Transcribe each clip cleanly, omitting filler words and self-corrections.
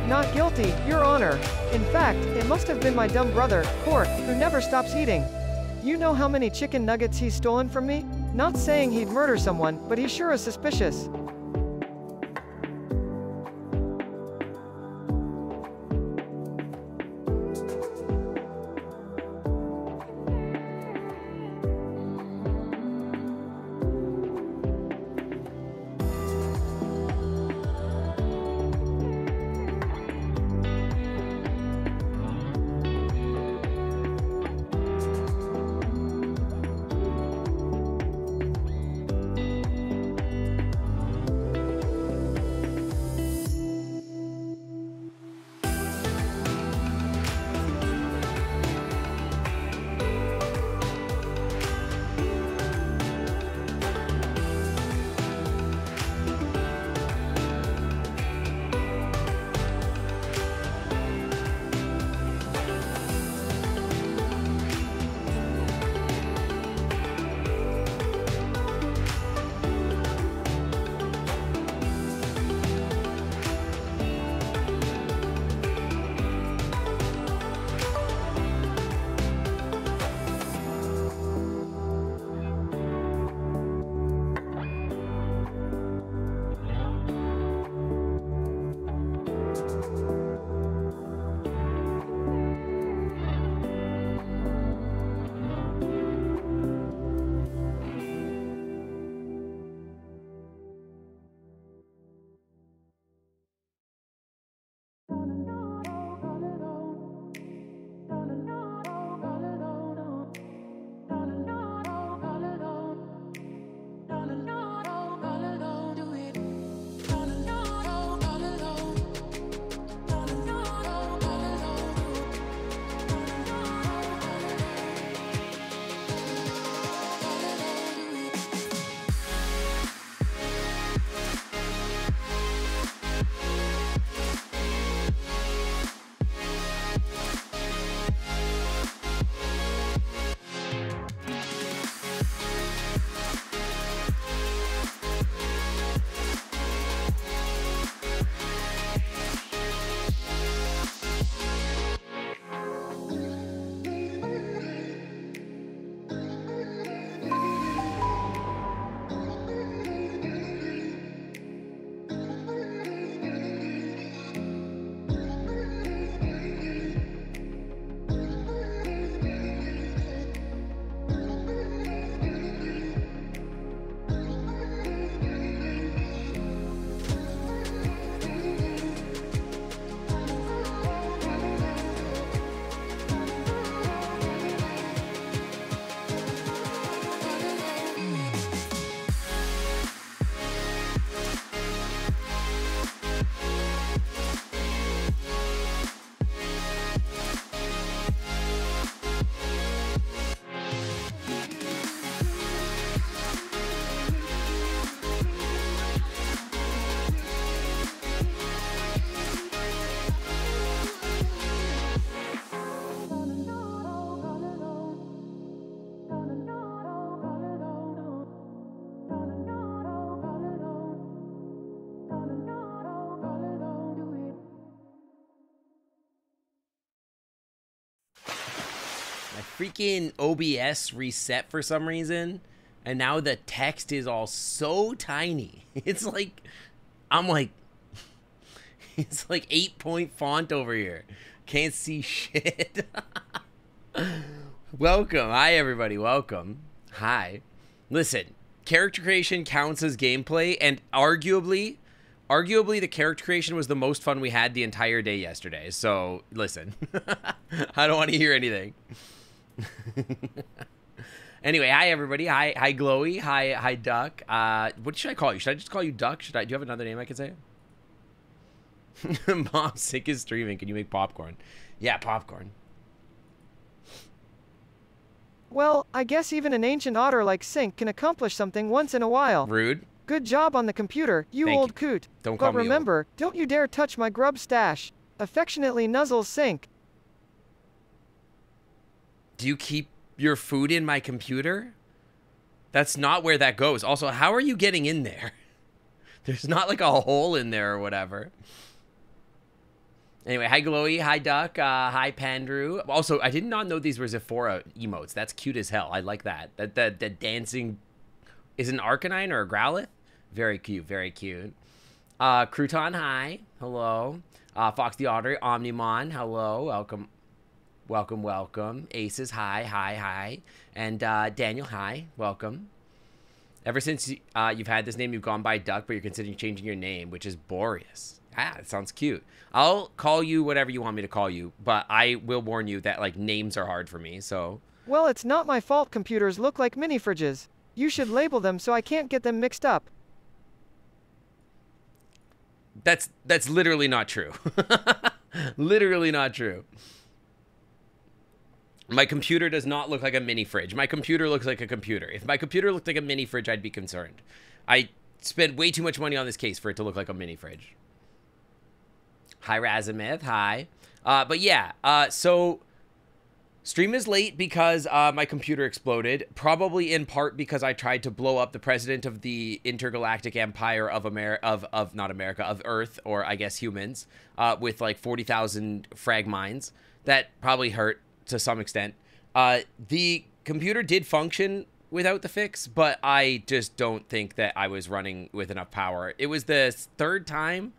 Not guilty, Your Honor. In fact, it must have been my dumb brother, Court, who never stops eating. You know how many chicken nuggets he's stolen from me? Not saying he'd murder someone, but he sure is suspicious. Freaking OBS reset for some reason, and now the text is all so tiny. It's like, I'm like, it's like 8-point font over here. Can't see shit. Welcome. Hi, everybody. Welcome. Hi. Listen, character creation counts as gameplay, and arguably the character creation was the most fun we had the entire day yesterday. So, listen. I don't want to hear anything. Anyway, hi everybody. Hi Glowy. Hi Duck. What should I call you? Should I just call you Duck? Do you have another name I could say? Mom's sick is streaming. Can you make popcorn? Yeah, popcorn. Well, I guess even an ancient otter like Sink can accomplish something once in a while. Rude. Good job on the computer, you Thank old you. coot. Don't call me But remember, don't you dare touch my grub stash. Affectionately Nuzzles Sink. Do you keep your food in my computer? That's not where that goes. Also, how are you getting in there? There's not like a hole in there or whatever. Anyway, hi Glowy, hi Duck, hi Pandrew. Also, I did not know these were Zephora emotes. That's cute as hell. I like that. The dancing is an Arcanine or a Growlithe? Very cute, very cute. Crouton, hi, hello. Fox the Otter, Omnimon, hello, welcome, welcome, welcome. Aces, hi, hi, hi. And Daniel, hi, welcome. Ever since you've had this name, you've gone by Duck, but you're considering changing your name, which is Boreas. Ah, that sounds cute. I'll call you whatever you want me to call you, but I will warn you that, like, names are hard for me, so. Well, it's not my fault computers look like mini fridges. You should label them so I can't get them mixed up. That's literally not true. Literally not true. My computer does not look like a mini fridge. My computer looks like a computer. If my computer looked like a mini fridge, I'd be concerned. I spent way too much money on this case for it to look like a mini fridge. Hi, Razamith. Hi. But yeah, so stream is late because my computer exploded. Probably in part because I tried to blow up the president of the intergalactic empire of of Earth, or I guess humans, with like 40,000 frag mines. That probably hurt to some extent. The computer did function without the fix, but I just don't think that I was running with enough power. It was the third time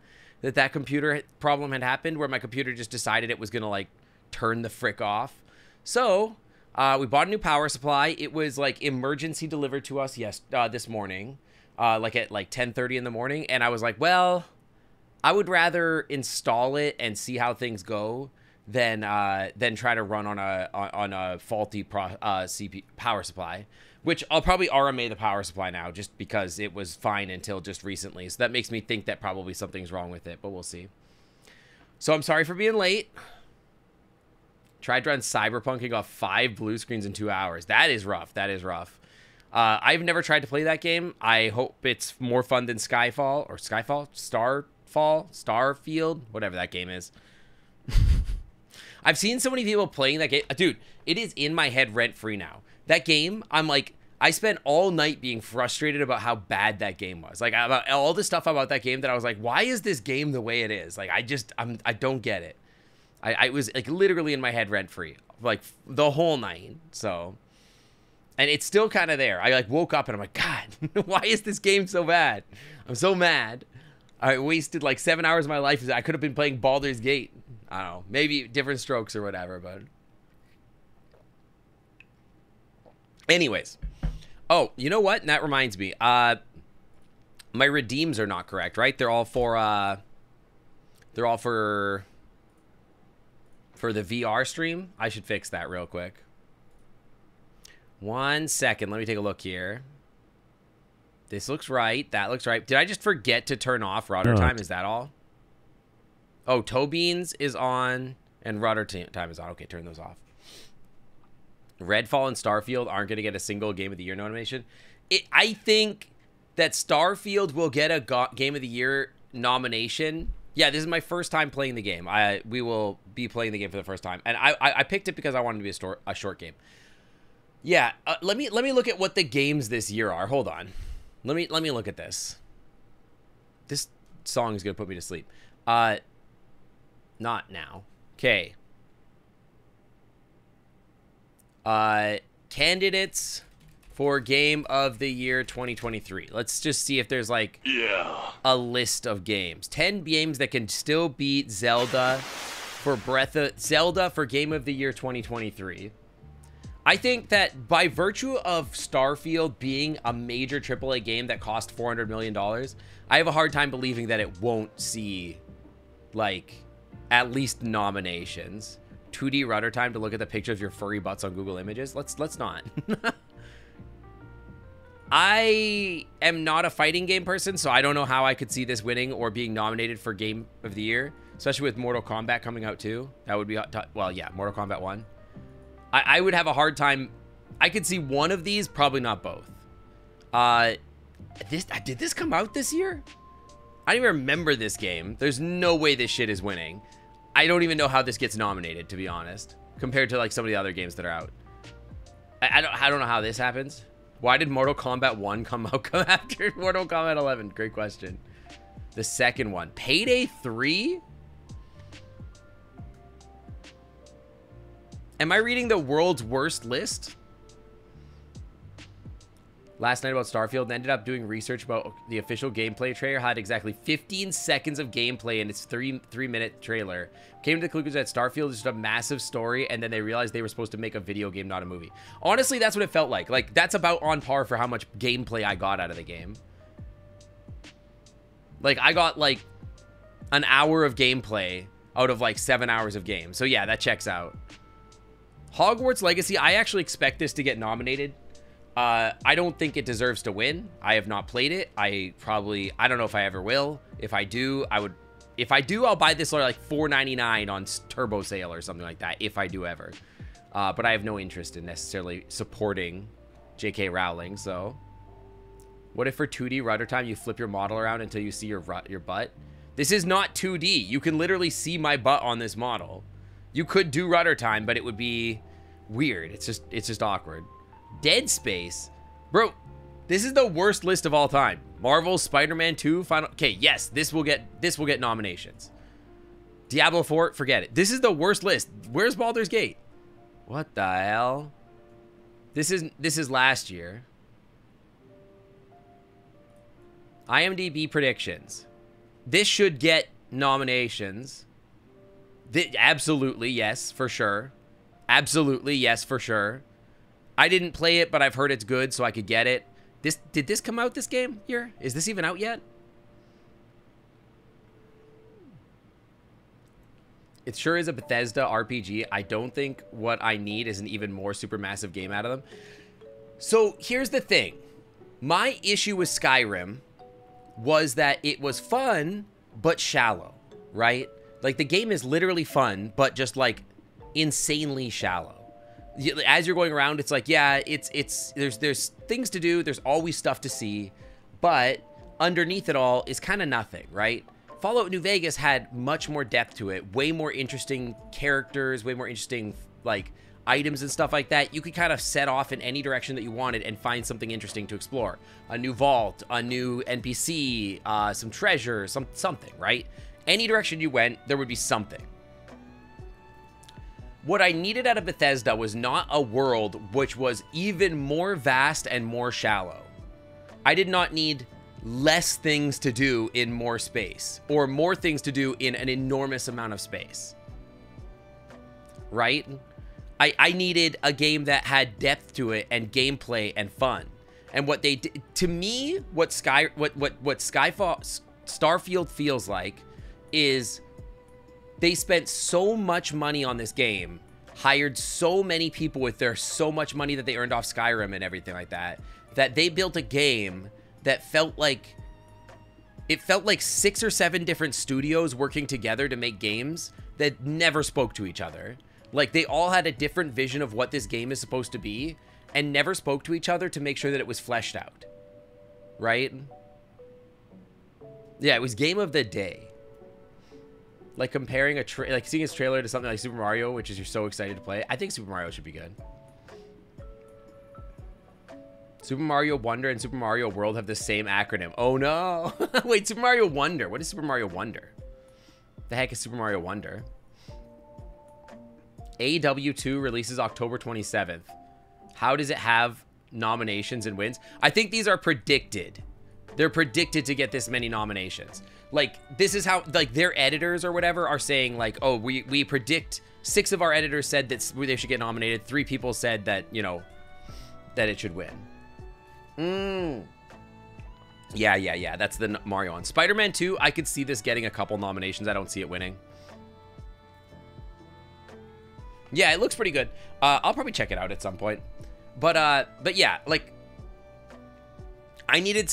that computer problem had happened where my computer just decided it was gonna like turn the frick off. So we bought a new power supply. It was like emergency delivered to us this morning, like at like 10:30 in the morning, and I was like, well, I would rather install it and see how things go than try to run on a faulty power supply, which I'll probably RMA the power supply now just because it was fine until just recently. So that makes me think that probably something's wrong with it, but we'll see. So I'm sorry for being late. Tried to run Cyberpunking off 5 blue screens in 2 hours. That is rough. That is rough. I've never tried to play that game. I hope it's more fun than Starfield, whatever that game is. I've seen so many people playing that game. Dude, it is in my head rent-free now. That game, I'm like, I spent all night being frustrated about how bad that game was. Like, about all the stuff about that game that I was like, why is this game the way it is? Like, I don't get it. I was, like, literally in my head rent-free. Like, the whole night. So, and it's still kind of there. I, like, woke up and I'm like, God, why is this game so bad? I'm so mad. I wasted, like, 7 hours of my life. I could have been playing Baldur's Gate. I don't know, maybe different strokes or whatever, but anyways. Oh, you know what? And that reminds me. My redeems are not correct, right? They're all for the VR stream. I should fix that real quick. 1 second. Let me take a look here. This looks right. That looks right. Did I just forget to turn off router time? Is that all? Oh, Toe Beans is on, and Rudder time is on. Okay, turn those off. Redfall and Starfield aren't going to get a single Game of the Year nomination. I think that Starfield will get a Game of the Year nomination. Yeah, this is my first time playing the game. We will be playing the game for the first time, and I picked it because I wanted it to be a short game. Yeah, let me look at what the games this year are. Hold on, let me look at this. This song is going to put me to sleep. Not now. Okay. Candidates for Game of the Year 2023. Let's just see if there's like a list of games. 10 games that can still beat Zelda for Game of the Year 2023. I think that by virtue of Starfield being a major AAA game that cost $400 million, I have a hard time believing that it won't see like at least nominations. 2D rudder time to look at the picture of your furry butts on Google Images. Let's not. I am not a fighting game person, so I don't know how I could see this winning or being nominated for Game of the Year, especially with Mortal Kombat coming out too. That would be, well, yeah, Mortal Kombat 1. I would have a hard time. I could see one of these, probably not both. Did this come out this year? I don't even remember this game. There's no way this shit is winning. I don't even know how this gets nominated, to be honest, compared to like some of the other games that are out. I don't know how this happens. Why did Mortal Kombat 1 come after Mortal Kombat 11? Great question. The second one, Payday 3. Am I reading the world's worst list? Last night about Starfield and ended up doing research about the official gameplay trailer. Had exactly 15 seconds of gameplay in its three-minute trailer. Came to the conclusion that Starfield is just a massive story, and then they realized they were supposed to make a video game, not a movie. Honestly, that's what it felt like. Like, that's about on par for how much gameplay I got out of the game. Like, I got, like, an hour of gameplay out of, like, 7 hours of game. So, yeah, that checks out. Hogwarts Legacy, I actually expect this to get nominated. I don't think it deserves to win. I have not played it. I don't know if I ever will. If I do, I'll buy this for like $4.99 on turbo sale or something like that, if I do ever. But I have no interest in necessarily supporting J.K. Rowling, so. What if for 2D rudder time, you flip your model around until you see your butt? This is not 2D. You can literally see my butt on this model. You could do rudder time, but it would be weird. It's just awkward. Dead Space? Bro, this is the worst list of all time. Marvel, Spider-Man 2, Final... Okay, yes, this will get nominations. Diablo 4, forget it. This is the worst list. Where's Baldur's Gate? What the hell? This is last year. IMDb predictions. This should get nominations. Absolutely, yes, for sure. Absolutely, yes, for sure. I didn't play it, but I've heard it's good, so I could get it. Did this come out this game here? Is this even out yet? It sure is a Bethesda RPG. I don't think what I need is an even more supermassive game out of them. So here's the thing. My issue with Skyrim was that it was fun, but shallow, right? Like, the game is literally fun, but just, like, insanely shallow. As you're going around, it's like, yeah, there's things to do, there's always stuff to see, but underneath it all is kind of nothing, right? Fallout New Vegas had much more depth to it, way more interesting characters, way more interesting, like, items and stuff like that. You could kind of set off in any direction that you wanted and find something interesting to explore. A new vault, a new NPC, some treasure, something, right? Any direction you went, there would be something. What I needed out of Bethesda was not a world which was even more vast and more shallow. I did not need less things to do in more space, or more things to do in an enormous amount of space. Right? I needed a game that had depth to it and gameplay and fun. And what they did, to me, what Starfield feels like is they spent so much money on this game, hired so many people with their so much money that they earned off Skyrim and everything like that, that they built a game that felt like 6 or 7 different studios working together to make games that never spoke to each other. Like, they all had a different vision of what this game is supposed to be and never spoke to each other to make sure that it was fleshed out. Right? Yeah, it was game of the day. Like, comparing seeing his trailer to something like Super Mario, which is you're so excited to play. I think Super Mario should be good. Super Mario Wonder and Super Mario World have the same acronym. Oh no. Wait, Super Mario Wonder. What is Super Mario Wonder? The heck is Super Mario Wonder? AW2 releases October 27th. How does it have nominations and wins? I think these are predicted. They're predicted to get this many nominations. Like, this is how, like, their editors or whatever are saying, like, oh, we predict, 6 of our editors said that they should get nominated. 3 people said that, you know, that it should win. Yeah. That's the Mario one. Spider-Man 2, I could see this getting a couple nominations. I don't see it winning. Yeah, it looks pretty good. I'll probably check it out at some point. But yeah, like, I needed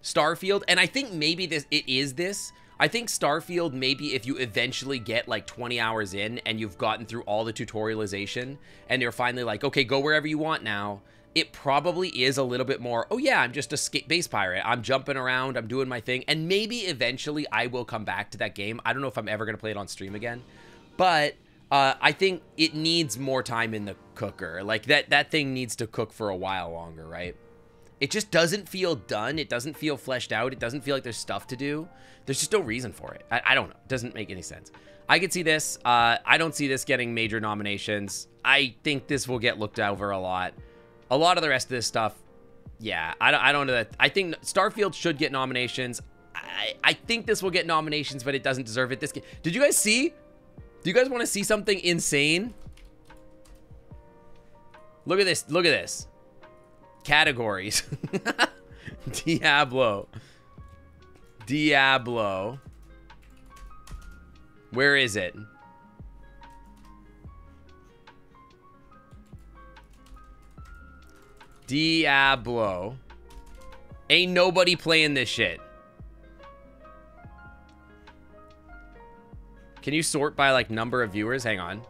Starfield, and I think maybe it is this. I think Starfield, maybe if you eventually get like 20 hours in and you've gotten through all the tutorialization and you're finally like, okay, go wherever you want now, it probably is a little bit more, oh yeah, I'm just a base pirate. I'm jumping around, I'm doing my thing, and maybe eventually I will come back to that game. I don't know if I'm ever going to play it on stream again, but I think it needs more time in the cooker. Like, that thing needs to cook for a while longer, right? It just doesn't feel done. It doesn't feel fleshed out. It doesn't feel like there's stuff to do. There's just no reason for it. I don't know. It doesn't make any sense. I could see this. I don't see this getting major nominations. I think this will get looked over a lot. A lot of the rest of this stuff, yeah, I don't know that. I think Starfield should get nominations. I think this will get nominations, but it doesn't deserve it. This game. Did you guys see? Do you guys want to see something insane? Look at this. Look at this. Categories. Diablo. Diablo. Where is it? Diablo. Ain't nobody playing this shit. Can you sort by like number of viewers? Hang on.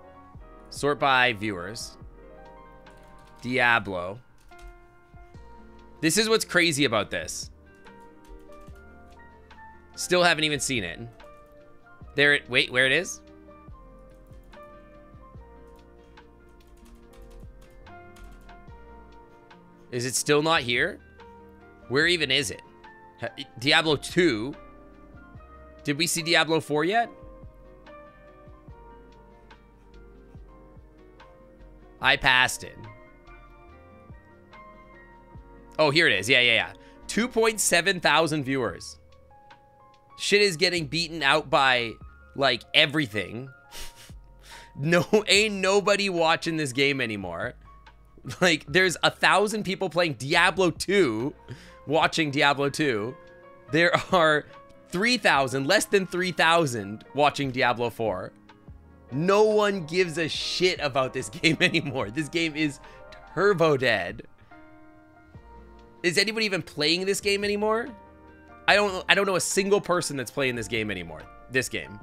Sort by viewers. Diablo. This is what's crazy about this. Still haven't even seen it. There it, wait, where it is? Is it still not here? Where even is it? Diablo 2. Did we see Diablo 4 yet? I passed it. Oh, here it is. Yeah. 2.7 thousand viewers. Shit is getting beaten out by, like, everything. No, ain't nobody watching this game anymore. Like, there's 1,000 people playing Diablo 2, watching Diablo 2. There are 3,000, less than 3,000 watching Diablo 4. No one gives a shit about this game anymore. This game is turbo dead. Is anybody even playing this game anymore? I don't know a single person that's playing this game anymore. This game.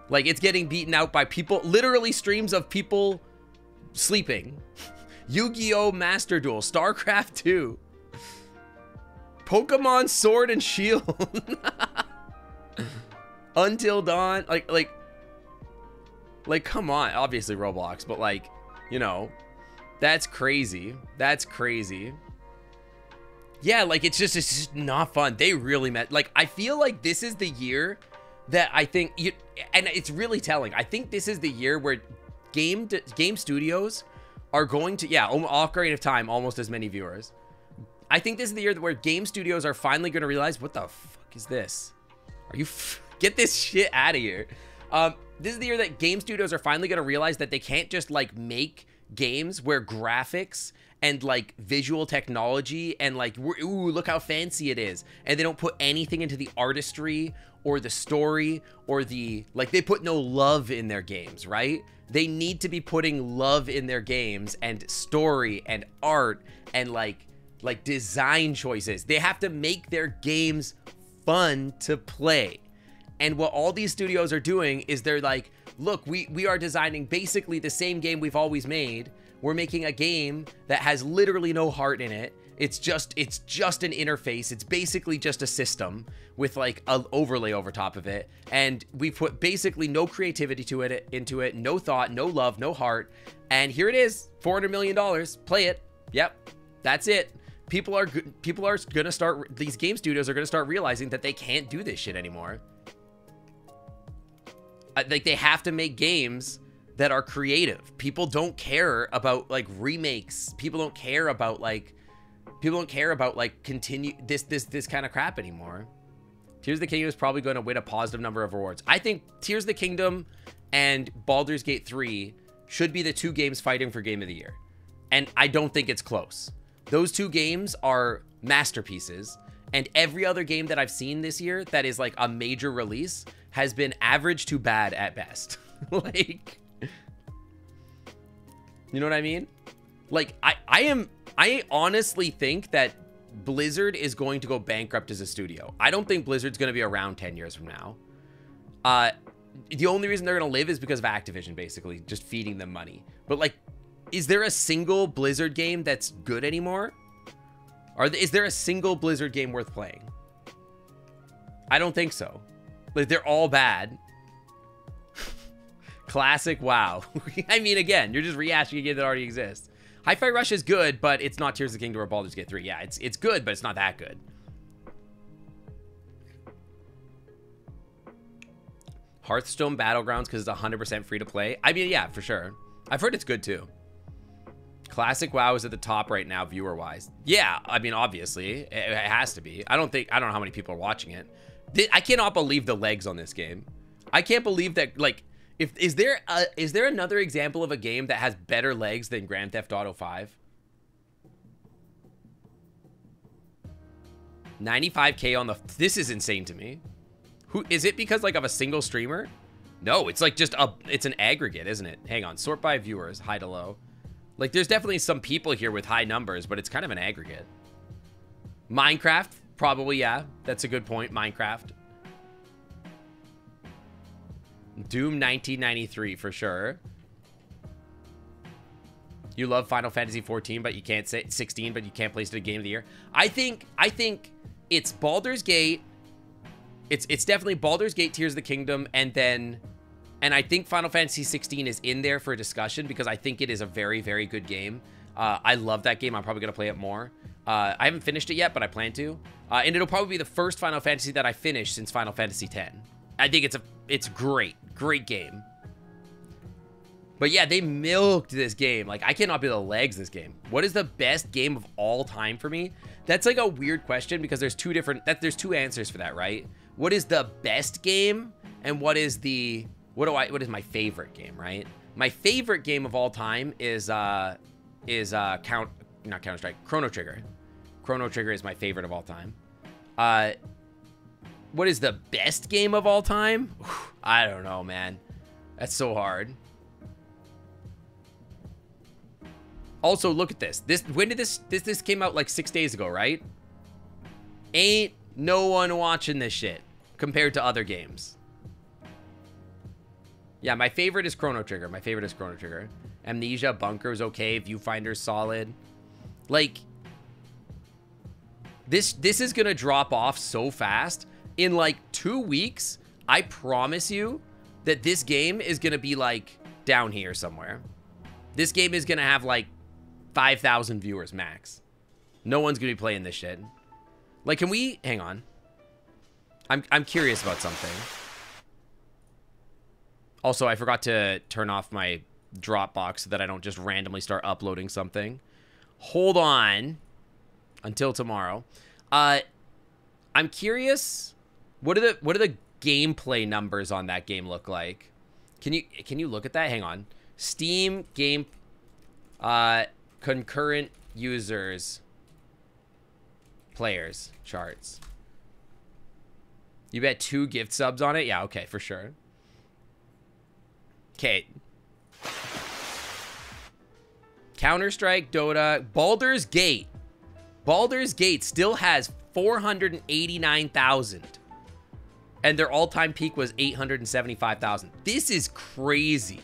Like, it's getting beaten out by people, literally streams of people sleeping. Yu-Gi-Oh! Master Duel, StarCraft 2. Pokemon Sword and Shield. Until Dawn. Like, come on. Obviously Roblox, but like, you know, that's crazy. That's crazy. Yeah, like, it's just not fun. They really met. Like, I feel like this is the year that I think, and it's really telling. I think this is the year where game studios are going to, yeah, Ocarina of Time, almost as many viewers. I think this is the year where game studios are finally going to realize, what the fuck is this? Are you, get this shit out of here. This is the year that game studios are finally going to realize that they can't just, like, make games where graphics and, like, visual technology and, like, ooh, look how fancy it is, and they don't put anything into the artistry or the story or the, like, they put no love in their games, right? They need to be putting love in their games and story and art and, like design choices. They have to make their games fun to play. And what all these studios are doing is they're like, look, we are designing basically the same game we've always made. We're making a game that has literally no heart in it. It's just an interface. It's basically just a system with, like, an overlay over top of it. And we put basically no creativity into it, no thought, no love, no heart. And here it is, $400 million. Play it. Yep, that's it. People are gonna start, these game studios are gonna start realizing that they can't do this shit anymore. Like, they have to make games that are creative. People don't care about, like, remakes. People don't care about like continue this kind of crap anymore. Tears of the Kingdom is probably going to win a positive number of awards. I think Tears of the Kingdom and Baldur's Gate 3 should be the two games fighting for Game of the Year. And I don't think it's close. Those two games are masterpieces. And every other game that I've seen this year that is, like, a major release has been average to bad at best. Like, you know what I mean? Like, I honestly think that Blizzard is going to go bankrupt as a studio. I don't think Blizzard's going to be around 10 years from now. The only reason they're going to live is because of Activision, basically, just feeding them money. But, like, is there a single Blizzard game that's good anymore? Is there a single Blizzard game worth playing? I don't think so. Like, they're all bad. Classic WoW. I mean, again, you're just rehashing a game that already exists. Hi-Fi Rush is good, but it's not Tears of the Kingdom or Baldur's Gate 3. Yeah, it's good, but it's not that good. Hearthstone Battlegrounds because it's 100% free to play. I mean, yeah, for sure. I've heard it's good too. Classic WoW is at the top right now, viewer-wise. Yeah, I mean, obviously, it has to be. I don't know how many people are watching it. I cannot believe the legs on this game. I can't believe that, like, is there another example of a game that has better legs than Grand Theft Auto 5? 95K on the... This is insane to me. Who is it because, like, of a single streamer? No, it's like just it's an aggregate, isn't it? Hang on, sort by viewers, high to low. Like, there's definitely some people here with high numbers, but it's kind of an aggregate. Minecraft, probably, yeah. That's a good point, Minecraft. Doom 1993, for sure. You love Final Fantasy 14, but you can't say 16, but you can't place it a game of the year. I think it's Baldur's Gate. It's definitely Baldur's Gate, Tears of the Kingdom, and I think Final Fantasy 16 is in there for discussion because I think it is a very, very good game. I love that game. I'm probably going to play it more. I haven't finished it yet, but I plan to. And it'll probably be the first Final Fantasy that I finish since Final Fantasy X. I think it's great. Great game. But yeah, they milked this game. Like, I cannot be the legs this game. What is the best game of all time for me? That's like a weird question because there's two answers for that, right? What is the best game and what is my favorite game, right? My favorite game of all time is not Counter-Strike, Chrono Trigger. Chrono Trigger is my favorite of all time. What is the best game of all time? I don't know, man. That's so hard. Also, look at this. When did this came out like 6 days ago, right? Ain't no one watching this shit compared to other games. Yeah, my favorite is Chrono Trigger. My favorite is Chrono Trigger. Amnesia, Bunker's okay. Viewfinder's solid. Like, this is gonna drop off so fast. In like 2 weeks, I promise you that this game is gonna be like down here somewhere. This game is gonna have like 5,000 viewers max. No one's gonna be playing this shit. Like, can we hang on? I'm curious about something. Also, I forgot to turn off my Dropbox so that I don't just randomly start uploading something. Hold on until tomorrow. I'm curious. What do the gameplay numbers on that game look like? Can you look at that? Hang on. Steam game concurrent users players charts. You bet 2 gift subs on it? Yeah, okay, for sure. Okay. Counter-Strike, Dota, Baldur's Gate. Baldur's Gate still has 489,000. And their all-time peak was 875,000. This is crazy.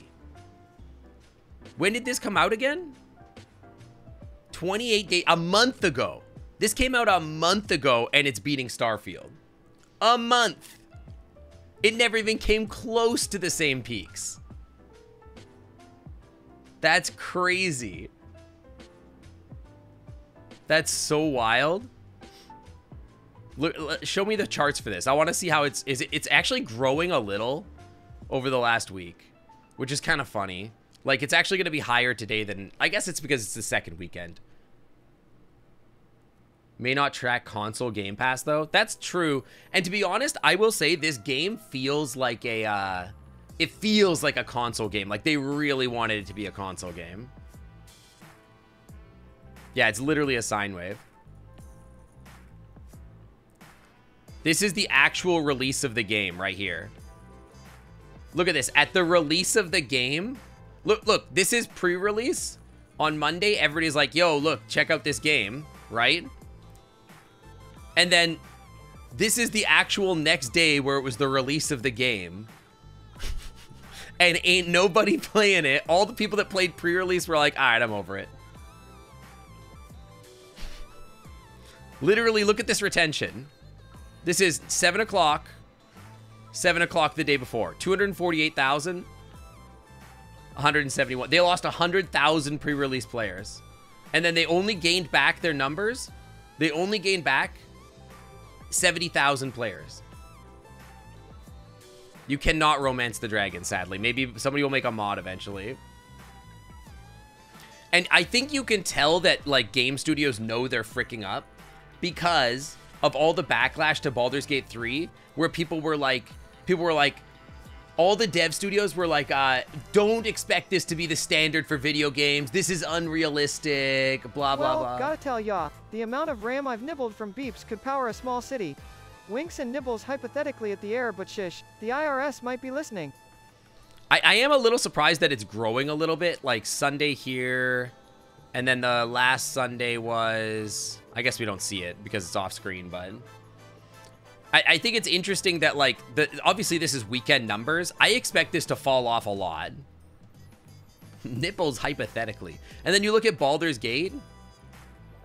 When did this come out again? 28 days, a month ago. This came out a month ago and it's beating Starfield. A month. It never even came close to the same peaks. That's crazy. That's so wild. Look, show me the charts for this. I want to see how it's actually growing a little over the last week, which is kind of funny. Like, it's actually going to be higher today than, I guess it's because it's the second weekend. May not track console Game Pass, though. That's true. And to be honest, I will say this game feels like a, it feels like a console game. Like, they really wanted it to be a console game. Yeah, it's literally a sine wave. This is the actual release of the game right here. Look at this. At the release of the game, look, this is pre-release. On Monday, everybody's like, yo, look, check out this game, right? And then this is the actual next day where it was the release of the game. And ain't nobody playing it. All the people that played pre-release were like, all right, I'm over it. Literally, look at this retention. This is 7 o'clock. 7 o'clock the day before. 248,000. 171. They lost 100,000 pre-release players. And then they only gained back their numbers. They only gained back 70,000 players. You cannot romance the dragon, sadly. Maybe somebody will make a mod eventually. And I think you can tell that, like, game studios know they're freaking up because of all the backlash to Baldur's Gate 3, where people were like, all the dev studios were like, don't expect this to be the standard for video games. This is unrealistic, blah, blah, blah. Well, gotta tell ya, the amount of RAM I've nibbled from beeps could power a small city. Winks and nibbles hypothetically at the air, but shish, the IRS might be listening. I am a little surprised that it's growing a little bit, like Sunday here, and then the last Sunday was, I guess we don't see it because it's off screen, but I think it's interesting that, like, obviously this is weekend numbers. I expect this to fall off a lot. Nipples hypothetically. And then you look at Baldur's Gate,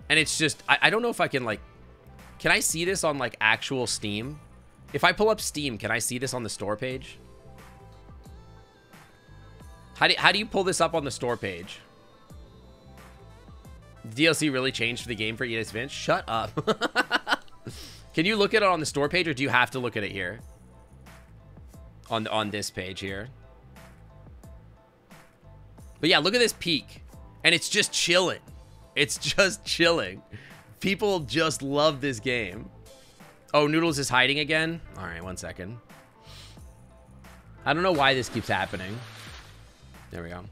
and it's just, I don't know if I can, like, can I see this on, like, actual Steam? If I pull up Steam, can I see this on the store page? How do you pull this up on the store page? The DLC really changed the game for Edith Finch? Shut up. Can you look at it on the store page, or do you have to look at it here? On this page here. But yeah, look at this peak. And it's just chilling. It's just chilling. People just love this game. Oh, Noodles is hiding again? All right, 1 second. I don't know why this keeps happening. There we go.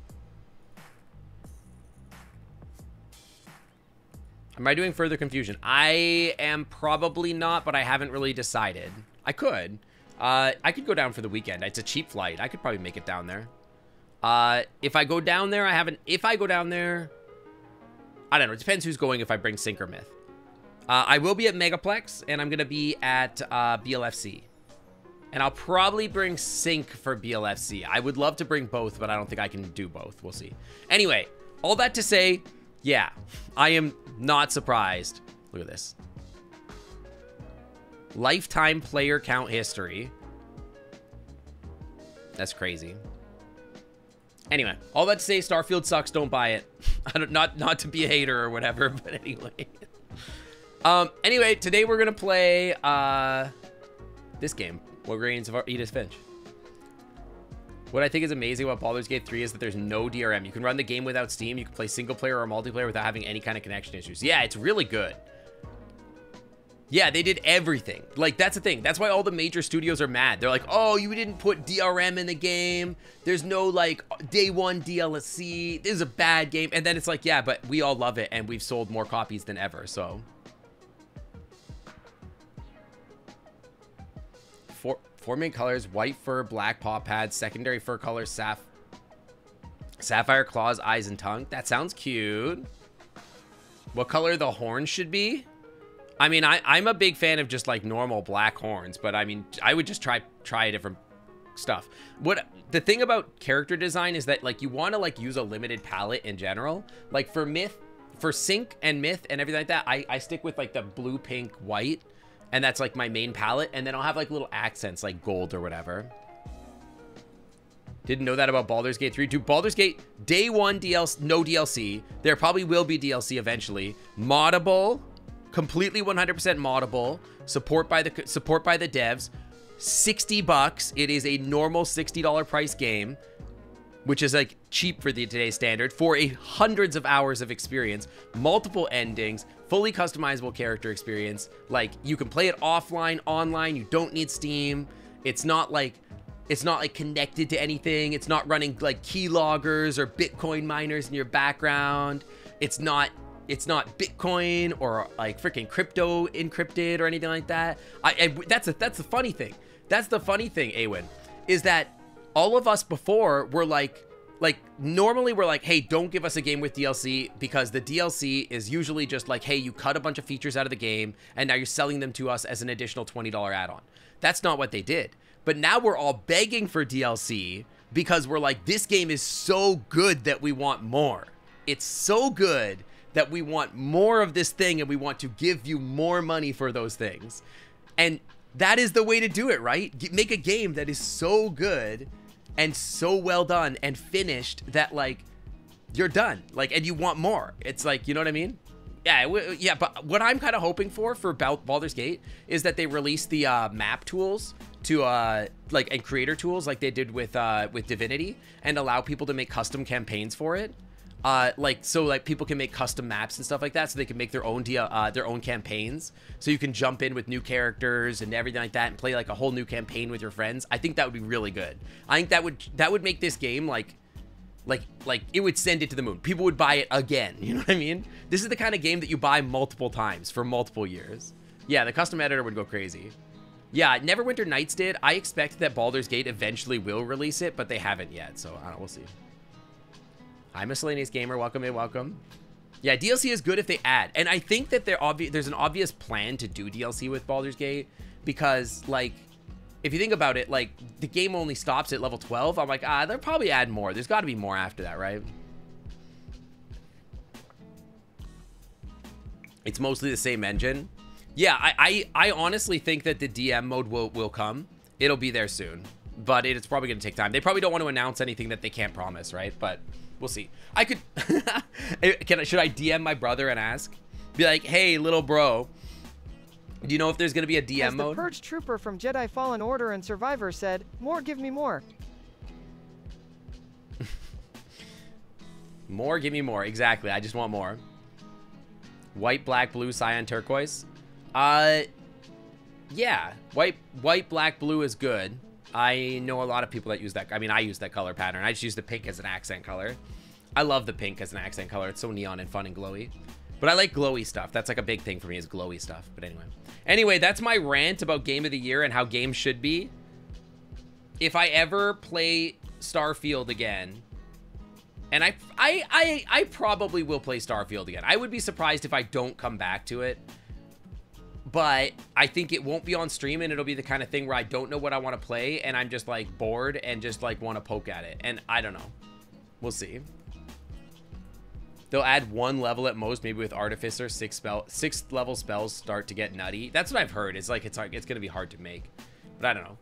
Am I doing further confusion? I am probably not, but I haven't really decided. I could. I could go down for the weekend. It's a cheap flight. I could probably make it down there. If I go down there, I haven't... If I go down there... I don't know. It depends who's going if I bring Sync or Myth. I will be at Megaplex, and I'm going to be at BLFC. And I'll probably bring Sync for BLFC. I would love to bring both, but I don't think I can do both. We'll see. Anyway, all that to say, yeah, I am not surprised. Look at this. Lifetime player count history. That's crazy. Anyway, all that to say, Starfield sucks. Don't buy it. Not to be a hater or whatever, but anyway. Anyway, today we're gonna play this game. Remains of Edith Finch. What I think is amazing about Baldur's Gate 3 is that there's no DRM. You can run the game without Steam. You can play single player or multiplayer without having any kind of connection issues. Yeah, it's really good. Yeah, they did everything. Like, that's the thing. That's why all the major studios are mad. They're like, oh, you didn't put DRM in the game. There's no, like, day one DLC. This is a bad game. And then it's like, yeah, but we all love it, and we've sold more copies than ever, so... Four main colors: white fur, black paw pads, secondary fur colors, sapphire claws, eyes, and tongue. That sounds cute. What color the horns should be? I mean, I'm a big fan of just like normal black horns, but I mean, I would just try different stuff. What the thing about character design is that, like, you want to like use a limited palette in general. Like for Sync and Myth and everything like that, I stick with like the blue, pink, white. And that's like my main palette. And then I'll have like little accents like gold or whatever. Didn't know that about Baldur's Gate 3. Dude, Baldur's Gate, day one DLC, no DLC. There probably will be DLC eventually. Moddable, completely 100% moddable. Support by the devs. $60. It is a normal $60 price game, which is like cheap for today's standard, for hundreds of hours of experience, multiple endings, fully customizable character experience. Like, you can play it offline, online. You don't need Steam. It's not like connected to anything. It's not running like keyloggers or Bitcoin miners in your background. It's not Bitcoin or like freaking crypto encrypted or anything like that. That's the funny thing. That's the funny thing, Awen, is that all of us before were like normally we're like, hey, don't give us a game with DLC, because the DLC is usually just like, hey, you cut a bunch of features out of the game and now you're selling them to us as an additional $20 add-on. That's not what they did. But now we're all begging for DLC because we're like, this game is so good that we want more. It's so good that we want more of this thing and we want to give you more money for those things. And that is the way to do it, right? Make a game that is so good and so well done and finished that, like, you're done. Like, and you want more. It's like, you know what I mean? Yeah, but what I'm kind of hoping for Baldur's Gate is that they release the map tools to and creator tools like they did with Divinity, and allow people to make custom campaigns for it. So people can make custom maps and stuff like that, so they can make their own campaigns. So you can jump in with new characters and everything like that, and play like a whole new campaign with your friends. I think that would be really good. I think that would make this game like it would send it to the moon. People would buy it again. You know what I mean? This is the kind of game that you buy multiple times for multiple years. Yeah, the custom editor would go crazy. Yeah, Neverwinter Nights did. I expect that Baldur's Gate eventually will release it, but they haven't yet. So I don't know, we'll see. Hi, Miscellaneous Gamer. Welcome in, welcome. Yeah, DLC is good if they add. And I think that there's an obvious plan to do DLC with Baldur's Gate, because, like, if you think about it, like, the game only stops at level 12. I'm like, they'll probably add more. There's got to be more after that, right? It's mostly the same engine. Yeah, I honestly think that the DM mode will come. It'll be there soon, but it's probably going to take time. They probably don't want to announce anything that they can't promise, right? But we'll see. I could... should I DM my brother and ask? Be like, hey, little bro, do you know if there's going to be a DM mode? As the Purge Trooper from Jedi Fallen Order and Survivor said, more, give me more. More, give me more. Exactly. I just want more. White, black, blue, cyan, turquoise. Yeah. White, black, blue is good. I know a lot of people that use that. I mean, I use that color pattern. I just use the pink as an accent color. I love the pink as an accent color. It's so neon and fun and glowy. But I like glowy stuff. That's like a big thing for me, is glowy stuff. But anyway, that's my rant about Game of the Year and how games should be. If I ever play Starfield again, and I probably will play Starfield again. I would be surprised if I don't come back to it. But I think it won't be on stream, and it'll be the kind of thing where I don't know what I want to play, and I'm just like bored and just like want to poke at it. And I don't know. We'll see. They'll add one level at most, maybe with Artificer. 6th level spells start to get nutty. That's what I've heard. It's like it's gonna be hard to make, but I don't know.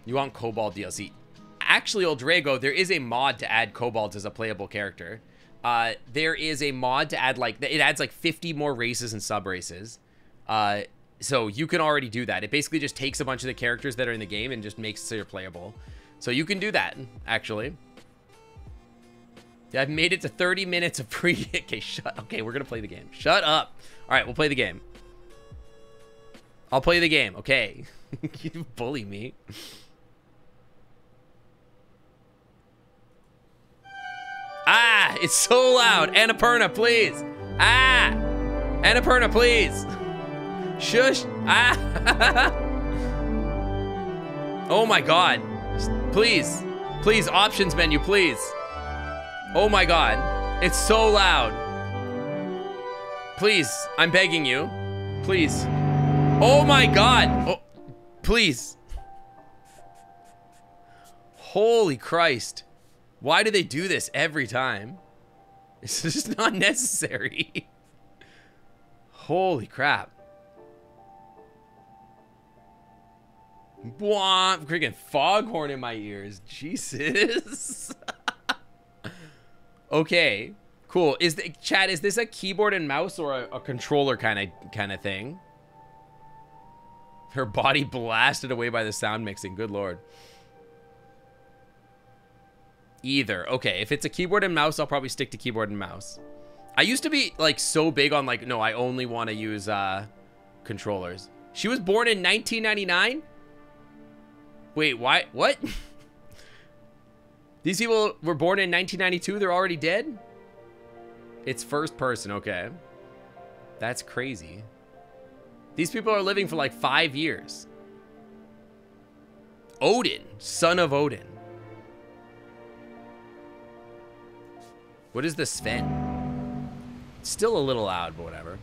You want Cobalt DLC? Actually, Oldrago, there is a mod to add Cobalt as a playable character. There is a mod to add it adds like 50 more races and sub races. So you can already do that. It basically just takes a bunch of the characters that are in the game and just makes it so you're playable. So you can do that, actually. I've made it to 30 minutes of pre... Okay, we're gonna play the game. Shut up. All right, we'll play the game. I'll play the game, okay. You bully me. Ah, it's so loud. Annapurna, please. Ah, Annapurna, please. Shush. Ah. Oh my God. Please. Please, options menu, please. Oh my God. It's so loud. Please, I'm begging you. Please. Oh my God. Oh, please. Holy Christ. Why do they do this every time? It's just not necessary. Holy crap. Wah, freaking foghorn in my ears. Jesus. Okay, cool. Chat, is this a keyboard and mouse or a controller kind of thing? Her body blasted away by the sound mixing. Good Lord. Either. Okay, if it's a keyboard and mouse, I'll probably stick to keyboard and mouse. I used to be like so big on like, no, I only want to use controllers. She was born in 1999? Wait, why? What? These people were born in 1992. They're already dead? It's first person. Okay. That's crazy. These people are living for like 5 years. Odin, son of Odin. What is the Sven? It's still a little loud, but whatever.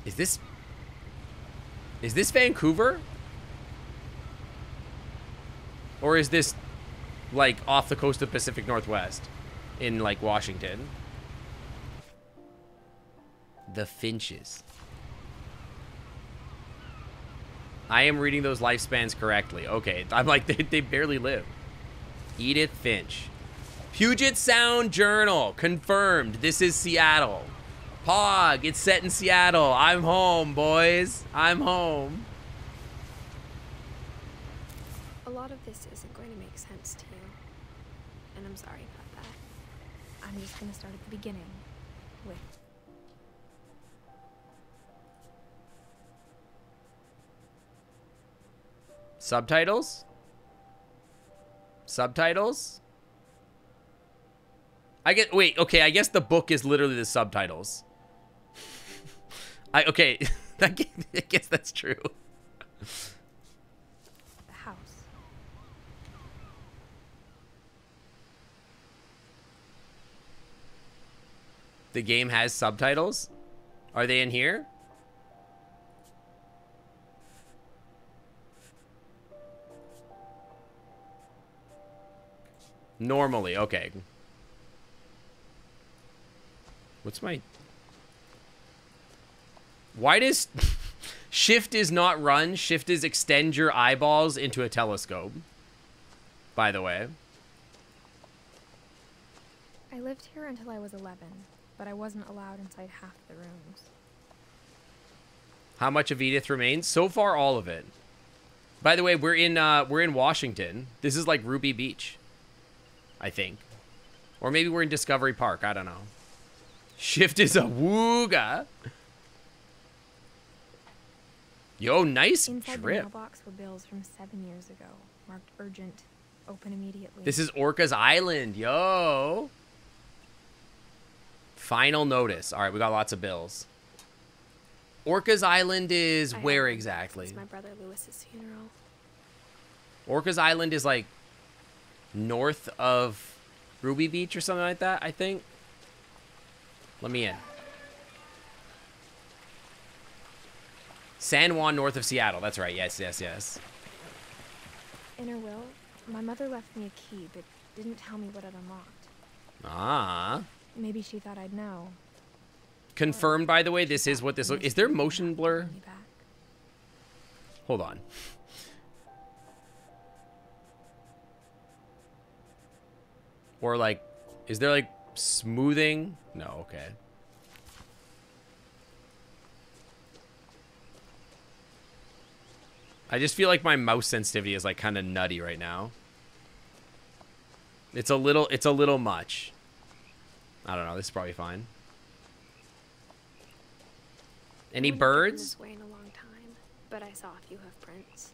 Is this Vancouver? Or is this like off the coast of Pacific Northwest in like Washington? The Finches. I am reading those lifespans correctly. Okay, I'm like, they barely live. Edith Finch. Puget Sound Journal. Confirmed. This is Seattle. Pog, it's set in Seattle. I'm home, boys. I'm home. A lot of this isn't going to make sense to you. And I'm sorry about that. I'm just going to start at the beginning with... Subtitles? Subtitles? Wait, okay, I guess the book is literally the subtitles. Okay, I guess that's true. The house. The game has subtitles? Are they in here? Normally, okay. What's my... Why does... Shift is not run. Shift is extend your eyeballs into a telescope. By the way. I lived here until I was 11, but I wasn't allowed inside half the rooms. How much of Edith remains? So far, all of it. By the way, we're in Washington. This is like Ruby Beach, I think. Or maybe we're in Discovery Park. I don't know. Shift is a wooga. Yo, nice Inside drip. the mailbox were bills from 7 years ago, marked urgent, open immediately. This is Orca's Island, yo. Final notice. All right, we got lots of bills. Orca's Island is where exactly? It's my brother Lewis's funeral. Orca's Island is like north of Ruby Beach or something like that, I think. Let me in. San Juan, north of Seattle. That's right. Yes, yes, yes. In her will, my mother left me a key, but didn't tell me what it unlocked. Ah. Maybe she thought I'd know. Confirmed, by the way, this is what this looks... Is there motion blur? Hold on. Or like, is there like smoothing? No, okay. I just feel like my mouse sensitivity is like kind of nutty right now. It's a little much. I don't know, this is probably fine. Any birds? This way in a long time, but I saw a few hoof prints.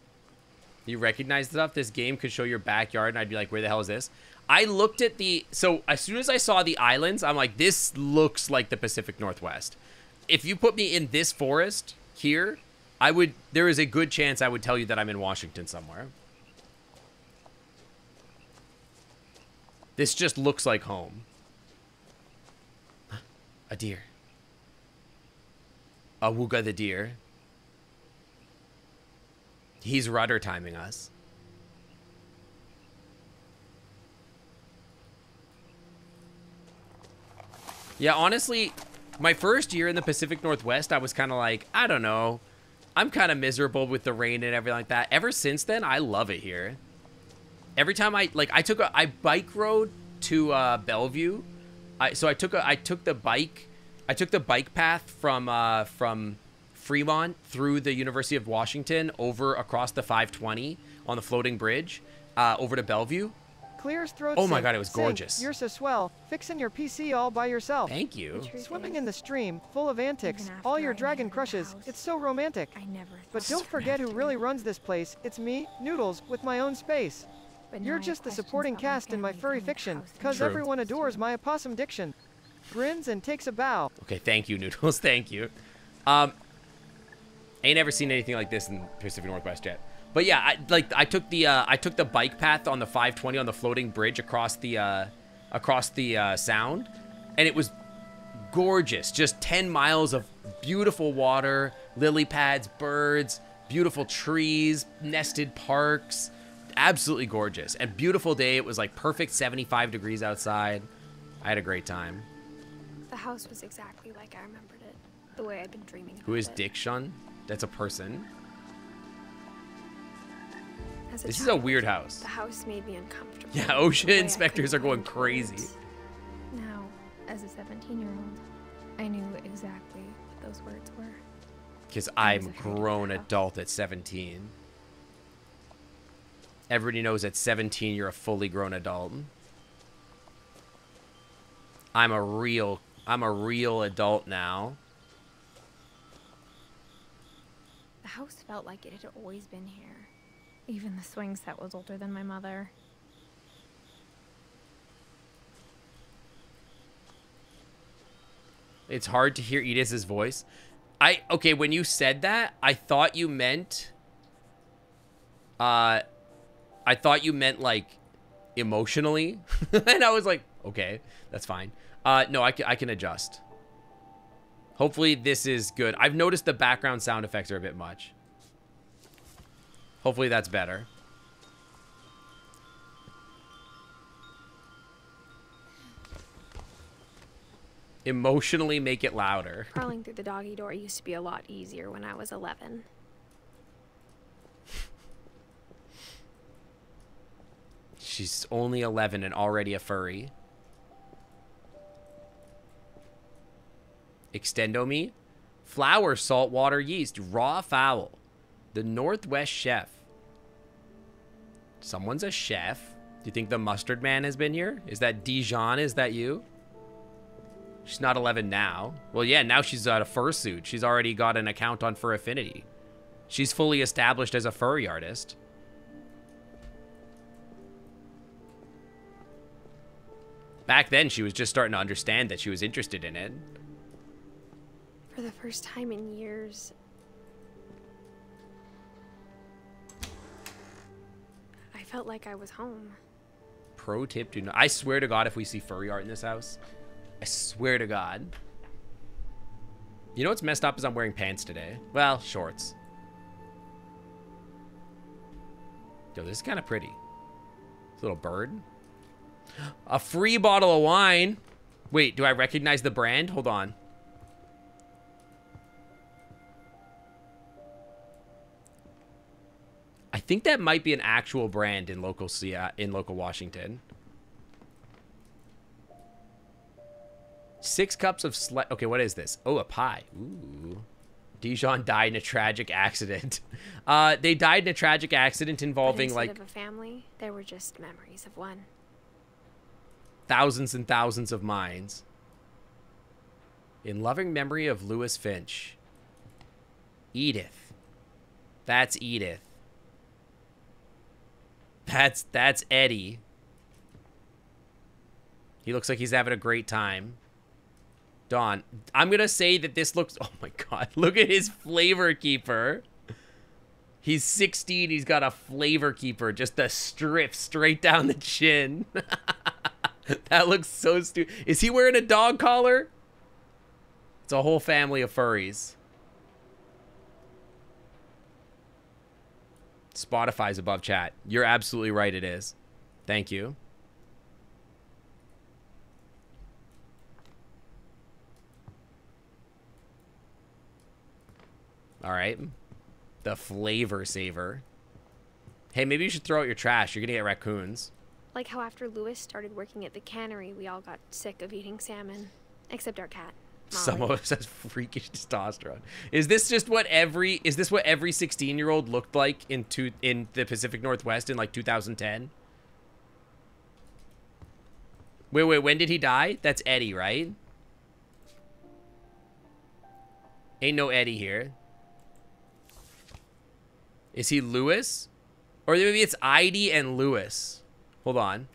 You recognize stuff? This game could show your backyard and I'd be like, where the hell is this? I looked at the... So as soon as I saw the islands, I'm like, this looks like the Pacific Northwest. If you put me in this forest here, I would... There is a good chance I would tell you that I'm in Washington somewhere. This just looks like home. A deer. A wooga the deer. He's rudder timing us. Yeah, honestly, my first year in the Pacific Northwest, I was kind of like, I don't know. I'm kind of miserable with the rain and everything like that. Ever since then, I love it here. Every time I bike rode to Bellevue. I took the bike path from Fremont through the University of Washington over across the 520 on the floating bridge over to Bellevue. Clear as throat. Oh my god, it was gorgeous. You're so swell. Fixing your PC all by yourself. Thank you. Swimming in the stream, full of antics, all your dragon crushes. It's so romantic. But don't forget who really runs this place. It's me, Noodles, with my own space. You're just the supporting cast in my furry fiction, cause everyone adores my opossum diction. Grins and takes a bow. Okay, thank you, Noodles. Thank you. Ain't never seen anything like this in Pacific Northwest yet. But yeah, I took the bike path on the 520 on the floating bridge across the sound, and it was gorgeous. Just 10 miles of beautiful water, lily pads, birds, beautiful trees, nested parks. Absolutely gorgeous. And beautiful day. It was like perfect 75 degrees outside. I had a great time. The house was exactly like I remembered it, the way I'd been dreaming about it. Who is Dick Shun? That's a person. As a This is a child, weird house. The house made me uncomfortable. Yeah, in a OSHA way I inspectors are couldn't going find words. crazy. Now, as a 17-year-old, I knew exactly what those words were. Because I I'm was a afraid of grown that house. adult at 17. Everybody knows at 17 you're a fully grown adult. I'm a real adult now. The house felt like it had always been here. Even the swing set was older than my mother. It's hard to hear Edith's voice. Okay, when you said that, I thought you meant like emotionally. And I was like, okay, that's fine. No, I can adjust. Hopefully this is good. I've noticed the background sound effects are a bit much. Hopefully that's better. Emotionally make it louder. Crawling through the doggy door used to be a lot easier when I was 11. She's only 11 and already a furry. Extendo me. Flour, saltwater, yeast, raw fowl. The Northwest chef. Someone's a chef. Do you think the mustard man has been here? Is that Dijon? Is that you? She's not 11 now. Well, yeah, now she's got a fursuit. She's already got an account on Fur Affinity. She's fully established as a furry artist. Back then, she was just starting to understand that she was interested in it. For the first time in years, I felt like I was home. Pro tip, do not. I swear to God, if we see furry art in this house, I swear to God. You know what's messed up is I'm wearing pants today. Well, shorts. Yo, this is kind of pretty. This little bird. A free bottle of wine. Wait, do I recognize the brand? Hold on. I think that might be an actual brand in local Washington. 6 cups of okay, what is this? Oh, a pie. Ooh. Dijon died in a tragic accident. They died in a tragic accident involving But instead like of a family, there were just memories of one. thousands and thousands of minds. In loving memory of Lewis Finch. Edith. That's Edith. That's Eddie. He looks like he's having a great time. Dawn. I'm going to say that this looks... Oh my God. Look at his flavor keeper. He's 16. He's got a flavor keeper. Just a strip straight down the chin. That looks so stupid. Is he wearing a dog collar? It's a whole family of furries. Spotify's above chat. You're absolutely right, it is. Thank you. All right. The flavor saver. Hey, maybe you should throw out your trash. You're going to get raccoons. Like how after Lewis started working at the cannery, we all got sick of eating salmon. Except our cat, Molly. Some of us has freakish testosterone. Is this what every 16-year-old looked like in the Pacific Northwest in like 2010? Wait, when did he die? That's Eddie, right? Ain't no Eddie here. Is he Lewis? Or maybe it's Heidi and Lewis. Hold on.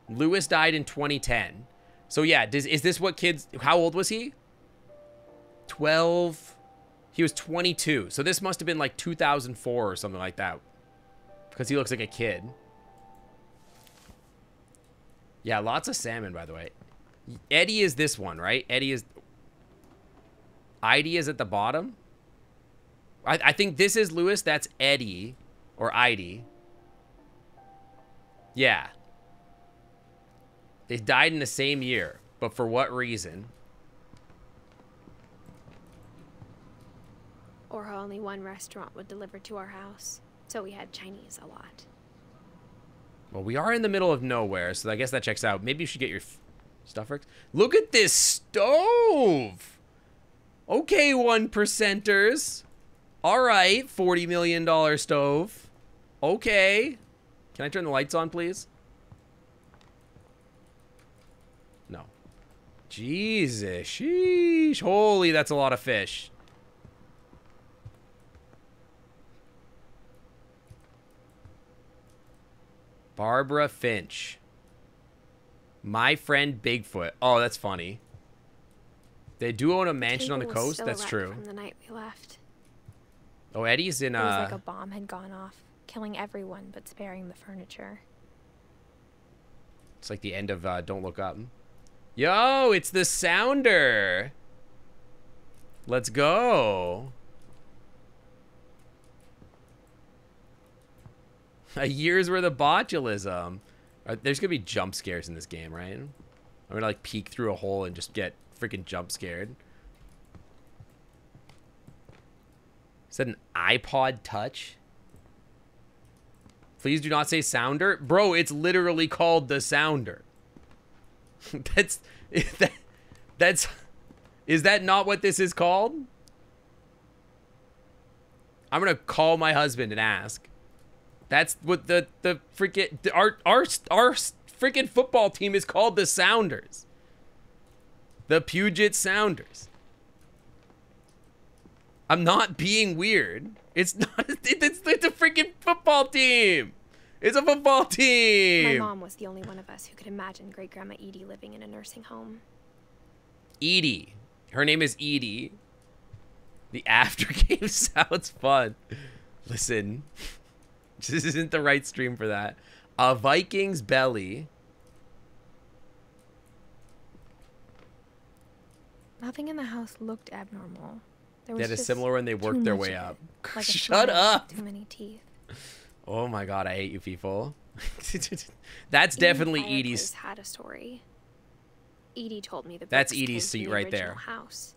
Lewis died in 2010. So yeah, is this what kids... How old was he? 12. He was 22. So this must have been like 2004 or something like that. Because he looks like a kid. Yeah, lots of salmon, by the way. Eddie is this one, right? Eddie is... Heidi is at the bottom. I think this is Lewis. That's Eddie. Or Heidi. Yeah. They died in the same year. But for what reason? Or how only one restaurant would deliver to our house. So we had Chinese a lot. Well, we are in the middle of nowhere, so I guess that checks out. Maybe you should get your stuff fixed. Look at this stove! Okay, 1%ers. All right, $40 million stove. Okay. Can I turn the lights on, please? No. Jesus. Sheesh. Holy, that's a lot of fish. Barbara Finch. My friend Bigfoot. Oh, that's funny. They do own a mansion on the coast. That's true. From the night we left. Oh, Eddie's in It was like a bomb had gone off, killing everyone but sparing the furniture. It's like the end of Don't Look Up. Yo, it's the Sounder. Let's go. A year's worth of botulism. There's gonna be jump scares in this game, right? I'm gonna like peek through a hole and just get freaking jump scared. Is that an iPod Touch? Please do not say Sounder. Bro, it's literally called the Sounder. Is that not what this is called? I'm gonna call my husband and ask. That's what the freaking our freaking football team is called, the Sounders. The Puget Sounders. I'm not being weird. It's not. It's a freaking football team. It's a football team. My mom was the only one of us who could imagine Great Grandma Edie living in a nursing home. Edie. Her name is Edie. The after game sounds fun. Listen. This isn't the right stream for that. A Viking's belly. Nothing in the house looked abnormal. There That was is similar when they worked too their much way of up. it, like a Shut smile up. with too many teeth. Oh my god, I hate you people. That's definitely Even the Edie's. fireplace had a story. Edie told me the That's bricks Edie's came seat from the right there. original house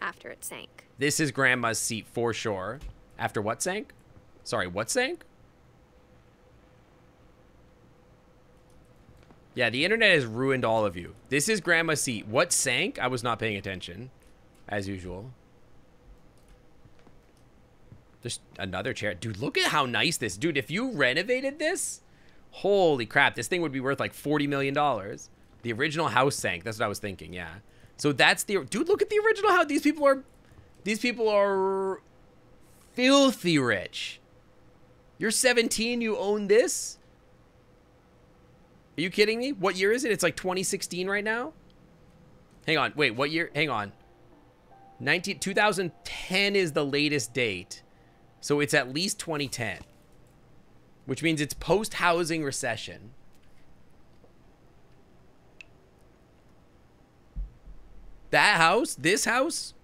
after it sank. This is Grandma's seat for sure. After what sank? Sorry, what sank? Yeah, the internet has ruined all of you. This is Grandma's seat. What sank? I was not paying attention, as usual. There's another chair. Dude, look at how nice this... Dude, if you renovated this... Holy crap, this thing would be worth like $40 million. The original house sank. That's what I was thinking, yeah. So that's the... Dude, look at the original house. These people are... These people are... filthy rich. You're 17, you own this? Are you kidding me? What year is it? It's like 2016 right now? Hang on. Wait, what year? Hang on. 2010 is the latest date. So it's at least 2010. Which means it's post-housing recession. That house? This house?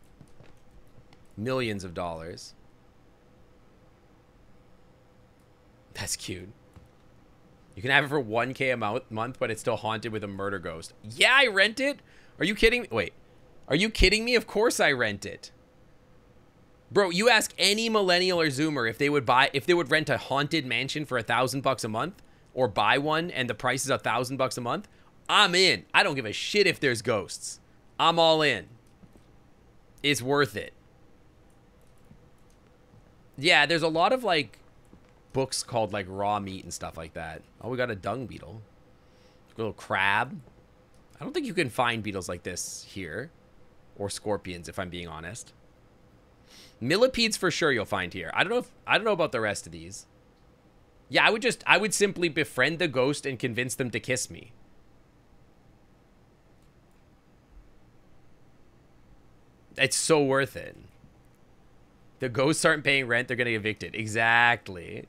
Millions of dollars. That's cute. You can have it for 1K a month, but it's still haunted with a murder ghost. Yeah, I rent it. Are you kidding me? Wait. Are you kidding me? Of course I rent it. Bro, you ask any millennial or zoomer if they would rent a haunted mansion for $1,000 a month or buy one and the price is $1,000 a month. I'm in. I don't give a shit if there's ghosts. I'm all in. It's worth it. Yeah, there's a lot of like books called like raw meat and stuff like that. Oh, we got a dung beetle. A little crab. I don't think you can find beetles like this here. Or scorpions, if I'm being honest. Millipedes for sure you'll find here. I don't know about the rest of these. Yeah, I would simply befriend the ghost and convince them to kiss me. It's so worth it. The ghosts aren't paying rent, they're getting evicted. Exactly.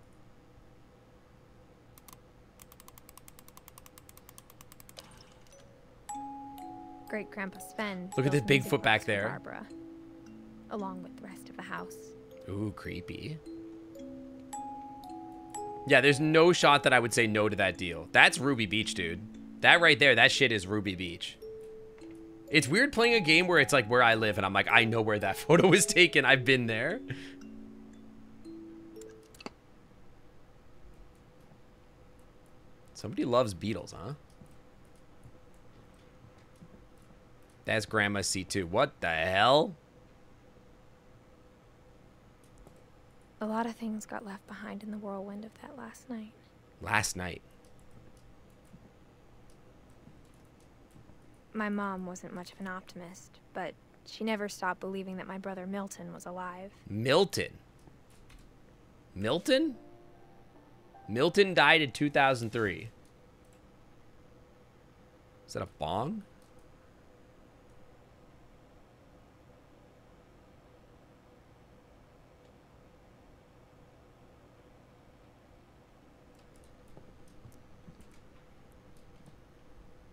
Great Grandpa Sven. Look at this built music Bigfoot back books for there. Barbara, along with the rest of the house. Ooh, creepy. Yeah, there's no shot that I would say no to that deal. That's Ruby Beach, dude. That right there, that shit is Ruby Beach. It's weird playing a game where it's like where I live and I'm like, I know where that photo was taken. I've been there. Somebody loves Beatles, huh? That's Grandma's seat too. What the hell? A lot of things got left behind in the whirlwind of that last night. Last night. My mom wasn't much of an optimist, but she never stopped believing that my brother Milton was alive. Milton? Milton? Milton died in 2003. Is that a bong?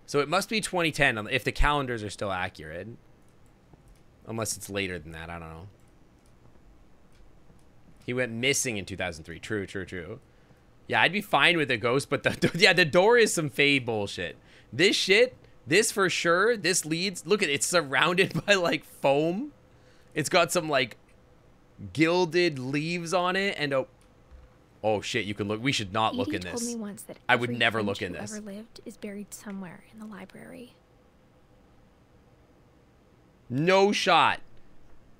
So it must be 2010 if the calendars are still accurate. Unless it's later than that, I don't know. He went missing in 2003. True, true, true. Yeah, I'd be fine with a ghost, but yeah, the door is some Faye bullshit. This shit, this for sure, this leads, look at it, it's surrounded by like foam. It's got some like gilded leaves on it and a, oh shit, you can look, we should not look in this. Told me once that I would never look in this. this. Ever lived is buried somewhere in the library. No shot.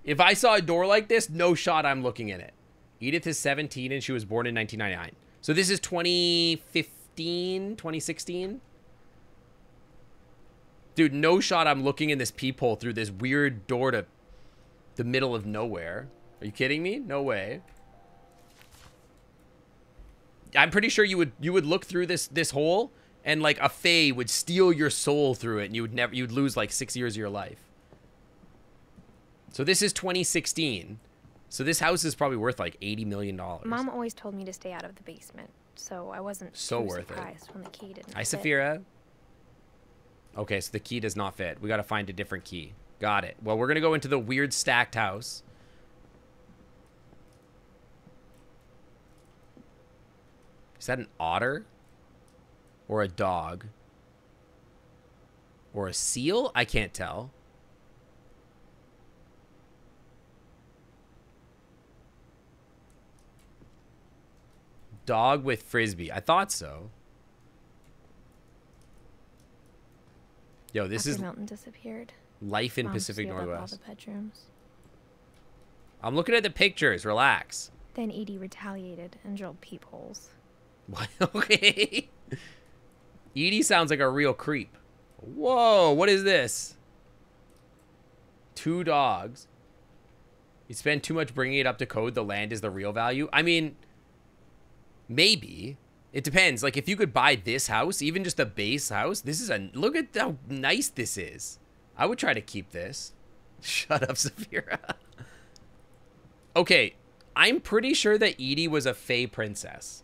If I saw a door like this, no shot I'm looking in it. Edith is 17 and she was born in 1999. So this is 2015, 2016? Dude, no shot I'm looking in this peephole through this weird door to the middle of nowhere. Are you kidding me? No way. I'm pretty sure you would look through this hole and like a fae would steal your soul through it and you'd lose like 6 years of your life. So this is 2016. So this house is probably worth like $80 million. Mom always told me to stay out of the basement, so I wasn't so too worth surprised when the key didn't Hi, fit. Saphira. Okay, so the key does not fit. We got to find a different key. Got it. Well, we're going to go into the weird stacked house. Is that an otter? Or a dog? Or a seal? I can't tell. Dog with frisbee. I thought so. Yo, this After is Milton disappeared. life in Mom Pacific sealed up Northwest. all the bedrooms. I'm looking at the pictures. Relax. Then Edie retaliated and drilled peepholes. What? Okay. Edie sounds like a real creep. Whoa, what is this? 2 dogs. You spend too much bringing it up to code. The land is the real value. I mean, maybe. It depends. Like, if you could buy this house, even just a base house, this is a... Look at how nice this is. I would try to keep this. Shut up, Saphira. Okay, I'm pretty sure that Edie was a Fae princess.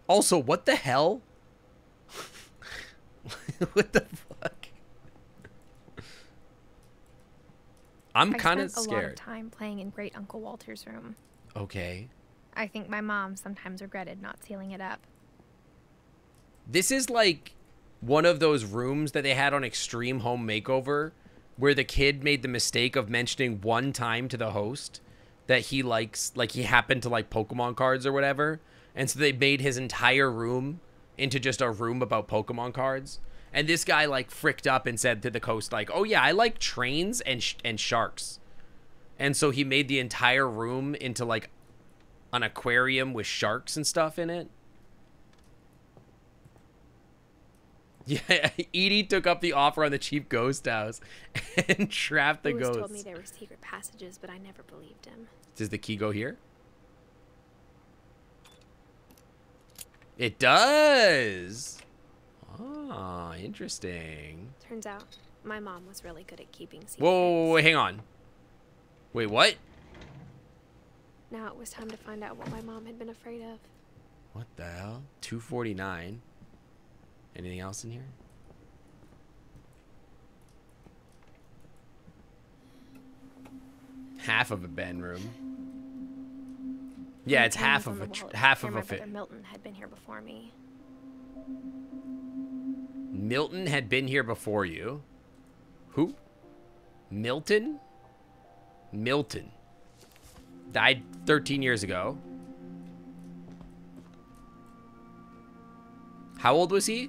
Also, what the hell? What the fuck? I'm kind of I spent a lot of scared. time playing in Great Uncle Walter's room. Okay. I think my mom sometimes regretted not sealing it up. This is like one of those rooms that they had on Extreme Home Makeover where the kid made the mistake of mentioning one time to the host that he likes, like he happened to like Pokemon cards or whatever. And so they made his entire room into just a room about Pokemon cards. And this guy like fricked up and said to the host like, oh yeah, I like trains and sharks. And so he made the entire room into like an aquarium with sharks and stuff in it. Yeah, Edie took up the offer on the cheap ghost house and trapped the Lewis ghosts. told me there were secret passages, but I never believed him. Does the key go here? It does. Ah, interesting. Turns out, my mom was really good at keeping secrets. Whoa, wait, hang on. Wait, what? Now it was time to find out what my mom had been afraid of. What the hell? 249. Anything else in here? Half of a bedroom. Yeah, it's half of a half of a fit. Milton had been here before me. Milton had been here before you. Who? Milton? Milton. Died 13 years ago. How old was he?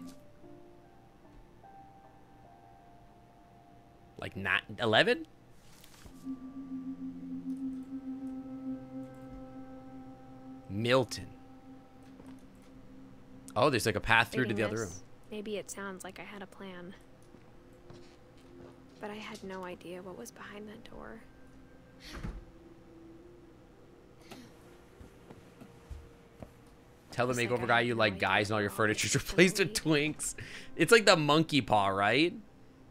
Like not 11? Milton. Oh, there's like a path through to the other room. Maybe it sounds like I had a plan. But I had no idea what was behind that door. Tell the makeover guy you like guys and all your furniture's replaced with twinks. It's like the monkey paw, right?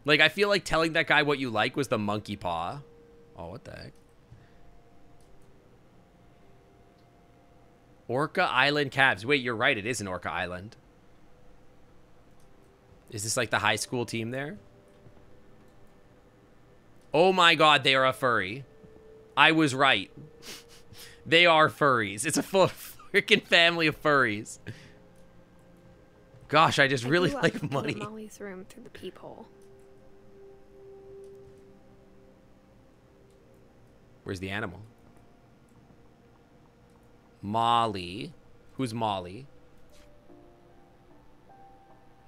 Like, I feel like telling that guy what you like was the monkey paw. Oh, what the heck? Orca Island Cavs. Wait, you're right. It is an Orca Island. Is this like the high school team there? Oh my god, they are a furry. I was right. They are furries. It's a full freaking family of furries. Gosh, I just really like money. Molly's room through the peephole. Where's the animal? Molly. Who's Molly?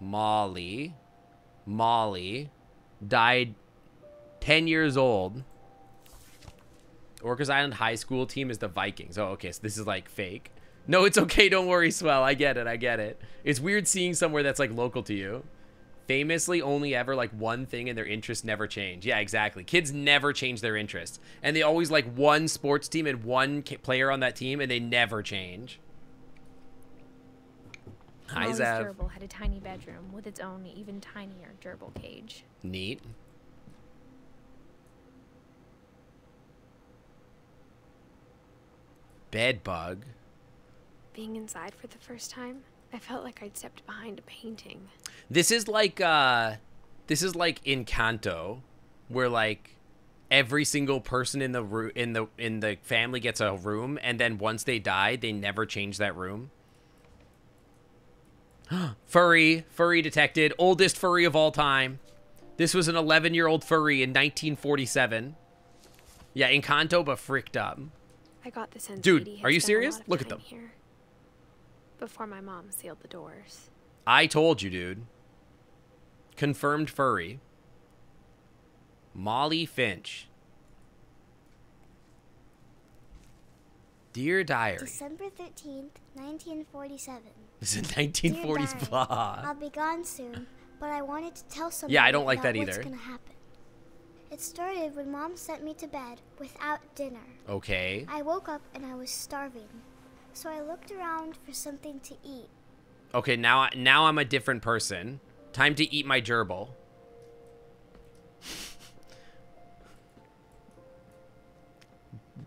Molly. Molly. Died 10 years old. Orcas Island high school team is the Vikings. Oh, okay. So this is like fake. No, it's okay. Don't worry, Swell. I get it. I get it. It's weird seeing somewhere that's like local to you. Famously only ever like one thing and their interests never change. Yeah, exactly. Kids never change their interests. And they always like one sports team and one player on that team and they never change. Hi, Molly's Zav. gerbil had a tiny bedroom with its own even tinier gerbil cage. Neat. Bed bug. Being inside for the first time, I felt like I'd stepped behind a painting. This is like Encanto, where like every single person in the family gets a room, and then once they die, they never change that room. Furry detected, oldest furry of all time. This was an 11-year-old furry in 1947. Yeah, Encanto, but fricked up. I got the sense. Dude, are you serious? Look at them. Here before my mom sealed the doors. I told you, dude. Confirmed furry. Molly Finch. Dear Diary. December 13th, 1947. This is 1940s blah. I'll be gone soon, but I wanted to tell somebody Yeah, I don't like that what's either. gonna happen. It started when Mom sent me to bed without dinner. Okay. I woke up and I was starving, so I looked around for something to eat. Okay, now I'm a different person. Time to eat my gerbil.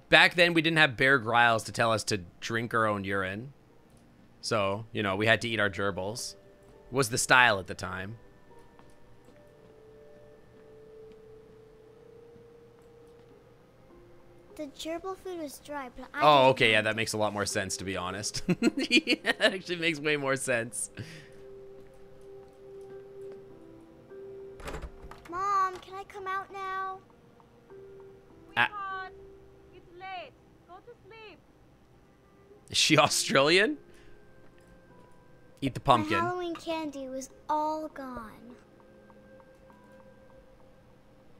Back then, we didn't have Bear Grylls to tell us to drink our own urine. So, you know, we had to eat our gerbils. Was the style at the time. The gerbil food was dry, but I Oh, didn't okay, yeah, mind that makes a lot more sense, to be honest. Yeah, that actually makes way more sense. Mom, can I come out now? Sweetheart, it's late. Go to sleep. Is she Australian? Eat the pumpkin. My Halloween candy was all gone.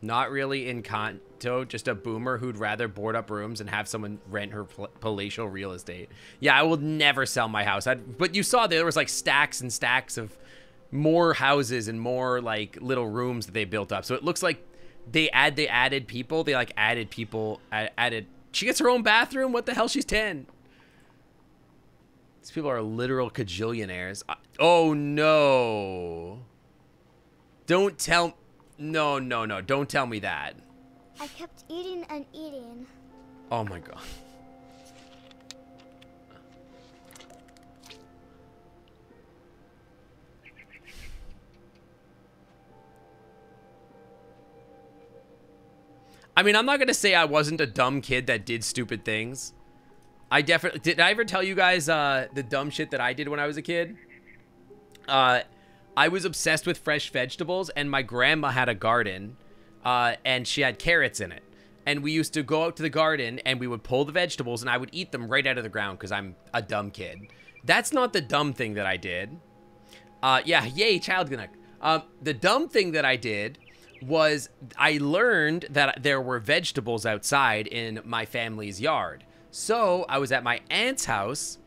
Not really Encanto, just a boomer who'd rather board up rooms and have someone rent her palatial real estate. Yeah, I will never sell my house. But you saw there was like stacks and stacks of more houses and more like little rooms that they built up. So it looks like they added people. They like added people. She gets her own bathroom. What the hell? She's 10. These people are literal cajillionaires. Oh no! Don't tell. No, don't tell me that. I kept eating and eating. Oh my god. I mean, I'm not gonna say I wasn't a dumb kid that did stupid things. I definitely did. I ever tell you guys the dumb shit that I did when I was a kid? I was obsessed with fresh vegetables, and my grandma had a garden, and she had carrots in it. And we used to go out to the garden, and we would pull the vegetables, and I would eat them right out of the ground because I'm a dumb kid. That's not the dumb thing that I did. Yeah, yay, Child Canuck. The dumb thing that I did was I learned that there were vegetables outside in my family's yard. So I was at my aunt's house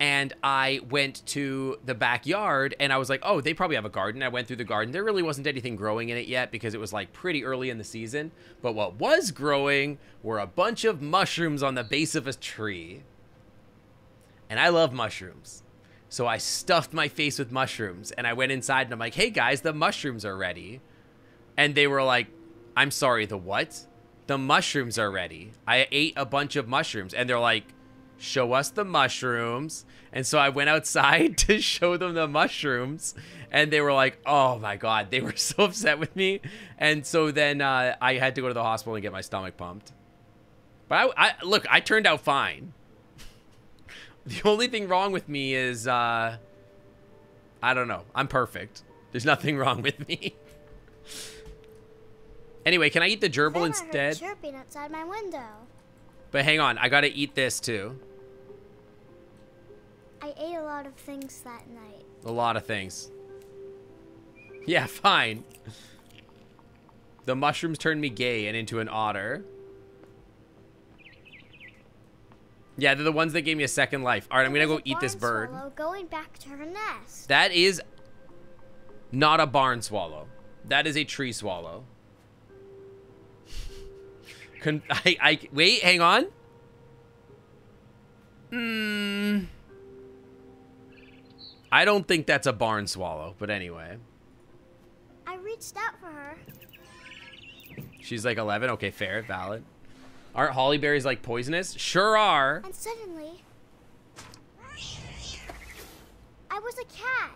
and I went to the backyard and I was like, oh, they probably have a garden. I went through the garden. There really wasn't anything growing in it yet because it was like pretty early in the season. But what was growing were a bunch of mushrooms on the base of a tree. And I love mushrooms. So I stuffed my face with mushrooms and I went inside and I'm like, hey guys, the mushrooms are ready. And they were like, I'm sorry, the what? The mushrooms are ready. I ate a bunch of mushrooms. And they're like, show us the mushrooms. And so I went outside to show them the mushrooms. And they were like, oh my God. They were so upset with me. And so then I had to go to the hospital and get my stomach pumped. But look, I turned out fine. The only thing wrong with me is, I don't know. I'm perfect. There's nothing wrong with me. Anyway, can I eat the gerbil instead? I heard chirping outside my window. But hang on, I gotta eat this too. I ate a lot of things that night. A lot of things. Yeah, fine. The mushrooms turned me gay and into an otter. Yeah, they're the ones that gave me a second life. All right, I'm gonna go eat this bird. Going back to her nest. That is not a barn swallow. That is a tree swallow. Wait, hang on. I don't think that's a barn swallow, but anyway. I reached out for her. She's like 11. Okay, fair, valid. Aren't holly berries like poisonous? Sure are. And suddenly, I was a cat.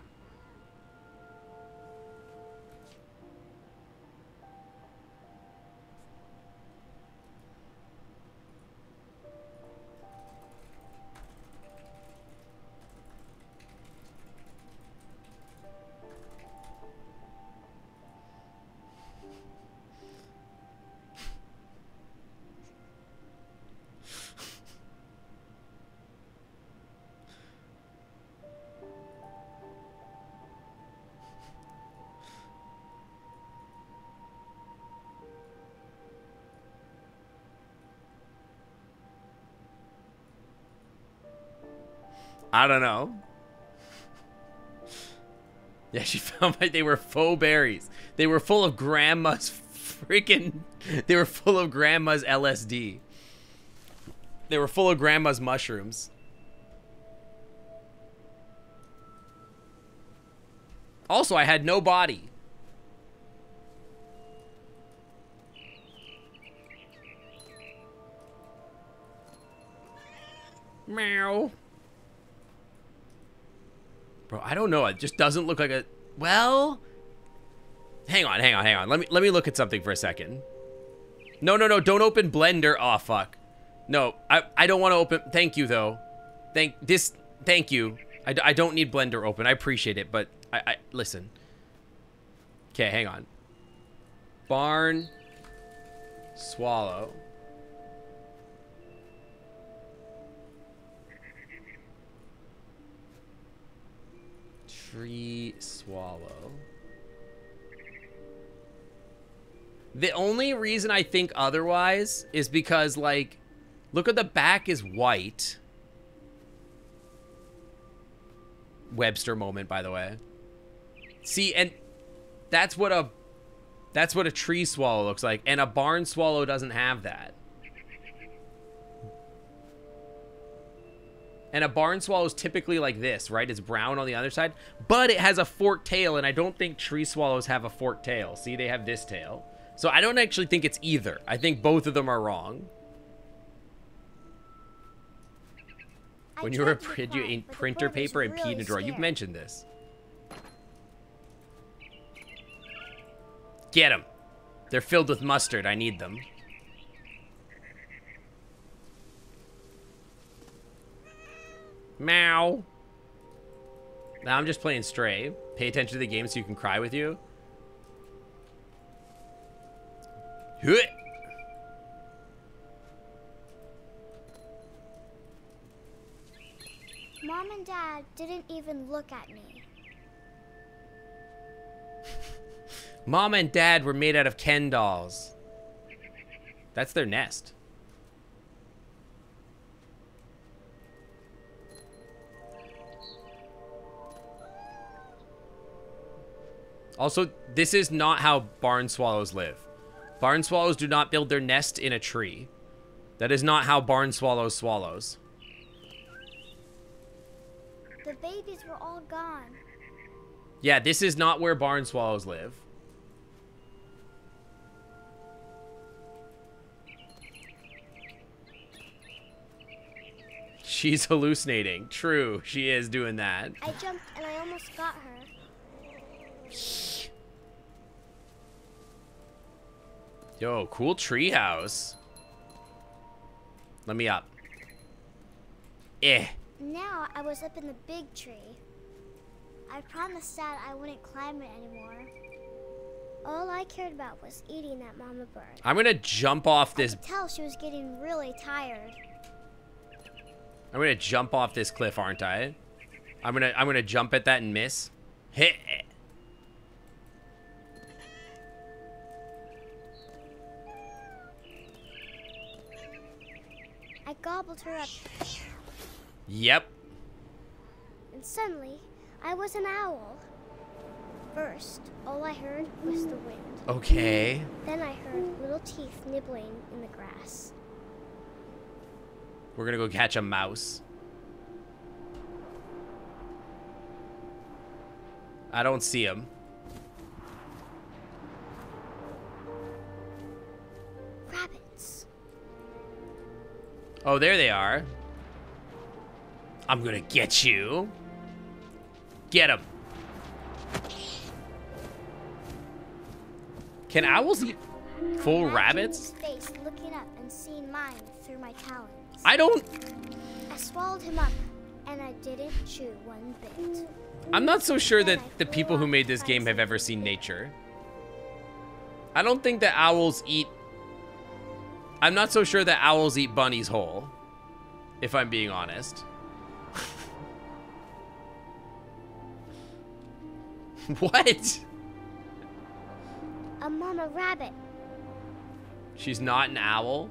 I don't know. Yeah, she found they were faux berries. They were full of grandma's they were full of grandma's LSD. They were full of grandma's mushrooms. Also, I had no body. Meow. Bro, I don't know. It just doesn't look like a... Well... Hang on. Let me look at something for a second. No. Don't open Blender. Oh, fuck. No, I don't want to open... Thank you, though. Thank you. I don't need Blender open. I appreciate it, but... Listen. Okay, hang on. Barn... Swallow... Tree swallow. The only reason I think otherwise is because, like, look at the back is white. Webster moment, by the way. See, and that's what a tree swallow looks like, and a barn swallow doesn't have that. And a barn swallow is typically like this, right? It's brown on the other side, but it has a forked tail, and I don't think tree swallows have a forked tail. See, they have this tail. So I don't actually think it's either. I think both of them are wrong. When you were a kid, you ate printer paper and peed in a drawer. You've mentioned this. Get them. They're filled with mustard. I need them. Meow. Now I'm just playing Stray. Pay attention to the game so you can cry with you. Mom and Dad didn't even look at me. Mom and Dad were made out of Ken dolls. That's their nest. Also, this is not how barn swallows live. Barn swallows do not build their nest in a tree. That is not how barn swallows swallows. The babies were all gone. Yeah, this is not where barn swallows live. She's hallucinating. True, she is doing that. I jumped and I almost got her. Yo, cool treehouse. Let me up. Now I was up in the big tree. I promised Dad I wouldn't climb it anymore. All I cared about was eating that mama bird. I'm gonna jump off this. I could tell she was getting really tired. I'm gonna jump off this cliff, aren't I? I'm gonna jump at that and miss. Hit. I gobbled her up. Yep. And suddenly, I was an owl. First, all I heard was the wind. Okay. Then I heard little teeth nibbling in the grass. We're gonna go catch a mouse. I don't see him. Rabbits. Oh, there they are. I'm gonna get you. Get him. Can owls eat full Imagine rabbits? his face looking up and seeing mine through my talons. I don't... I swallowed him up, and I didn't chew one bit. I'm not so sure that the people who made this game have ever seen nature. I don't think that owls eat... I'm not so sure that owls eat bunnies whole, if I'm being honest. What? A mama rabbit. She's not an owl?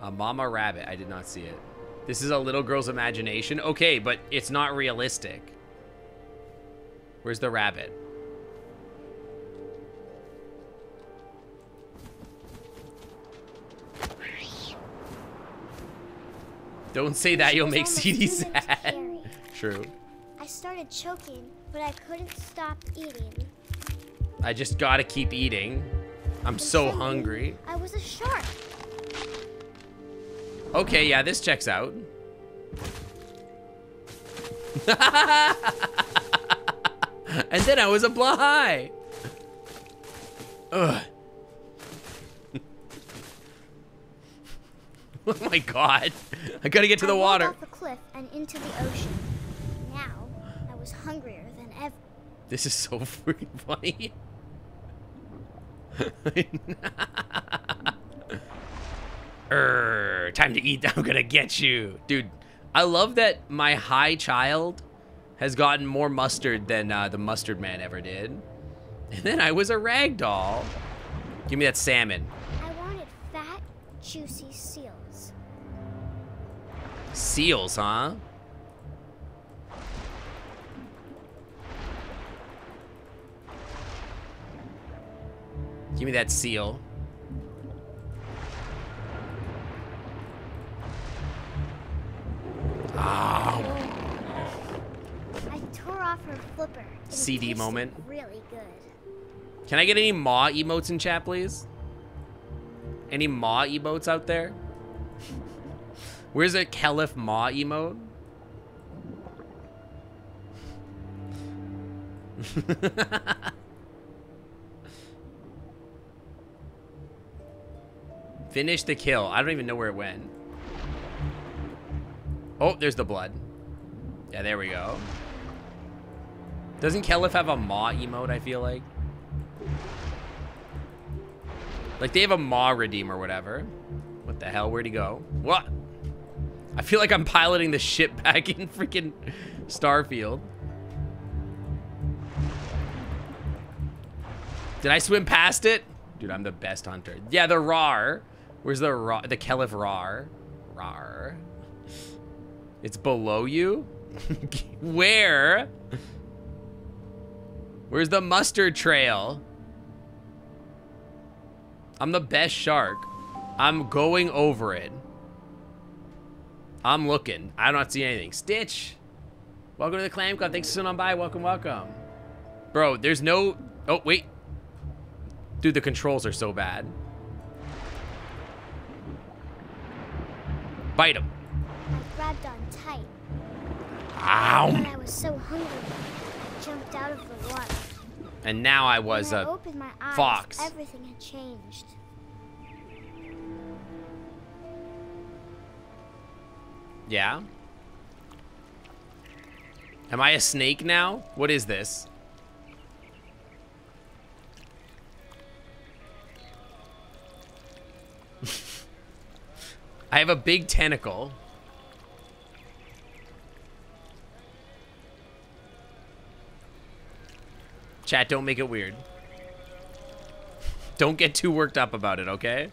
A mama rabbit. I did not see it. This is a little girl's imagination. Okay, but it's not realistic. Where's the rabbit? Don't say that, you'll make CD sad. True. I started choking, but I couldn't stop eating. I just gotta keep eating. I'm so hungry. I was a shark. Okay, yeah, this checks out. And then I was a Blahai. Ugh. Oh my god. I gotta get to the I water. rolled off the cliff and into the ocean. Now, I was hungrier than ever. This is so freaking funny. Time to eat. I'm gonna get you. Dude, I love that my high child has gotten more mustard than the mustard man ever did. And then I was a rag doll. Give me that salmon. I wanted fat, juicy seals. Seals, huh? Give me that seal. Oh. I tore off her flipper. It CD tasted moment. Really good. Can I get any maw emotes in chat, please? Any maw emotes out there? Where's a Kelif maw emote? Finish the kill. I don't even know where it went. Oh, there's the blood. Yeah, there we go. Doesn't Kelif have a maw emote, I feel like? Like, they have a maw redeem or whatever. What the hell? Where'd he go? What? I feel like I'm piloting the ship back in freaking Starfield. Did I swim past it? Dude, I'm the best hunter. Yeah, the rar. Where's the rar? The Kelef rar. Rar. It's below you? Where? Where's the mustard trail? I'm the best shark. I'm going over it. I'm looking. I don't see anything. Stitch. Welcome to the Clam Club. Thanks for sitting on by. Welcome, welcome. Bro, there's no... Oh, wait. Dude, the controls are so bad. Bite him. I grabbed on tight. Ow. And I was so hungry, I jumped out of the water. And now I was when I a opened my eyes, fox. Everything had changed. Yeah? Am I a snake now? What is this? I have a big tentacle. Chat, don't make it weird. Don't get too worked up about it, okay?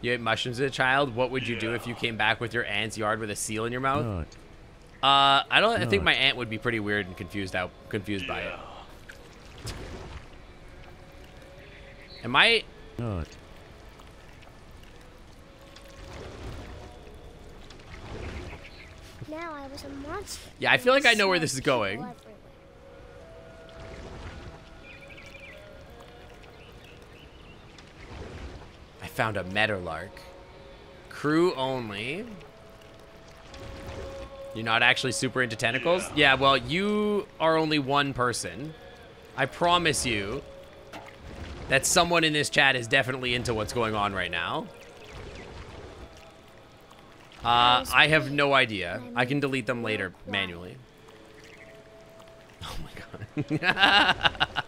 You ate mushrooms as a child? What would you do if you came back with your aunt's yard with a seal in your mouth? I think my aunt would be pretty weird and confused by it. Am I? Not. Now I was a monster. Yeah, I feel like I know where this is going. I found a meadowlark. Crew only. You're not actually super into tentacles? Yeah, well, you are only one person. I promise you that someone in this chat is definitely into what's going on right now. I have no idea. I can delete them later manually. Oh my god.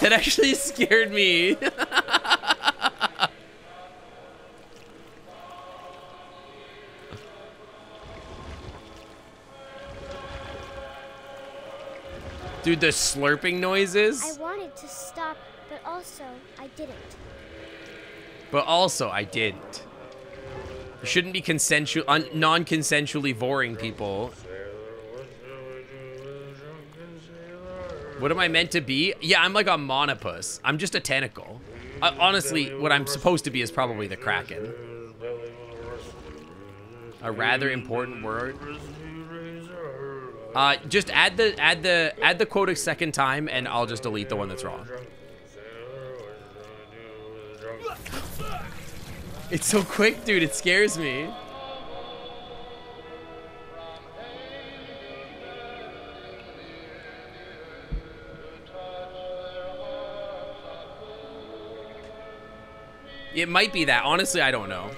That actually scared me. Dude, the slurping noises. I wanted to stop, but also I didn't. You shouldn't be non-consensually voring people. What am I meant to be? Yeah, I'm like a monopus. I'm just a tentacle. Honestly, what I'm supposed to be is probably the Kraken. A rather important word. Just add the quote a second time, and I'll just delete the one that's wrong. It's so quick, dude. It scares me. It might be that. Honestly, I don't know.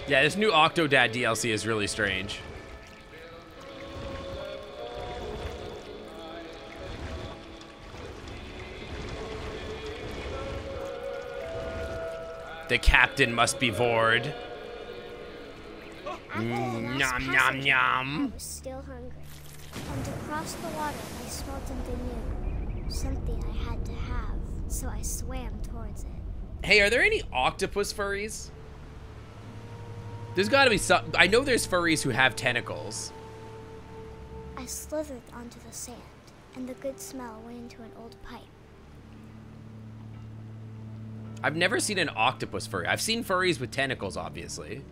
Yeah, this new Octodad DLC is really strange. The captain must be vored. Nom nom nom. I was still hungry. And across the water, I smelled something new. Something I had to have. So I swam towards it. Hey, are there any octopus furries? There's gotta be some. I know there's furries who have tentacles. I slithered onto the sand, and the good smell went into an old pipe. I've never seen an octopus furry. I've seen furries with tentacles, obviously.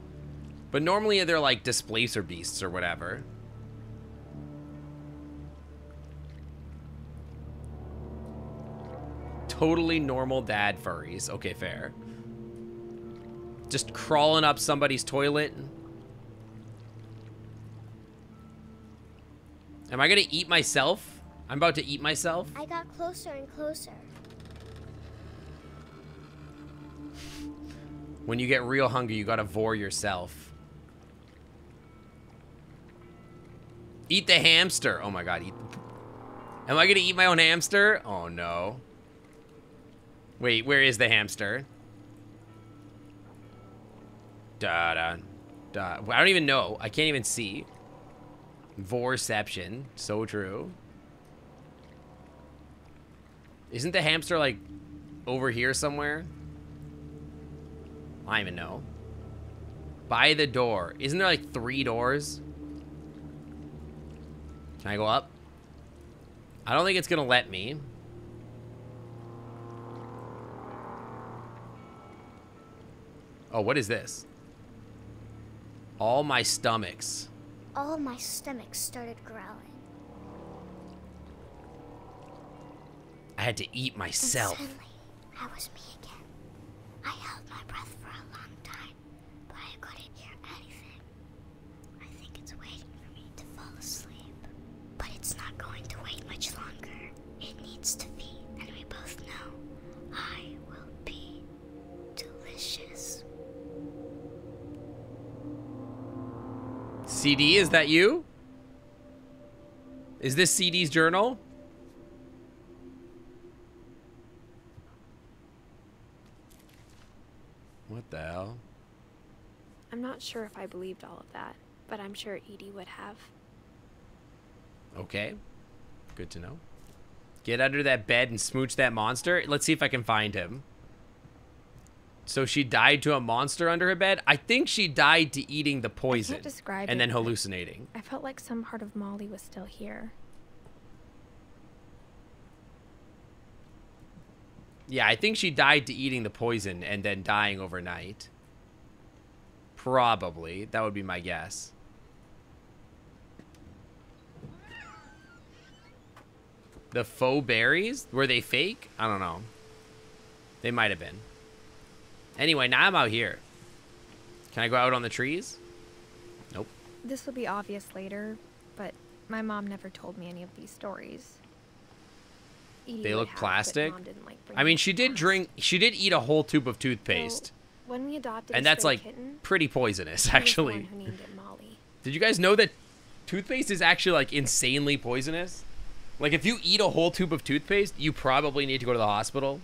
But normally they're like displacer beasts or whatever. Totally normal dad furries. Okay, fair. Just crawling up somebody's toilet. Am I gonna eat myself? I'm about to eat myself. I got closer and closer. When you get real hungry, you gotta vor yourself. Eat the hamster. Oh my god, eat. Am I gonna eat my own hamster? Oh no. Wait, where is the hamster? Da da da. I don't even know. I can't even see. Vorception. So true. Isn't the hamster like over here somewhere? I don't even know. By the door. Isn't there like 3 doors? Can I go up? I don't think it's gonna let me. Oh, what is this? All my stomachs. All my stomach started growling. I had to eat myself. And suddenly, I was me again. I held my breath for a long time, but I couldn't hear anything. I think it's waiting for me to fall asleep. But it's not going to wait much longer. It needs to feed, and we both know I will be delicious. CD, is that you? Is this CD's journal? What the hell? I'm not sure if I believed all of that, but I'm sure Edie would have. Okay. Good to know. Get under that bed and smooch that monster. Let's see if I can find him. So she died to a monster under her bed? I think she died to eating the poison. I can't describe and it, then but hallucinating. I felt like some part of Molly was still here. Yeah, I think she died to eating the poison and then dying overnight. Probably. That would be my guess. The faux berries? Were they fake? I don't know. They might have been. Anyway, now I'm out here. Can I go out on the trees? Nope. This will be obvious later, but my mom never told me any of these stories. Edie They would look have, but plastic. Mom didn't like I mean, bringing she them did past. drink. She did eat a whole tube of toothpaste. Well, when we adopted And a that's stray like kitten, pretty poisonous, she was the actually. one who named it Molly. Did you guys know that toothpaste is actually like insanely poisonous? Like if you eat a whole tube of toothpaste, you probably need to go to the hospital.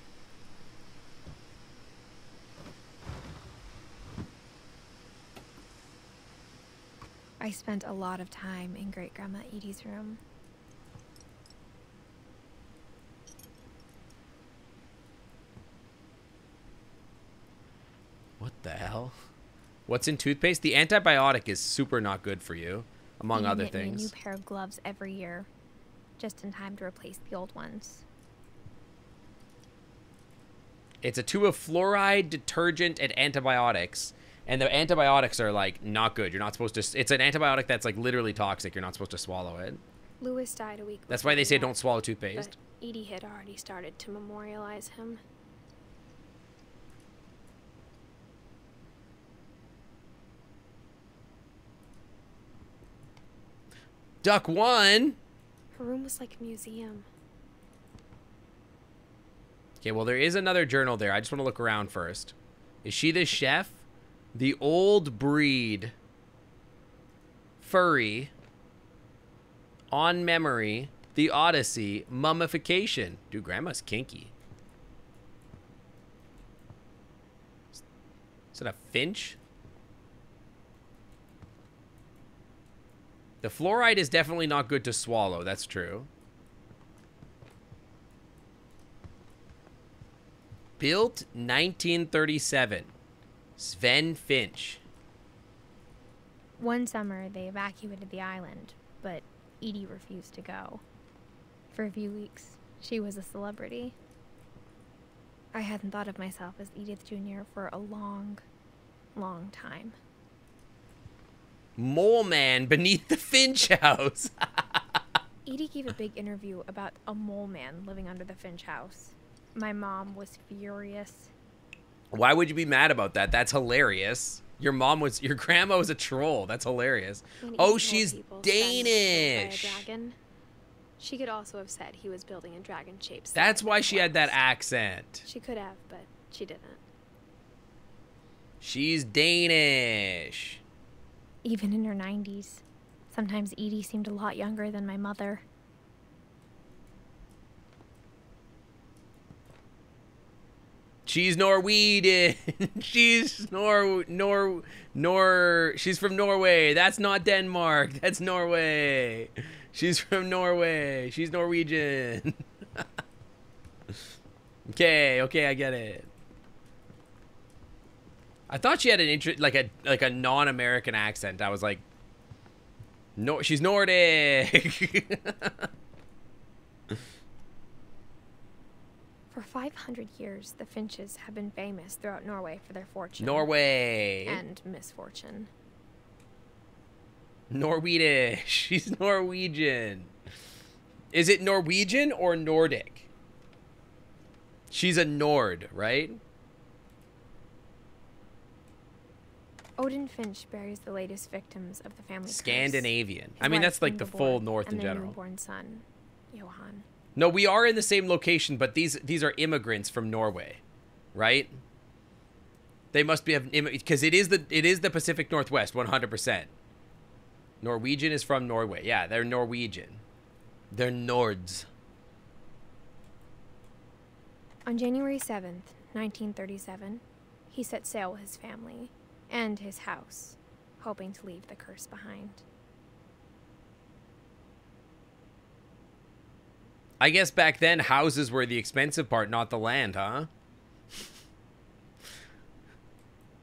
I spent a lot of time in Great Grandma Edie's room. What the hell? What's in toothpaste? The antibiotic is super not good for you, among Edie other knit me a new things. pair of gloves every year, just in time to replace the old ones. It's a tube of fluoride, detergent, and antibiotics. And the antibiotics are like not good. You're not supposed to. It's an antibiotic that's like literally toxic. You're not supposed to swallow it. Lewis died a week That's before why they we say left, don't swallow toothpaste. But Edie had already started to memorialize him. Duck 1. Her room was like a museum. Okay, well, there is another journal there. I just want to look around first. Is she the chef? The old breed. Furry. On memory. The Odyssey. Mummification. Dude, Grandma's kinky. Is it a finch? The fluoride is definitely not good to swallow. That's true. Built 1937. Sven Finch. One summer, they evacuated the island, but Edie refused to go. For a few weeks, she was a celebrity. I hadn't thought of myself as Edith Jr. for a long, long time. Mole man beneath the Finch house. Edie gave a big interview about a mole man living under the Finch house. My mom was furious. Why would you be mad about that? That's hilarious. Your grandma was a troll. That's hilarious. When Oh, Edie told she's people Sven was killed by a Danish. dragon, she could also have said he was building a dragon-shaped set That's in why his she had that house. accent. She could have, but she didn't. She's Danish. Even in her 90s, Sometimes Edie seemed a lot younger than my mother. She's Norwegian. She's she's from Norway. That's not Denmark. That's Norway. She's from Norway. She's Norwegian. Okay, I get it. I thought she had an like a non-American accent. I was like, no, she's Nordic. For 500 years, the Finches have been famous throughout Norway for their fortune. Norway. And misfortune. Norwedish. She's Norwegian. Is it Norwegian or Nordic? She's a Nord, right? Odin Finch buries the latest victims of the family curse. Scandinavian. His I mean, wife, that's like the full Ingeborg, North in and their general. newborn son, Johan. No, we are in the same location, but these are immigrants from Norway, right? They must be because it is the Pacific Northwest, 100%. Norwegian is from Norway. Yeah, they're Norwegian. They're Nords. On January 7th, 1937, he set sail with his family and his house, hoping to leave the curse behind. I guess back then houses were the expensive part, not the land, huh?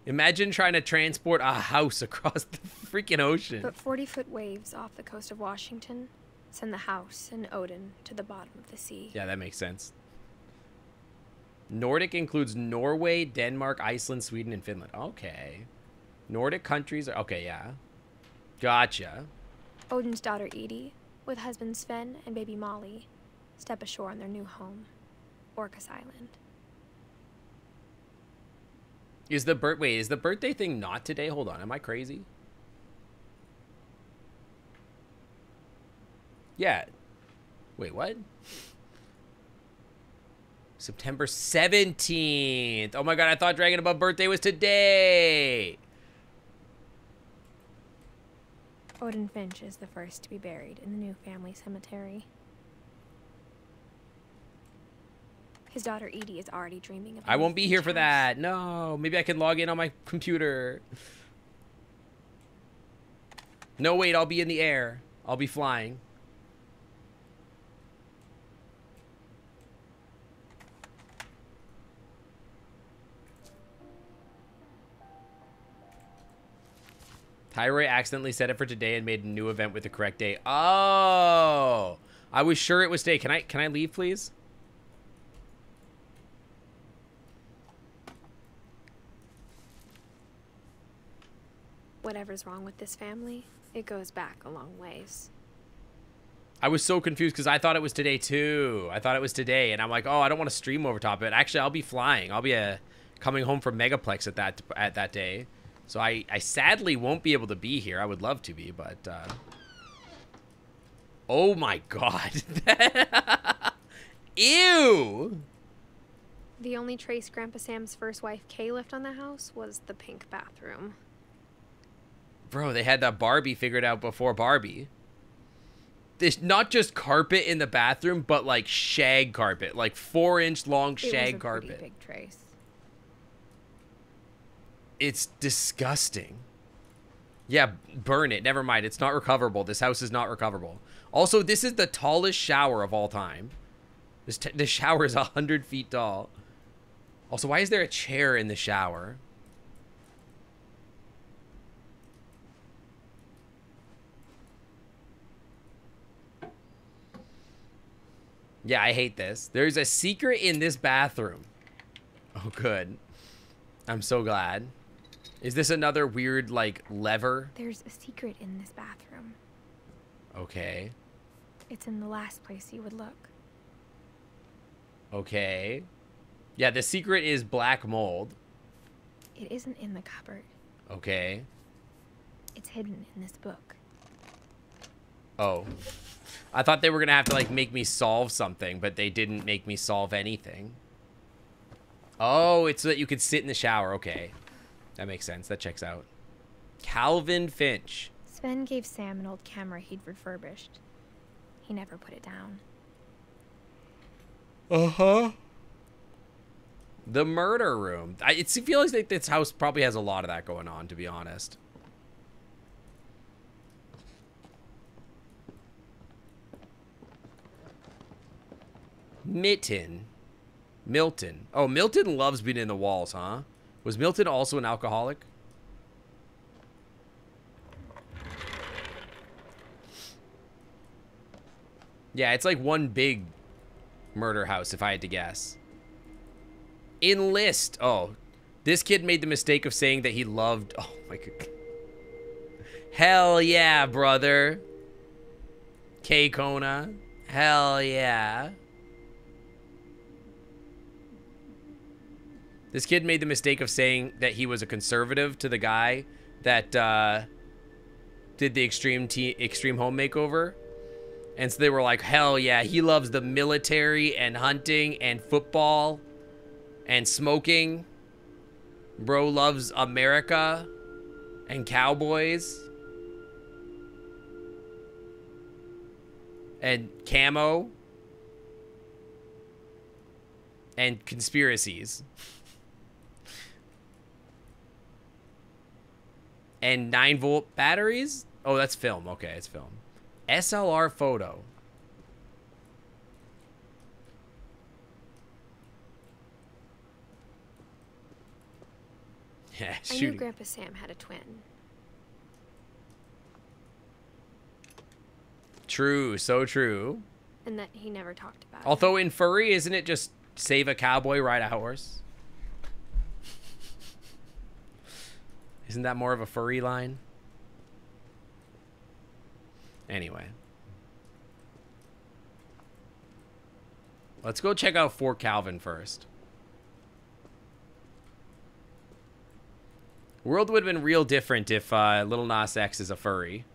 Imagine trying to transport a house across the freaking ocean. But 40-foot waves off the coast of Washington send the house and Odin to the bottom of the sea. Yeah, that makes sense. Nordic includes Norway, Denmark, Iceland, Sweden, and Finland. Okay. Nordic countries are... Okay, yeah. Gotcha. Odin's daughter Edie, with husband Sven and baby Molly, step ashore on their new home, Orcas Island. Is the birthday thing not today? Hold on, am I crazy? Yeah. Wait, what? September 17th. Oh my god, I thought Dragon Above birthday was today. Odin Finch is the first to be buried in the new family cemetery. His daughter Edie is already dreaming of... I won't be here for that. No, maybe I can log in on my computer. No, wait, I'll be in the air. I'll be flying. Tyroy accidentally set it for today and made a new event with the correct date. Oh, I was sure it was today. Can I leave, please? Whatever's wrong with this family, it goes back a long ways. I was so confused because I thought it was today too. I thought it was today, and I'm like, oh, I don't want to stream over top of it. Actually, I'll be flying. I'll be coming home from Megaplex at that day. So I sadly won't be able to be here. I would love to be, but oh my god. Ew. The only trace Grandpa Sam's first wife Kay left on the house was the pink bathroom. Bro, they had that Barbie figured out before Barbie. There's not just carpet in the bathroom, but like shag carpet, like 4-inch long shag carpet. It was a pretty big trace. It's disgusting. Yeah, burn it. Never mind. It's not recoverable. This house is not recoverable. Also, this is the tallest shower of all time. This shower is 100 feet tall. Also, why is there a chair in the shower? Yeah, I hate this. There's a secret in this bathroom. Oh, good. I'm so glad. Is this another weird, like, lever? There's a secret in this bathroom. Okay. It's in the last place you would look. Okay. Yeah, the secret is black mold. It isn't in the cupboard. Okay. It's hidden in this book. Oh. I thought they were going to have to, like, make me solve something, but they didn't make me solve anything. Oh, it's so that you could sit in the shower. Okay. That makes sense. That checks out. Calvin Finch. Sven gave Sam an old camera he'd refurbished. He never put it down. Uh-huh. The murder room. It feels like this house probably has a lot of that going on, to be honest. Milton. Oh, Milton loves being in the walls, huh? Was Milton also an alcoholic? Yeah, it's like one big murder house, if I had to guess. Enlist. Oh, this kid made the mistake of saying that he loved... Oh, my God. Hell yeah, brother. K-Kona. Hell yeah. This kid made the mistake of saying that he was a conservative to the guy that did the extreme home makeover. And so they were like, hell yeah, he loves the military and hunting and football and smoking. Bro loves America and cowboys and camo and conspiracies. And 9-volt batteries? Oh, that's film. Okay, it's film. SLR photo. Yeah, I knew Grandpa Sam had a twin. True, so true. And that he never talked about it. Although in furry, isn't it just save a cowboy, ride a horse? Isn't that more of a furry line? Anyway. Let's go check out Fort Calvin first. World would have been real different if Lil Nas X was a furry.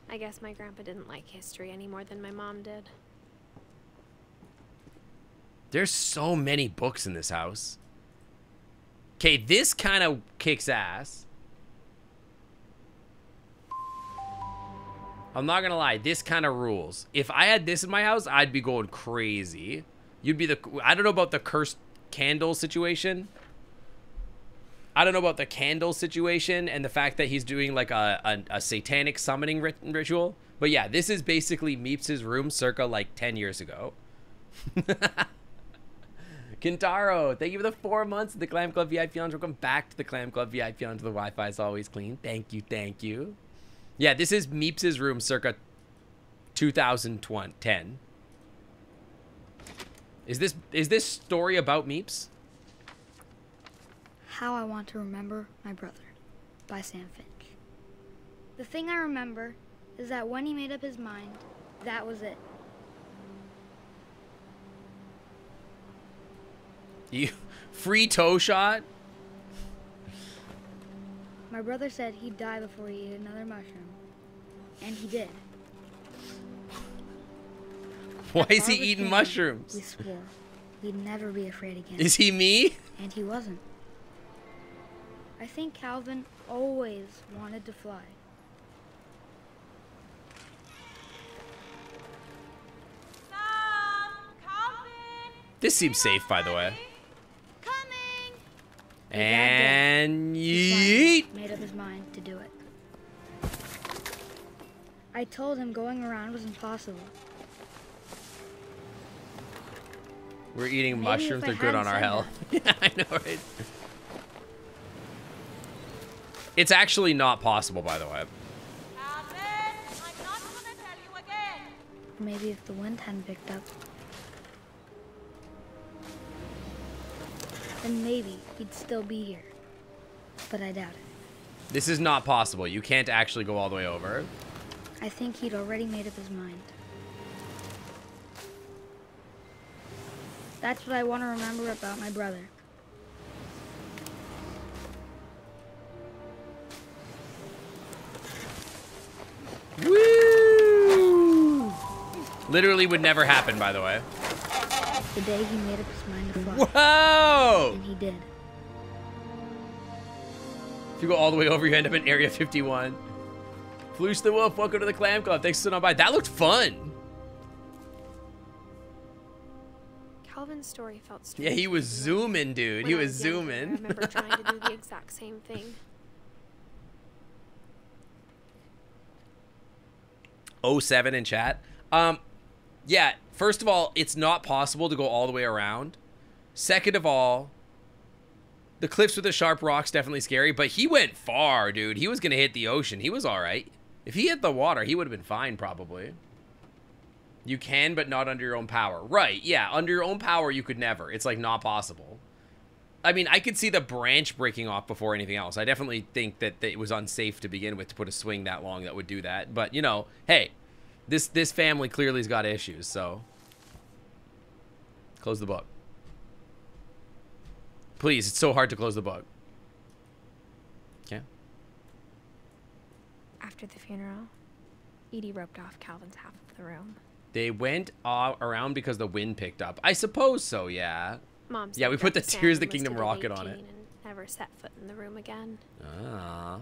I guess my grandpa didn't like history any more than my mom did. There's so many books in this house. Okay, this kind of kicks ass. I'm not gonna lie, this kind of rules. If I had this in my house, I'd be going crazy. You'd be the... I don't know about the cursed candle situation. I don't know about the candle situation and the fact that he's doing like a satanic summoning ritual. But yeah, this is basically Meeps' room circa like 10 years ago. Kintaro, thank you for the 4 months of the Clam Club VIP Lounge. Welcome back to the Clam Club VIP Lounge. The Wi-Fi is always clean. Thank you, thank you. Yeah, this is Meeps' room circa 2010. Is this story about Meeps? How I Want to Remember My Brother by Sam Finch. The thing I remember is that when he made up his mind, that was it. You free toe shot? My brother said he'd die before he ate another mushroom. And he did. Why At is he Barbara eating King, mushrooms? We swore he'd never be afraid again. Is he me? And he wasn't. I think Calvin always wanted to fly. Calvin! This seems safe, by the way. Coming! And He yeet. finally made up his mind to do it. I told him going around was impossible. We're eating Maybe mushrooms. if I They're good on hadn't our said health. Yeah, I know, right? It's actually not possible, by the way. Calvin, I'm not gonna tell you again. Maybe if the wind hadn't picked up. Then maybe he'd still be here. But I doubt it. This is not possible. You can't actually go all the way over. I think he'd already made up his mind. That's what I want to remember about my brother. Woo! Literally would never happen, by the way. The day he made up his mind to fly. Whoa! And he did. If you go all the way over, you end up in Area 51. Floosh the Wolf, welcome to the Clam Club. Thanks for stopping by. That looked fun. Calvin's story felt strange. Yeah, he was zooming, dude. He When I was younger, zooming. I remember trying to do the exact same thing. 07 in chat. Yeah, first of all, it's not possible to go all the way around. Second of all, the cliffs with the sharp rocks definitely scary, but he went far, dude. He was going to hit the ocean. He was all right. If he hit the water, he would have been fine, probably. You can, but not under your own power. Right, yeah, under your own power, you could never. It's, like, not possible. I mean, I could see the branch breaking off before anything else. I definitely think that it was unsafe to begin with to put a swing that long that would do that. But, you know, hey, this family clearly has got issues, so. Close the book. Please, it's so hard to close the book. Okay. After the funeral, Edie roped off Calvin's half of the room. They went around because the wind picked up. I suppose so, yeah. Mom Yeah, we said put the Dr. Tears of the Sam Kingdom listed rocket at on it. 18 and never set foot in the room again. Ah.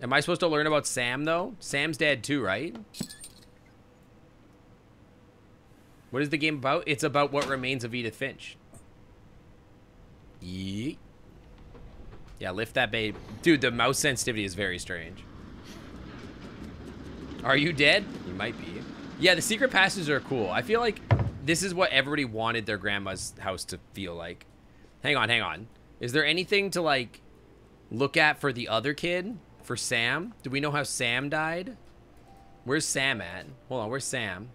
Am I supposed to learn about Sam, though? Sam's dead, too, right? What is the game about? It's about what remains of Edith Finch. Yeet. Yeah, lift that babe. Dude, the mouse sensitivity is very strange. Are you dead? You might be. Yeah, the secret passages are cool. I feel like this is what everybody wanted their grandma's house to feel like. Hang on, hang on. Is there anything to, like, look at for the other kid? For Sam? Do we know how Sam died? Where's Sam at? Hold on, where's Sam?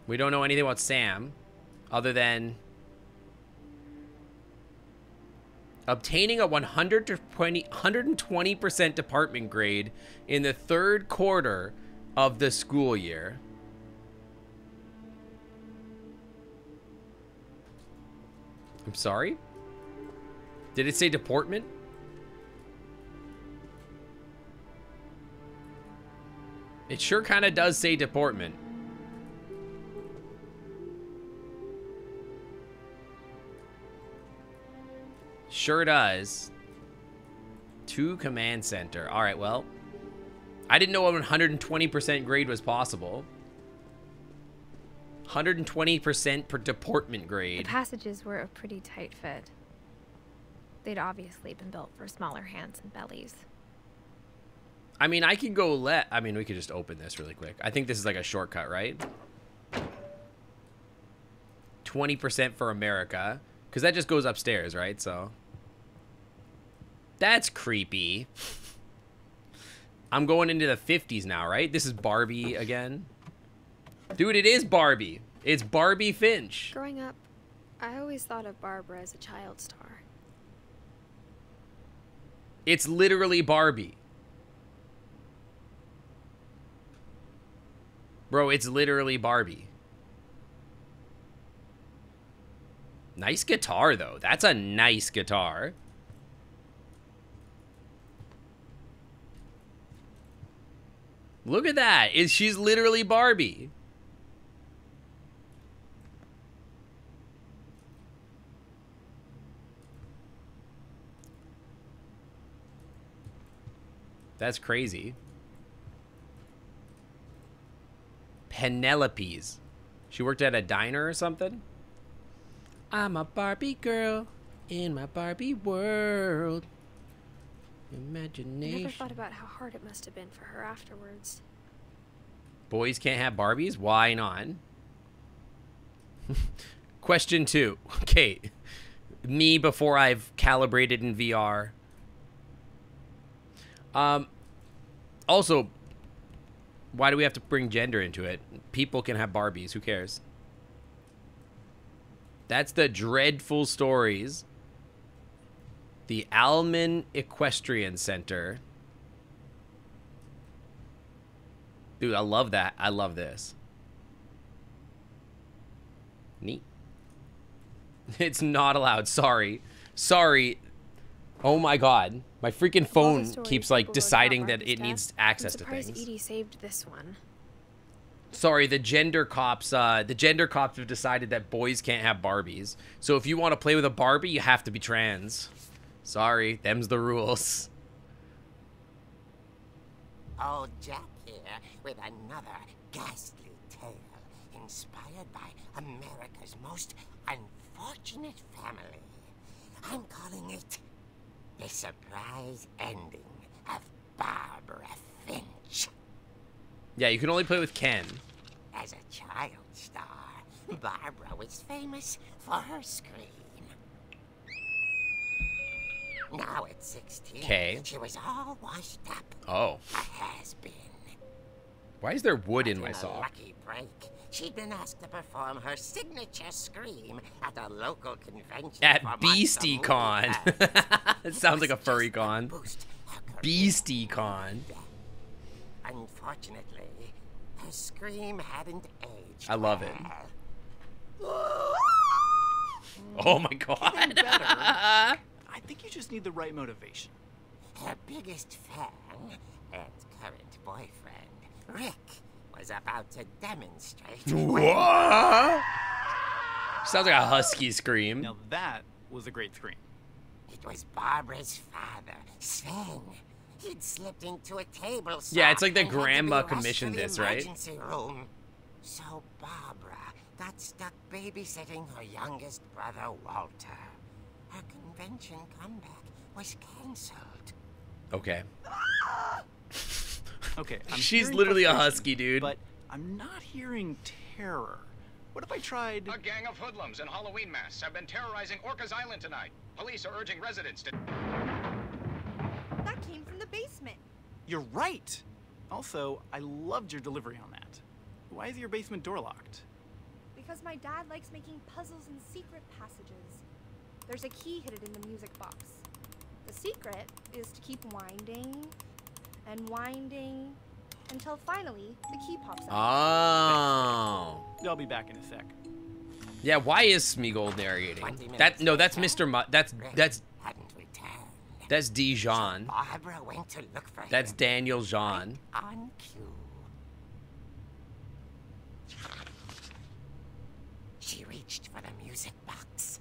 We don't know anything about Sam other than obtaining a 120% department grade in the 3rd quarter of the school year. I'm sorry? Did it say deportment? It sure kind of does say deportment. Sure does. To command center. All right, well. I didn't know a 120% grade was possible. 120% per deportment grade. The passages were a pretty tight fit. They'd obviously been built for smaller hands and bellies. I mean, I could go I mean, we could just open this really quick. I think this is like a shortcut, right? 20% for America. Because that just goes upstairs, right? So. That's creepy. I'm going into the 50s now, right? This is Barbie again. Dude, it is Barbie. It's Barbie Finch. Growing up, I always thought of Barbara as a child star. It's literally Barbie. Bro, it's literally Barbie. Nice guitar, though. That's a nice guitar. Look at that. She's literally Barbie. That's crazy. Penelope's. She worked at a diner or something? I'm a Barbie girl in my Barbie world. I Imagination. never thought about how hard it must have been for her afterwards. Boys can't have Barbies? Why not? Question 2. Okay. Me before I've calibrated in VR. Also, why do we have to bring gender into it? People can have Barbies. Who cares? That's the Dreadful Stories. The Alman Equestrian Center. Dude, I love that. I love this. Neat. It's not allowed. Sorry. Sorry. Oh my god. My freaking phone keeps like deciding that it needs access to things. I'm surprised Edie saved this one. Sorry, the gender cops have decided that boys can't have Barbies. So if you want to play with a Barbie, you have to be trans. Sorry, them's the rules. Old Jack here with another ghastly tale inspired by America's most unfortunate family. I'm calling it The Surprise Ending of Barbara Finch. Yeah, you can only play with Ken. As a child star, Barbara was famous for her scream. Now at 16, she was all washed up. Oh. A has-been. Why is there wood in But my a saw? lucky break, she'd been asked to perform her signature scream at a local convention. At for BeastieCon. months a movie. It sounds like a Was furry just con. boost her career. BeastieCon. Unfortunately, her scream hadn't aged. I love it. well. Oh my god. Getting better. I think you just need the right motivation. Her biggest fan and current boyfriend, Rick, was about to demonstrate. What? Sounds like a husky scream. Now that was a great scream. It was Barbara's father, Sven. He'd slipped into a table saw. Yeah, it's like the and had to be grandma rushed to commissioned the this, right? emergency room. So Barbara got stuck babysitting her youngest brother, Walter. Her convention comeback was cancelled. Okay. Okay, I'm She's hearing literally a frustration, husky, dude. But I'm not hearing terror. What if I tried... A gang of hoodlums in Halloween masks have been terrorizing Orcas Island tonight. Police are urging residents to... That came from the basement. You're right! Also, I loved your delivery on that. Why is your basement door locked? Because my dad likes making puzzles and secret passages. There's a key hidden in the music box. The secret is to keep winding and winding until finally the key pops out. Oh. I'll be back in a sec. Yeah, why is Smeagol narrating? 20 minutes That's later, Mr. Rick That's hadn't returned. Dijon. Barbara went to look for That's him. Daniel Jean. On cue. She reached for the music box.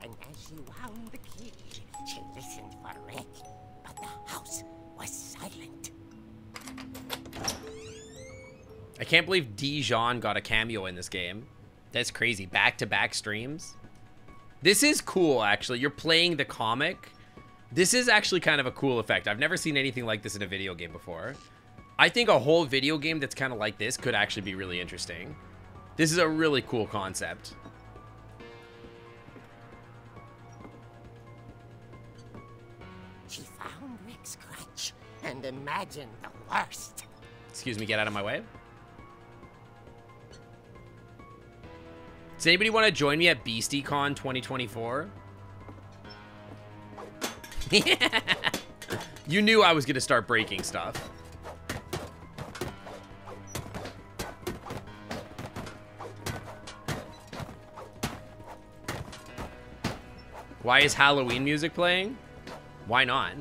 And as she wound the key, she listened for Rick, but the house was silent. I can't believe Dijon got a cameo in this game. That's crazy. Back-to-back streams. This is cool, actually. You're playing the comic. This is actually kind of a cool effect. I've never seen anything like this in a video game before. I think a whole video game that's kind of like this could actually be really interesting. This is a really cool concept. She found Rick's crutch and imagined the worst. Excuse me, get out of my way. Does anybody want to join me at BeastieCon 2024? You knew I was going to start breaking stuff. Why is Halloween music playing? Why not?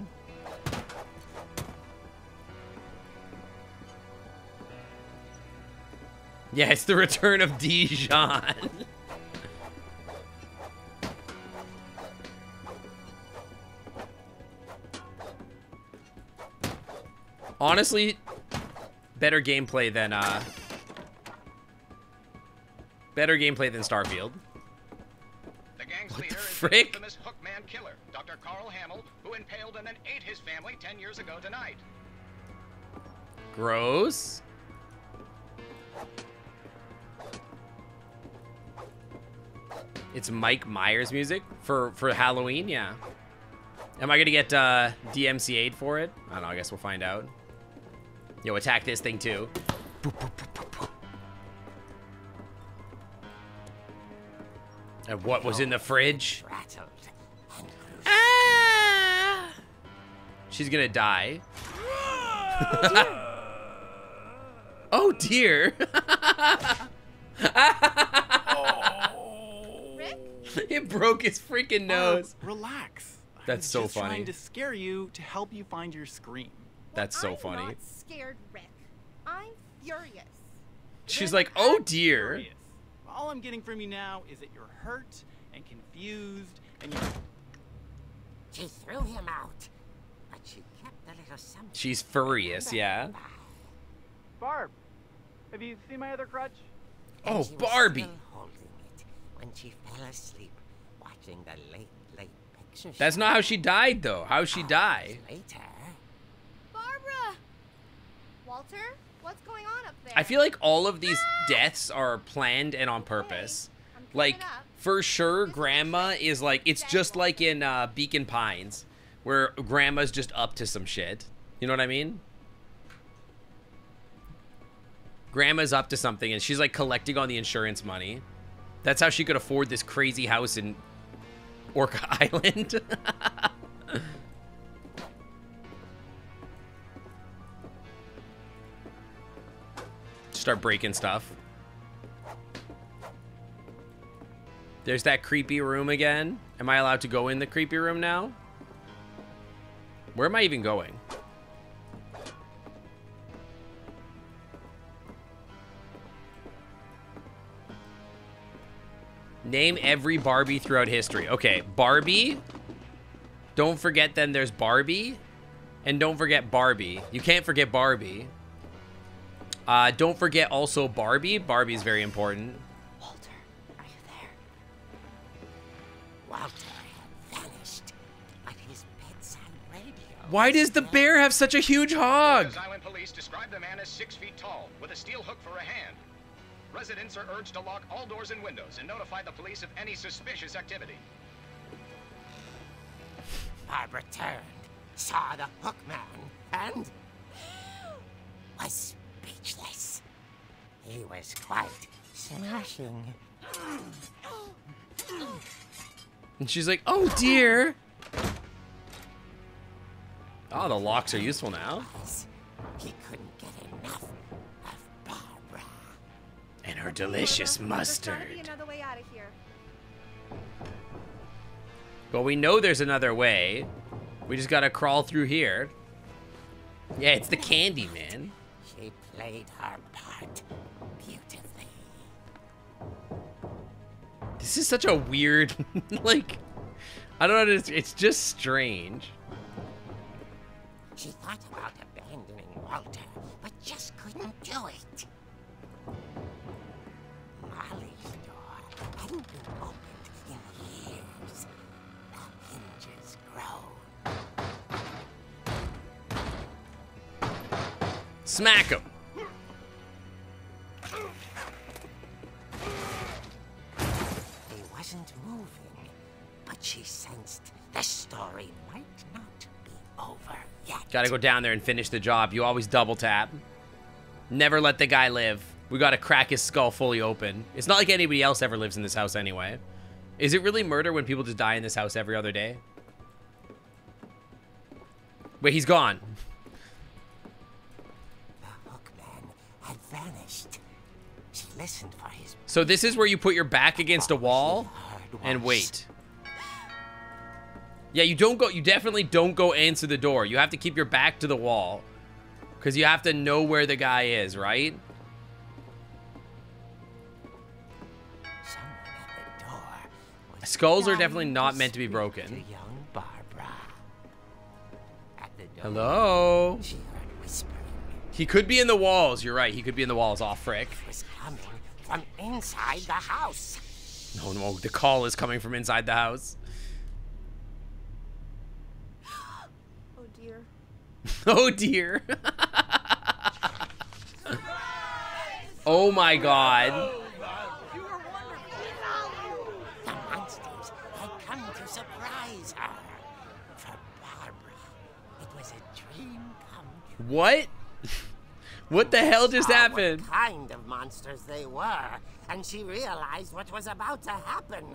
Yeah, it's the return of Dijon. Honestly, better gameplay than Starfield. The gang's What the leader is frick? the infamous Hookman killer, Dr. Carl Hamill, who impaled and then ate his family 10 years ago tonight. Gross. It's Mike Myers music for Halloween, yeah. Am I gonna get DMCA'd for it? I don't know, I guess we'll find out. Yo, attack this thing too. And what was in the fridge? Rattled and Ah! She's gonna die. Oh dear. Rick? It broke his freaking nose. Relax. That's I was so just funny. trying to scare you to help you find your scream. That's so funny. I'm not scared, Rick. I'm furious. She's like, oh dear. Furious. All I'm getting from you now is that you're hurt and confused and you're... She threw him out, but she kept a little something. She's furious, yeah. Barb, have you seen my other crutch? Oh, She was Barbie. still holding it when she fell asleep watching the late picture That's show. not how she died, though. How'd she die? Later. Barbara! Walter, what's going on up there? I feel like all of these deaths are planned and on purpose. I'm coming Like, up. for sure, Grandma is like, it's just like in Beacon Pines, where Grandma's just up to some shit. You know what I mean? Grandma's up to something, and she's like collecting on the insurance money. That's how she could afford this crazy house in Orca Island. Start breaking stuff. There's that creepy room again. Am I allowed to go in the creepy room now? Where am I even going? Name every Barbie throughout history. Okay, Barbie. Don't forget then there's Barbie. And don't forget Barbie. You can't forget Barbie. Don't forget also Barbie. Barbie's very important. Walter, are you there? Walter had vanished, but his bedside radio. Why does the bear have such a huge hog? Rikers Island police describe the man as 6 feet tall, with a steel hook for a hand. Residents are urged to lock all doors and windows and notify the police of any suspicious activity. Barbara turned, saw the hook man, and was speechless. He was quite smashing. And she's like, oh dear. Oh, the locks are useful now. He couldn't get enough of Barbara. And her delicious There's gotta be mustard. another way out of here. Well, we know there's another way. We just gotta crawl through here. Yeah, it's the candy, man. She played her part beautifully. This is such a weird, like, I don't know, it's just strange. She thought about abandoning Walter, but just couldn't do it. Molly's door hadn't been opened in years. The hinges grow. Smack him. He wasn't moving, but she sensed the story might not be over yet. Gotta go down there and finish the job. You always double tap. Never let the guy live. We gotta crack his skull fully open. It's not like anybody else ever lives in this house anyway. Is it really murder when people just die in this house every other day? Wait, he's gone. The hookman had vanished. She listened for his... So this is where you put your back against a wall and wait. Yeah, you definitely don't go answer the door. You have to keep your back to the wall. Because you have to know where the guy is, right? Someone at the door was Skulls are trying definitely not to meant to be speak broken. to young Barbara. At the door, Hello? she heard whispering. He could be in the walls. You're right. He could be in the walls. Aw, frick. It was coming from inside the house. No, no. The call is coming from inside the house. Oh dear. Oh, dear. Oh, my God. The monsters had come to surprise her. For Barbara, it was a dream come true. What? What the hell just Saw happened? What kind of monsters they were, and she realized what was about to happen.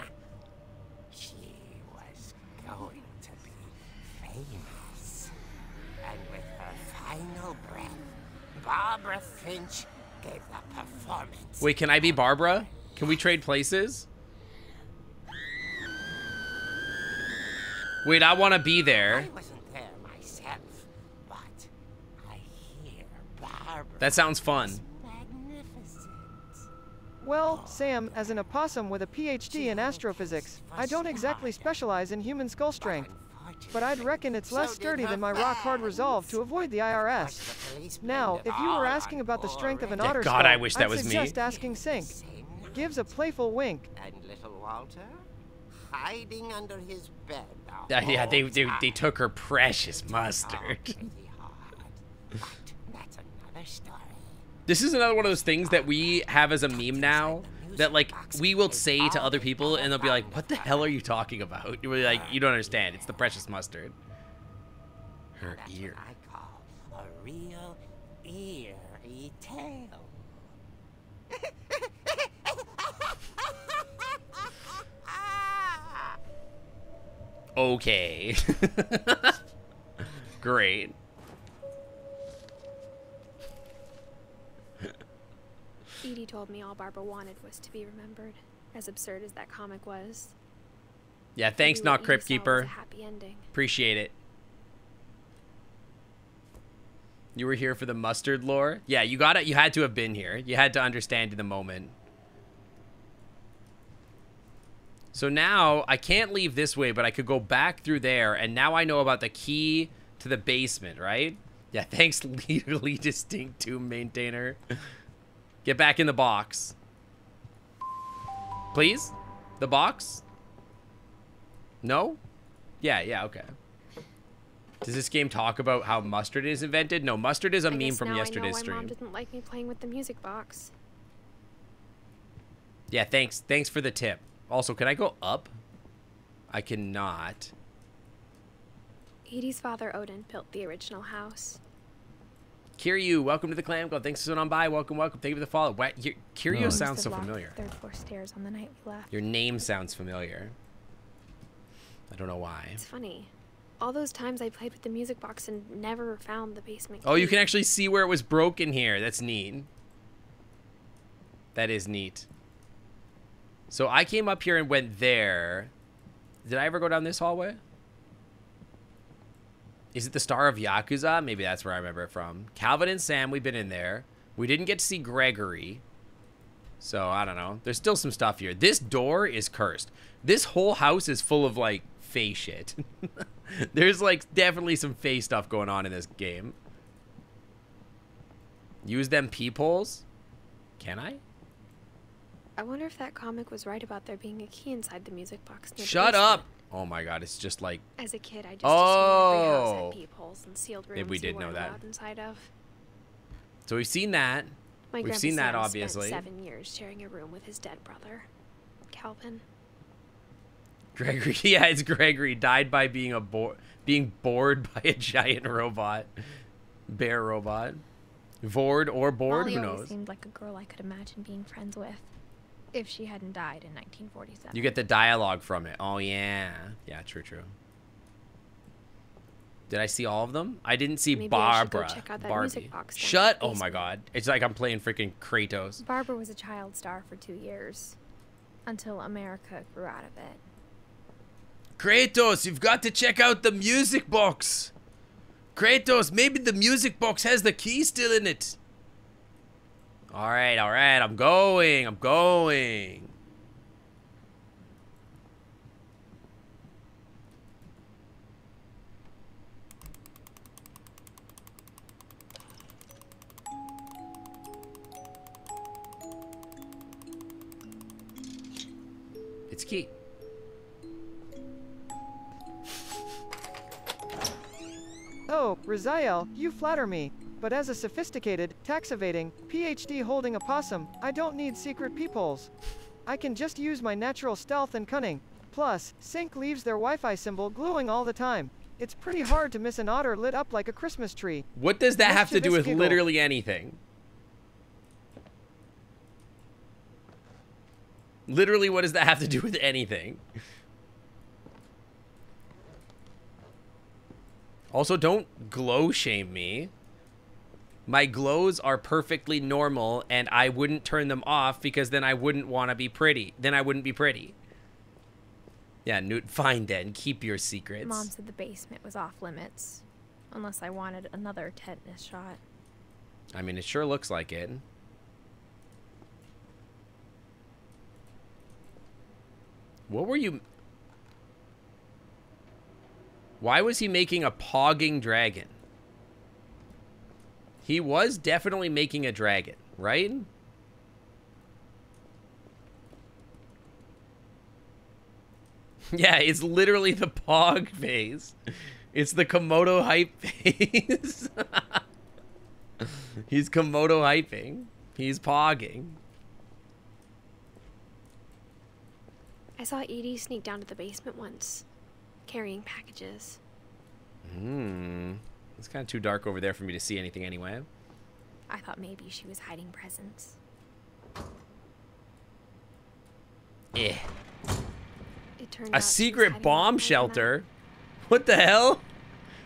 She was going to be famous. And with her final breath, Barbara Finch gave the performance. Wait, can I be Barbara? Can we trade places? Wait, I want to be there. I wasn't there myself, but That sounds fun. Magnificent. Well, Sam, as an opossum with a PhD in astrophysics, I don't exactly specialize in human skull strength. But I'd reckon it's less sturdy than my rock-hard resolve to avoid the IRS. Now, if you were asking about the strength of an otter skull, I wish that was I'd me. suggest asking Sink. Gives a playful wink. And little Walter? Hiding under his bed. Yeah, they took her precious mustard. Pretty hard. But that's another story. This is another one of those things that we have as a meme now, that like we will say to other people and they'll be like, what the hell are you talking about? You're like, you don't understand. It's the precious mustard. Her That's ear. what I call a real eerie tale. Okay. Great. Edie told me all Barbara wanted was to be remembered, as absurd as that comic was. Yeah, thanks, Maybe what Not Crypt Edie saw was Keeper. a happy ending. Appreciate it. You were here for the mustard lore? Yeah, you got it. You had to have been here. You had to understand the moment. So now I can't leave this way, but I could go back through there, and now I know about the key to the basement, right? Yeah, thanks, legally distinct tomb maintainer. Get back in the box. Please? The box? No? Yeah, okay. Does this game talk about how mustard is invented? No, mustard is a meme from yesterday's I know why Mom stream. didn't like me playing with the music box. Yeah, thanks for the tip. Also, can I go up? I cannot. Edie's father, Odin, built the original house. Kiryu, welcome to the clan club. Thanks for coming on by. Welcome. Thank you for the follow. What? Kiryu sounds so familiar. Third floor stairs on the night we left. Your name sounds familiar. I don't know why. It's funny. All those times I played with the music box and never found the basement key. Oh, you can actually see where it was broken here. That's neat. That is neat. So I came up here and went there. Did I ever go down this hallway? Is it the Star of Yakuza? Maybe that's where I remember it from. Calvin and Sam, we've been in there. We didn't get to see Gregory. So, I don't know. There's still some stuff here. This door is cursed. This whole house is full of, like, Fae shit. There's, like, definitely some Fae stuff going on in this game. Use them peepholes? Can I? I wonder if that comic was right about there being a key inside the music box. Near the Shut basement. up! Oh my god, it's just like... As a kid, I just assumed every house Oh. had peepholes and sealed rooms Maybe we did you know weren't that. allowed inside of. So we've seen that. My We've grandpa seen that, Sam obviously. spent 7 years sharing a room with his dead brother, Calvin. Gregory, yeah, it's Gregory. Died by being being bored by a giant robot. Bear robot. Vored or bored, Molly who always knows? seemed like a girl I could imagine being friends with, if she hadn't died in 1947. You get the dialogue from it. Oh, yeah. Yeah, true. Did I see all of them? I didn't see Maybe I should go Barbara. check out that Barbie. music box down Shut! in the Oh my basement. god. It's like I'm playing freaking Kratos. Barbara was a child star for 2 years, until America grew out of it. Kratos, you've got to check out the music box. Kratos, maybe the music box has the key still in it. All right. I'm going. It's key. Oh, Raziel, you flatter me. But as a sophisticated, tax-evading, PhD-holding opossum, I don't need secret peepholes. I can just use my natural stealth and cunning. Plus, Sync leaves their Wi-Fi symbol glowing all the time. It's pretty hard to miss an otter lit up like a Christmas tree. What does that have to do Mischievous with giggle. literally anything? Literally, what does that have to do with anything? Also, don't glow shame me. My glows are perfectly normal, and I wouldn't turn them off because then I wouldn't want to be pretty. Then I wouldn't be pretty. Yeah, Newt, fine then. Keep your secrets. Mom said the basement was off limits, unless I wanted another tetanus shot. I mean, it sure looks like it. What were you... Why was he making a pogging dragon? He was definitely making a dragon, right? Yeah, it's literally the pog phase. It's the Komodo hype phase. He's Komodo hyping. He's pogging. I saw Edie sneak down to the basement once, carrying packages. It's kind of too dark over there for me to see anything anyway. I thought maybe she was hiding presents. Eh. It turned A out she was secret hiding bomb behind shelter? What the hell?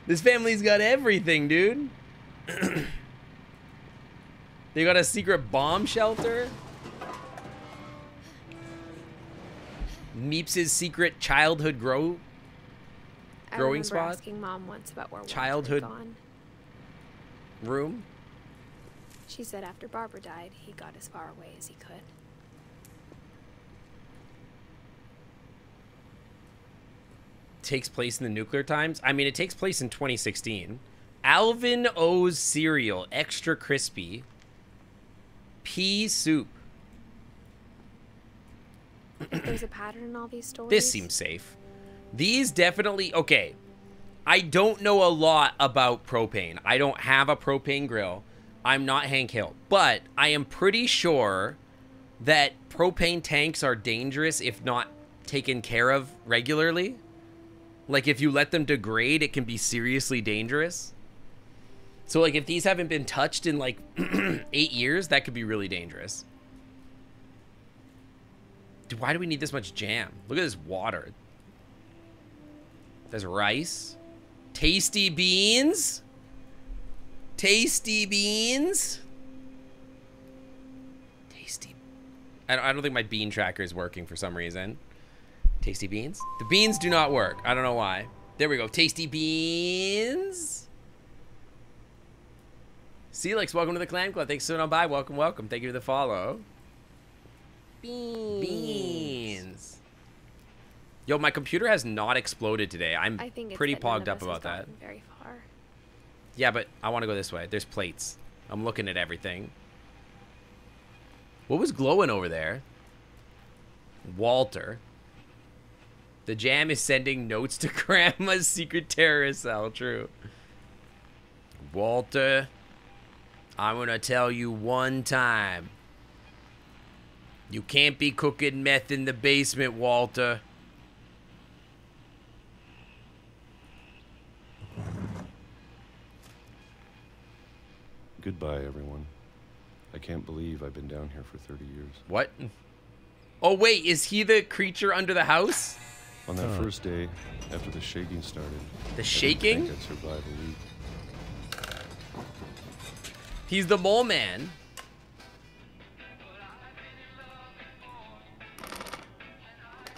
This family's got everything, dude. They got a secret bomb shelter? Meeps' secret childhood growing I remember spot? asking Mom once about where Walter Childhood had gone. room? She said after Barbara died, he got as far away as he could. Takes place in the nuclear times? I mean, it takes place in 2016. Alvin O's cereal, extra crispy. Pea soup. If there's a pattern in all these stories. This seems safe. These definitely... Okay. I don't know a lot about propane. I don't have a propane grill. I'm not Hank Hill. But I am pretty sure that propane tanks are dangerous if not taken care of regularly. Like, if you let them degrade, it can be seriously dangerous. So, like, if these haven't been touched in, like, 8 years, that could be really dangerous. Dude, why do we need this much jam? Look at this water. There's rice. Tasty beans. Tasty beans. Tasty. I don't think my bean tracker is working for some reason. Tasty beans? The beans do not work. I don't know why. There we go. Tasty beans. Celix, welcome to the Clan Club. Thanks for sitting on by. Welcome, welcome. Thank you for the follow. Beans. Yo, my computer has not exploded today. I'm pretty pogged up about that. Very far. Yeah, but I want to go this way. There's plates. I'm looking at everything. What was glowing over there? Walter. The jam is sending notes to Grandma's secret terrorist cell. True. Walter, I'm going to tell you one time. You can't be cooking meth in the basement, Walter. Goodbye, everyone. I can't believe I've been down here for 30 years. What? Oh, wait, is he the creature under the house? On that first day, after the shaking started... The shaking? I didn't think I'd survive a week. He's the mole man.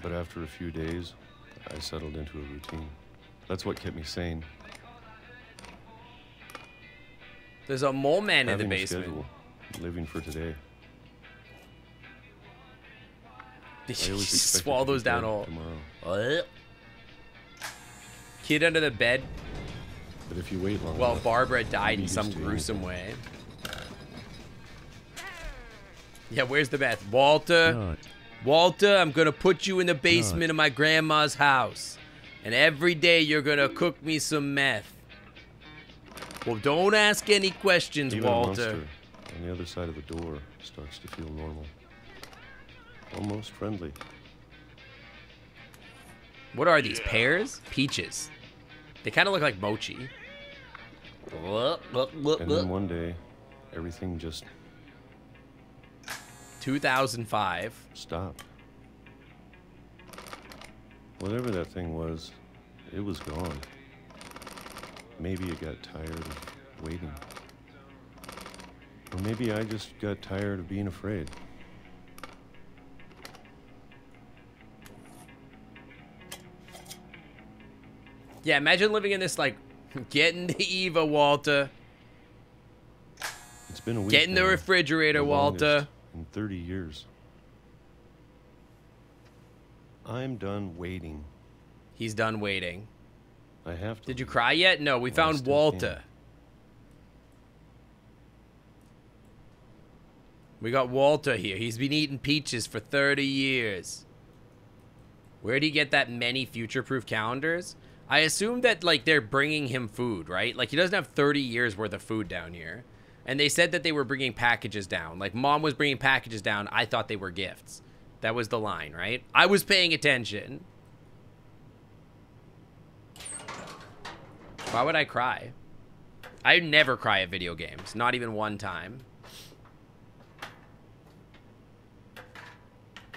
But after a few days, I settled into a routine. That's what kept me sane. There's a mole man in the Having a basement. schedule, living for today. Did I you always expected swallow to be those down dead all? tomorrow. Kid under the bed. But if you wait long Well, enough, Barbara you'll died be in used some to gruesome anything. way. Yeah, where's the meth? Walter. Walter, I'm gonna put you in the basement of my grandma's house. And every day you're gonna cook me some meth. Well, don't ask any questions, Even a Walter. monster on the other side of the door starts to feel normal. Almost friendly. What are these, pears? Peaches. They kind of look like mochi. And then one day, everything just 2005. stopped. Whatever that thing was, it was gone. Maybe it got tired of waiting. Or maybe I just got tired of being afraid. Yeah, imagine living in this, like, getting the Eva, Walter. been a week Get in the now, refrigerator, the Walter. longest in 30 years. I'm done waiting. He's done waiting. I have to. Did you cry yet? No, we Well, I found still Walter. can. We got Walter here. He's been eating peaches for 30 years. Where'd he get that many future-proof calendars? I assume that, like, they're bringing him food, right? Like, he doesn't have 30 years worth of food down here. And they said that they were bringing packages down. Like, Mom was bringing packages down. I thought they were gifts. That was the line, right? I was paying attention. Why would I cry? I never cry at video games. Not even one time.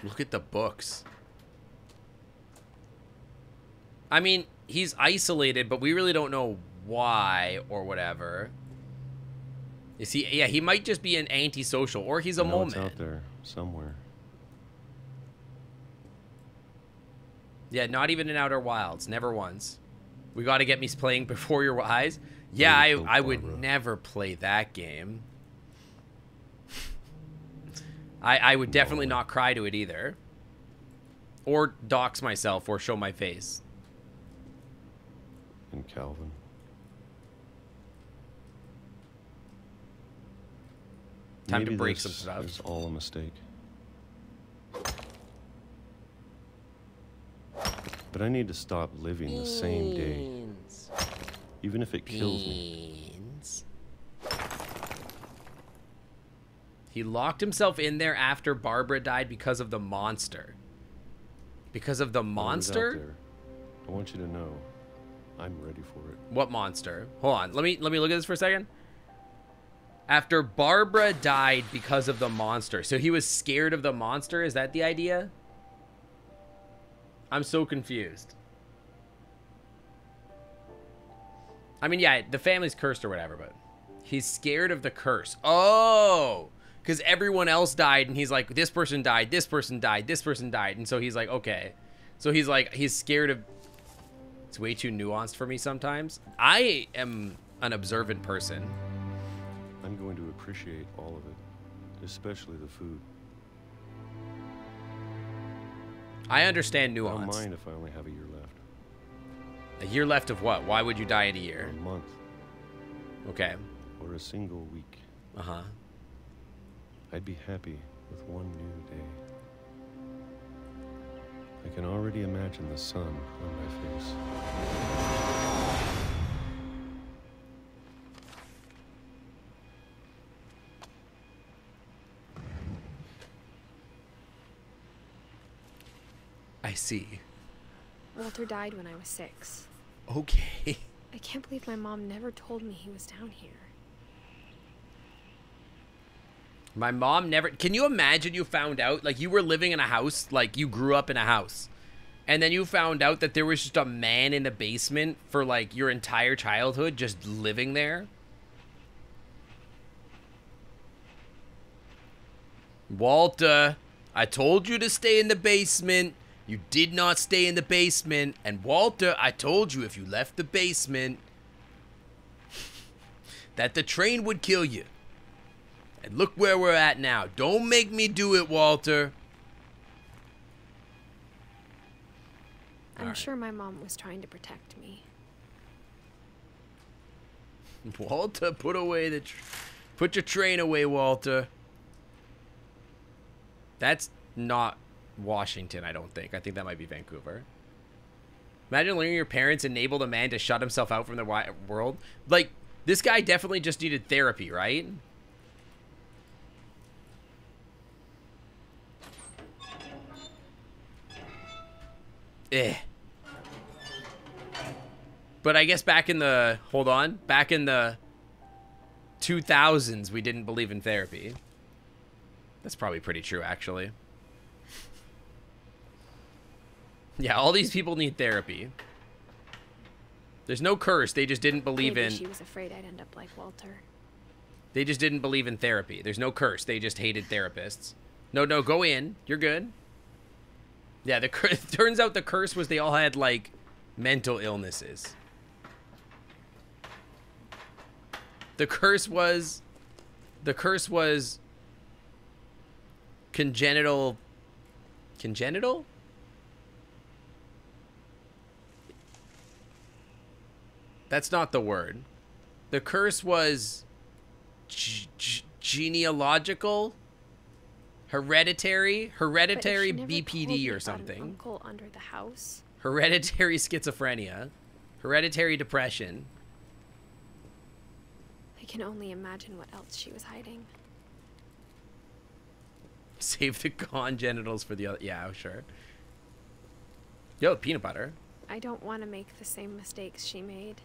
Look at the books. I mean, he's isolated, but we really don't know why or whatever. Is he? Yeah, he might just be an antisocial, or he's a mole It's man. out there somewhere. Yeah, not even in Outer Wilds. Never once. We got to get me playing Before Your Eyes. Yeah, I would never play that game. I would definitely not cry to it either. Or dox myself or show my face. And Calvin. Time Maybe to break this some stuff. is all a mistake. But I need to stop living the same day. Even if it kills me. He locked himself in there after Barbara died because of the monster. Because of the monster? Out there. I want you to know, I'm ready for it. What monster? Hold on. Let me look at this for a second. After Barbara died because of the monster. So he was scared of the monster? Is that the idea? I'm so confused. I mean, yeah, the family's cursed or whatever, but he's scared of the curse. Oh! Because everyone else died, and he's like, this person died, this person died, this person died. And so he's like, okay. So he's like, he's scared of... It's way too nuanced for me sometimes. I am an observant person. I'm going to appreciate all of it, especially the food. I understand I nuance. don't mind if I only have a year left. A year left of what? Why would you die in a year? A month. Okay. Or a single week. Uh-huh. I'd be happy with one new day. I can already imagine the sun on my face. I see. Walter died when I was 6. Okay. I can't believe my mom never told me he was down here. My mom never... Can you imagine you found out, like, you were living in a house, like, you grew up in a house, and then you found out that there was just a man in the basement for, like, your entire childhood, just living there? Walter, I told you to stay in the basement. You did not stay in the basement. And Walter, I told you if you left the basement, that the train would kill you. And look where we're at now. Don't make me do it, Walter. I'm sure my mom was trying to protect me. Walter, put your train away, Walter. That's not Washington, I don't think. I think that might be Vancouver. Imagine learning your parents enabled a man to shut himself out from the world. Like, this guy definitely just needed therapy, right? Eh. But I guess back in the... Hold on. Back in the 2000s, we didn't believe in therapy. That's probably pretty true, actually. Yeah, all these people need therapy. There's no curse. They just didn't believe Maybe in... she was afraid I'd end up like Walter. They just didn't believe in therapy. There's no curse. They just hated therapists. No, go in. You're good. Yeah, it turns out the curse was they all had, like, mental illnesses. The curse was The curse was congenital. Congenital? That's not the word. The curse was genealogical, hereditary BPD or something. Uncle under the house. Hereditary schizophrenia, hereditary depression. I can only imagine what else she was hiding. Save the congenitals for the other. Yeah, sure. Yo, peanut butter. I don't want to make the same mistakes she made.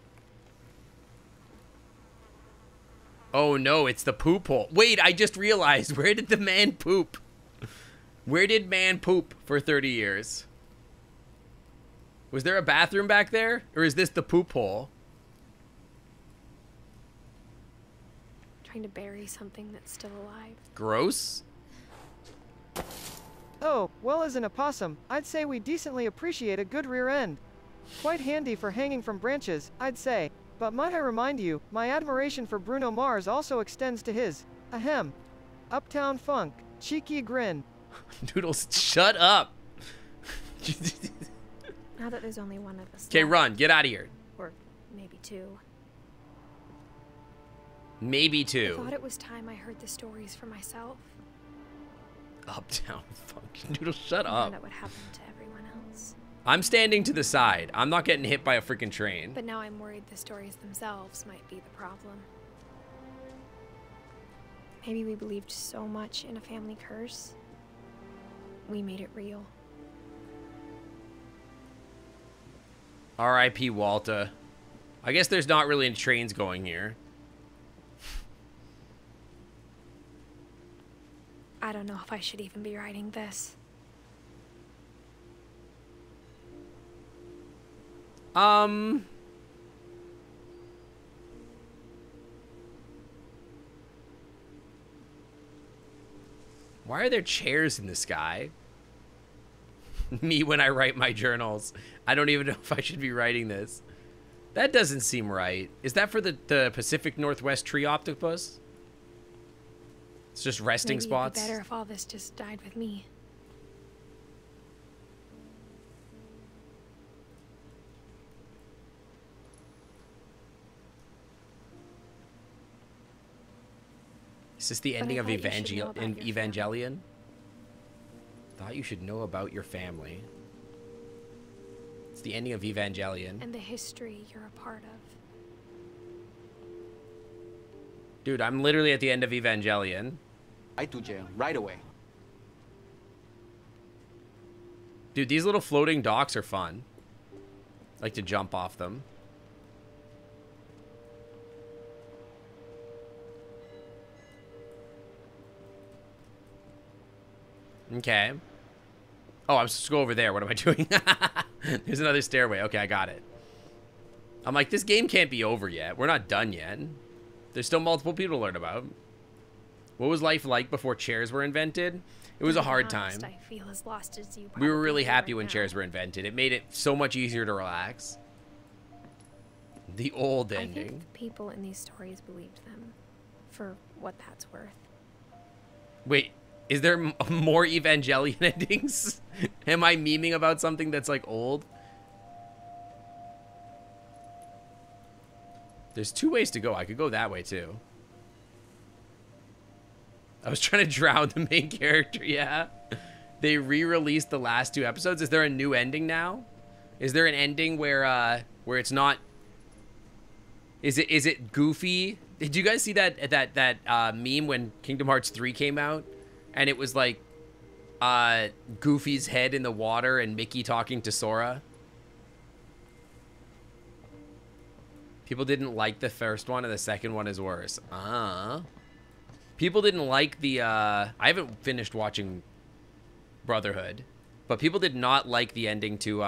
Oh no, it's the poop hole. Wait, I just realized. Where did the man poop? Where did man poop for 30 years? Was there a bathroom back there? Or is this the poop hole? Trying to bury something that's still alive. Gross. Oh, well, as an opossum, I'd say we decently appreciate a good rear end. Quite handy for hanging from branches, I'd say. But might I remind you, my admiration for Bruno Mars also extends to his, ahem, Uptown Funk, cheeky grin. Noodles, shut up. Now that there's only one of us. Okay, left, run. Get out of here. Or maybe two. Maybe I two. thought it was time I heard the stories for myself. Uptown Funk. Noodles, shut I up. found out what happened to everyone else. I'm standing to the side. I'm not getting hit by a freaking train. But now I'm worried the stories themselves might be the problem. Maybe we believed so much in a family curse. We made it real. R.I.P. Walter. I guess there's not really any trains going here. I don't know if I should even be writing this. Why are there chairs in the sky? Me when I write my journals. I don't even know if I should be writing this. That doesn't seem right. Is that for the Pacific Northwest tree octopus? It's just resting Maybe spots. It'd be better if all this just died with me. Is this the But ending I of thought you should know about your Evangelion? Thought you should know about your family. It's the ending of Evangelion. And the history you're a part of. Dude, I'm literally at the end of Evangelion. Right to jail, right away. Dude, these little floating docks are fun. I like to jump off them. Okay. Oh, I'm supposed to go over there. What am I doing? There's another stairway. Okay, I got it. I'm like, this game can't be over yet. We're not done yet. There's still multiple people to learn about. What was life like before chairs were invented? It was a hard time. I feel as lost as you. We were really probably happy are when now. chairs were invented. It made it so much easier to relax. The old I ending. think the people in these stories believed them, for what that's worth. Wait, is there more Evangelion endings? Am I memeing about something that's like old? There's two ways to go. I could go that way too. I was trying to drown the main character, yeah. They re-released the last two episodes. Is there a new ending now? Is there an ending where it's not... Is it Goofy? Did you guys see that meme when Kingdom Hearts 3 came out? And it was like Goofy's head in the water and Mickey talking to Sora? People didn't like the first one and the second one is worse. People didn't like the, I haven't finished watching Brotherhood, but people did not like the ending to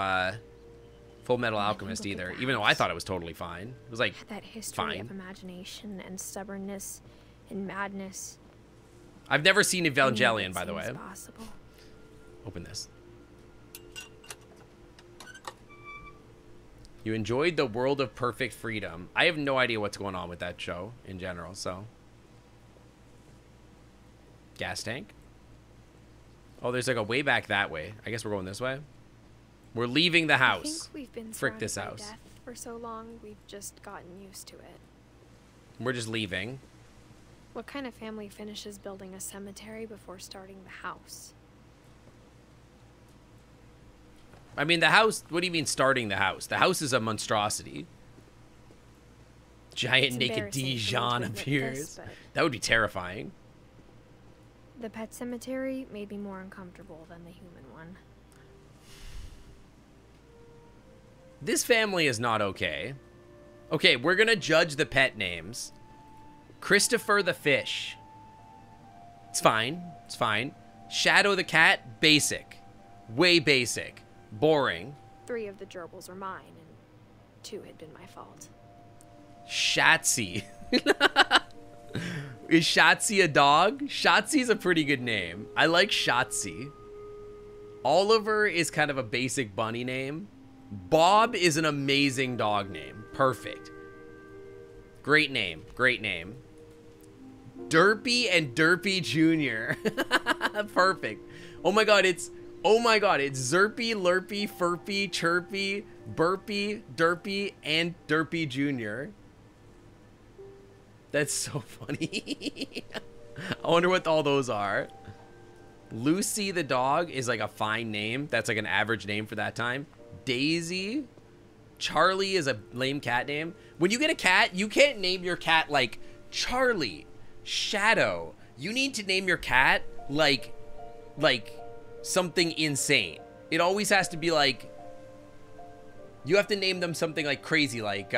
Full Metal Alchemist either, even though I thought it was totally fine. It was like, That history fine. of imagination and stubbornness and madness. I've never seen Any of Evangelion, it by the way. seems possible. Open this. You enjoyed the World of Perfect Freedom. I have no idea what's going on with that show in general, so. Gas tank. Oh, there's like a way back that way. I guess we're going this way. We're leaving the house. I think we've been Frick this surrounded by house. death for so long, we've just gotten used to it. We're just leaving. What kind of family finishes building a cemetery before starting the house? I mean, the house... What do you mean starting the house? The house is a monstrosity. Giant It's naked embarrassing for me to Dijon admit appears. this, but That would be terrifying. the pet cemetery made me more uncomfortable than the human one. This family is not okay. Okay, we're gonna judge the pet names. Christopher the fish. It's fine. It's fine. Shadow the cat, basic. Way basic. Boring. 3 of the gerbils are mine, and 2 had been my fault. Shatsy. Is Shatsy a dog? Shatsy's a pretty good name. I like Shatsy. Oliver is kind of a basic bunny name. Bob is an amazing dog name. Perfect. Great name. Great name. Derpy and Derpy Jr. Perfect. Oh my god, it's Zerpy, Lurpy, Furpy, Chirpy, Burpy, Derpy, and Derpy Jr. That's so funny. I wonder what all those are. Lucy the dog is like a fine name. That's like an average name for that time. Daisy. Charlie is a lame cat name. When you get a cat, you can't name your cat like Charlie, Shadow. You need to name your cat like something insane. It always has to be like, you have to name them something like crazy, like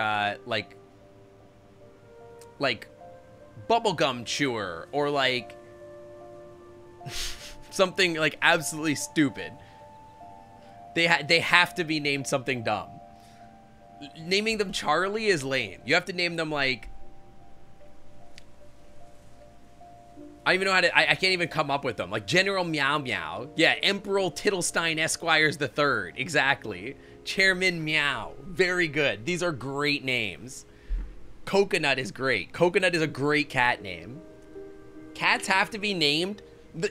bubblegum chewer, or like something like absolutely stupid. They have to be named something dumb. Naming them Charlie is lame. You have to name them like, I don't even know how to, I can't even come up with them. Like General Meow Meow. Yeah, Emperor Tittlestein Esquires the Third. Exactly. Chairman Meow. Very good. These are great names. Coconut is great. Coconut is a great cat name. Cats have to be named.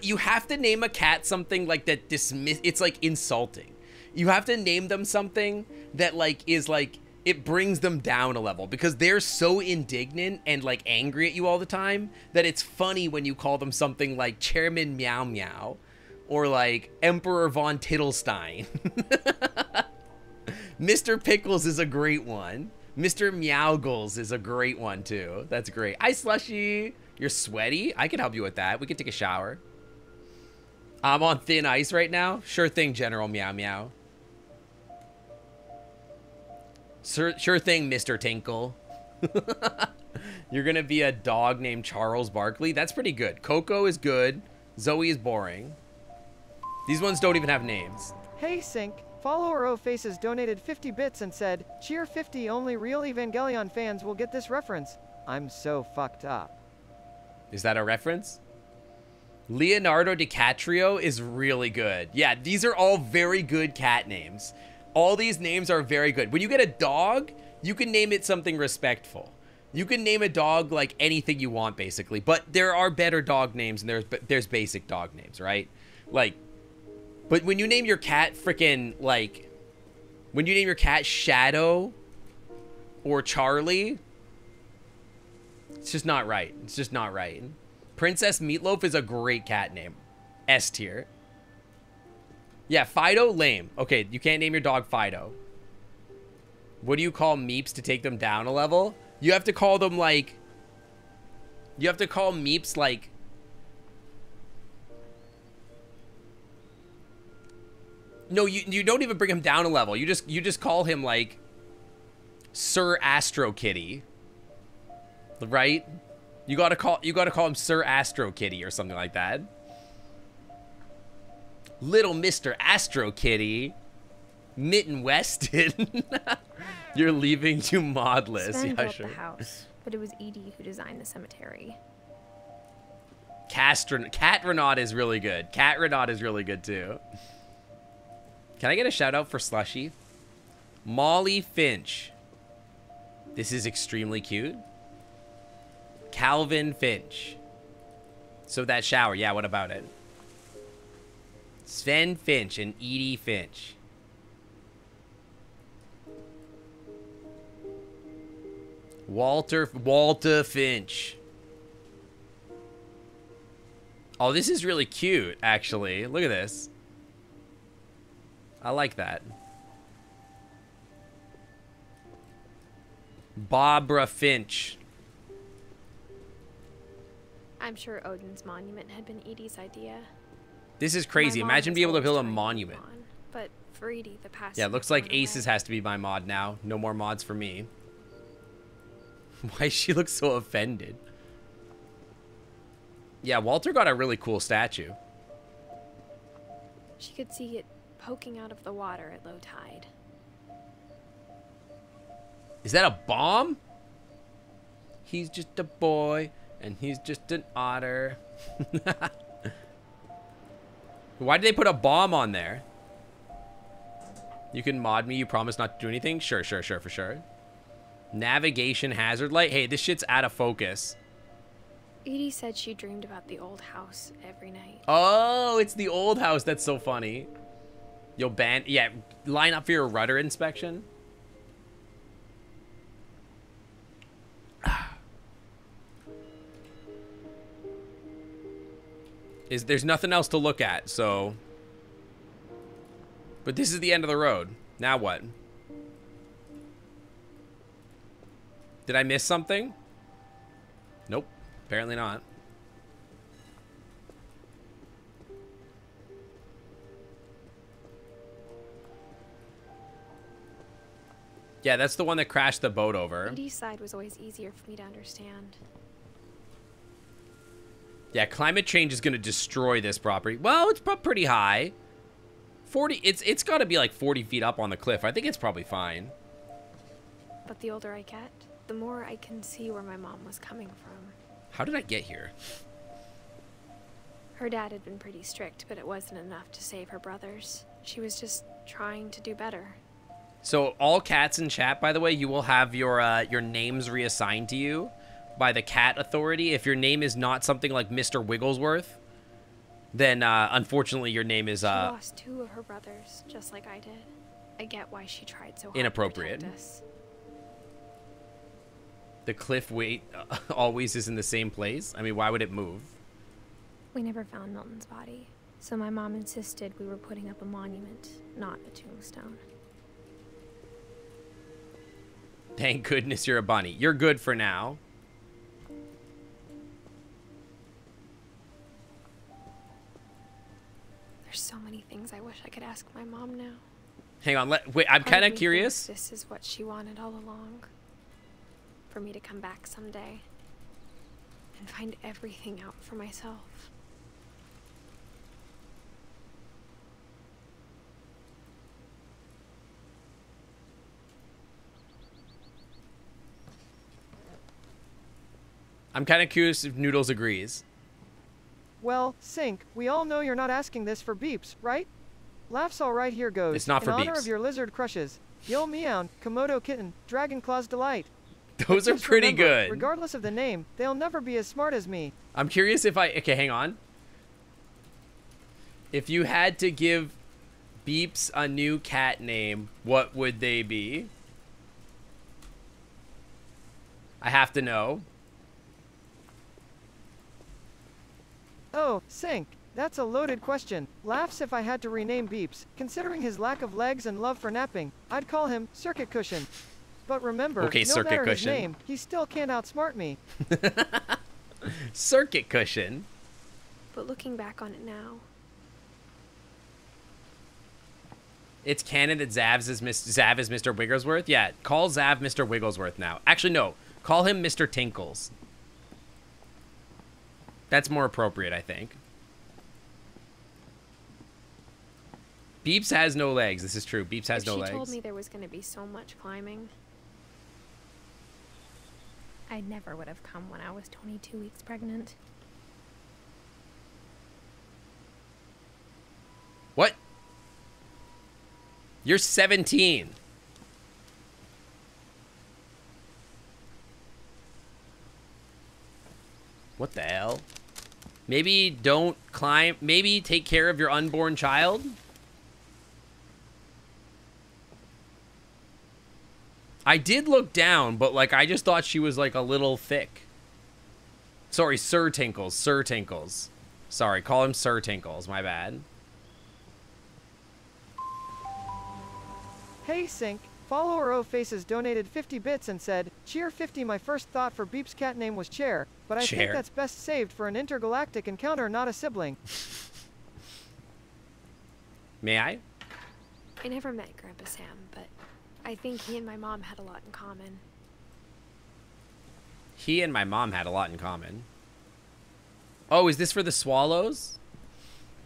You have to name a cat something like that it's like insulting. You have to name them something that like is like, it brings them down a level, because they're so indignant and like angry at you all the time that it's funny when you call them something like Chairman Meow Meow or like Emperor Von Tittlestein. Mr. Pickles is a great one. Mr. Meowgles is a great one too. That's great. Hi, Slushy. You're sweaty? I can help you with that. We can take a shower. I'm on thin ice right now. Sure thing, General Meow Meow. Sure thing, Mr. Tinkle. You're gonna be a dog named Charles Barkley. That's pretty good. Coco is good. Zoe is boring. These ones don't even have names. Hey Sync, follower O Faces donated 50 bits and said, cheer 50, only real Evangelion fans will get this reference. I'm so fucked up. Is that a reference? Leonardo DiCaprio is really good. Yeah, these are all very good cat names. All these names are very good. When you get a dog, you can name it something respectful. You can name a dog like anything you want, basically. But there are better dog names, and there's basic dog names, right? Like, but when you name your cat freaking, like, when you name your cat Shadow or Charlie, it's just not right. It's just not right. Princess Meatloaf is a great cat name. S tier. Yeah, Fido, lame. Okay, you can't name your dog Fido. What do you call Meeps to take them down a level? You have to call them like... You have to call Meeps like... No, you don't even bring him down a level. You just call him like Sir Astro Kitty. Right? You gotta call him Sir Astro Kitty or something like that. Little Mr. Astro Kitty. Mitten Weston. You're leaving to modless. Sven Yeah, built sure. the house, but it was Edie who designed the cemetery. Cat Renaud is really good. Cat Renaud is really good too. Can I get a shout out for Slushy? Molly Finch. This is extremely cute. Calvin Finch. So that shower, yeah, what about it? Sven Finch and Edie Finch. Walter Finch. Oh, this is really cute, actually. Look at this. I like that. Barbara Finch. I'm sure Odin's monument had been Edie's idea. This is crazy. Imagine being able to build a monument. But for Edie, the past. Yeah, it looks like Aces has to be my mod now. No more mods for me. Why does she look so offended? Yeah, Walter got a really cool statue. She could see it poking out of the water at low tide. Is that a bomb? He's just a boy, and he's just an otter. Why did they put a bomb on there? You can mod me, you promise not to do anything? Sure, for sure. Navigation hazard light? Hey, this shit's out of focus. Edie said she dreamed about the old house every night. Oh, it's the old house. That's so funny. You'll ban... Yeah, line up for your rudder inspection. There's nothing else to look at, so... But this is the end of the road. Now what? Did I miss something? Nope. Apparently not. Yeah, that's the one that crashed the boat over. Edie's side was always easier for me to understand. Yeah, climate change is going to destroy this property. Well, it's pretty high. 40. It's got to be like 40 feet up on the cliff. I think it's probably fine. But the older I get, the more I can see where my mom was coming from. How did I get here? Her dad had been pretty strict, but it wasn't enough to save her brothers. She was just trying to do better. So all cats in chat, by the way, you will have your names reassigned to you by the cat authority. If your name is not something like Mr. Wigglesworth, then unfortunately your name is She lost 2 of her brothers, just like I did. I get why she tried so hard inappropriate. to protect us. The cliff weight always is in the same place. I mean, why would it move? We never found Milton's body, so my mom insisted we were putting up a monument, not a tombstone. Thank goodness you're a bunny. You're good for now. There's so many things I wish I could ask my mom now. Hang on, wait, I'm kind of curious. This is what she wanted all along. For me to come back someday and find everything out for myself. I'm kind of curious if Noodles agrees. Well, Sink, we all know you're not asking this for beeps, right? Laughs all right, here goes. It's not for in honor beeps. of your lizard crushes. Yo Meow, Komodo Kitten, Dragon Claw's Delight. Those are pretty remember, good. Regardless of the name, they'll never be as smart as me. I'm curious if okay, hang on. If you had to give Beeps a new cat name, what would they be? I have to know. Oh, Sink, that's a loaded question. Laughs if I had to rename Beeps. Considering his lack of legs and love for napping, I'd call him Circuit Cushion. But remember, okay, no Circuit matter his Cushion. name, he still can't outsmart me. Circuit Cushion. But looking back on it now, It's canon that Zav is Mr. Wigglesworth? Yeah, call Zav Mr. Wigglesworth now. Actually, no. Call him Mr. Tinkles. That's more appropriate, I think. Beeps has no legs. This is true. Beeps has no legs. She told me there was going to be so much climbing, I never would have come when I was 22 weeks pregnant. What? You're 17. What the hell? Maybe don't climb. Maybe take care of your unborn child. I did look down, but like I just thought she was like a little thick. Sorry, Sir Tinkles. Sir Tinkles. Sorry, call him Sir Tinkles. My bad. Hey Sync, follower O Faces donated 50 bits and said, Cheer 50. My first thought for Beep's cat name was Chair, but I think that's best saved for an intergalactic encounter, not a sibling. May I? I never met Grandpa Sam, but I think he and my mom had a lot in common. He and my mom had a lot in common. Oh, is this for the swallows?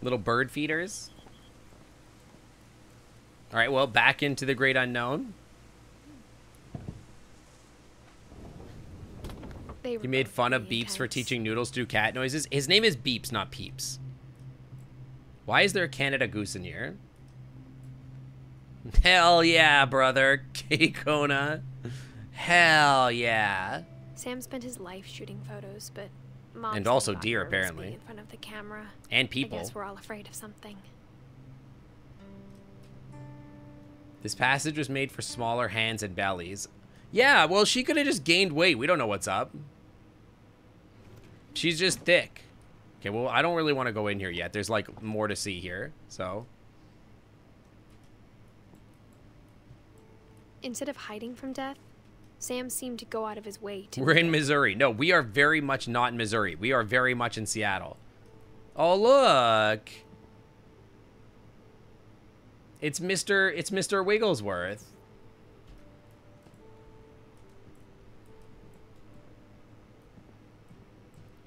Little bird feeders? All right, well, back into the great unknown. He made fun of Beeps for teaching Noodles to do cat noises. His name is Beeps, not Peeps. Why is there a Canada Goose in here? Hell yeah, brother. K-Kona. Hell yeah. Sam spent his life shooting photos, but Mom and also deer, apparently. In front of the camera. And people. I guess we're all afraid of something. This passage was made for smaller hands and bellies. Yeah, well, she could have just gained weight. We don't know what's up. She's just thick. Okay, well, I don't really want to go in here yet. There's, like, more to see here, so. Instead of hiding from death, Sam seemed to go out of his way to... We're in Missouri. No, we are very much not in Missouri. We are very much in Seattle. Oh, look. It's Mr. Wigglesworth.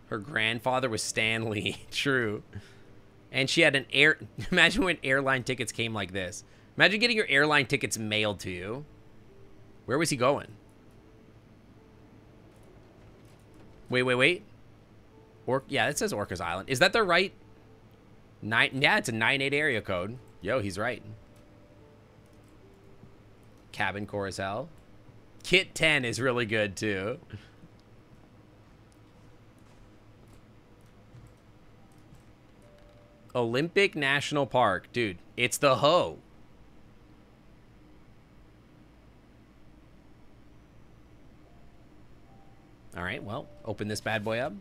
Her grandfather was Stan Lee. True. And she had an air... Imagine when airline tickets came like this. Imagine getting your airline tickets mailed to you. Where was he going? Wait. Yeah, it says Orcas Island. Is that the right... Yeah, it's a 9-8 area code. Yo, he's right. Cabin Coruscant. Kit 10 is really good, too. Olympic National Park. Dude, it's the Ho. All right, well, open this bad boy up.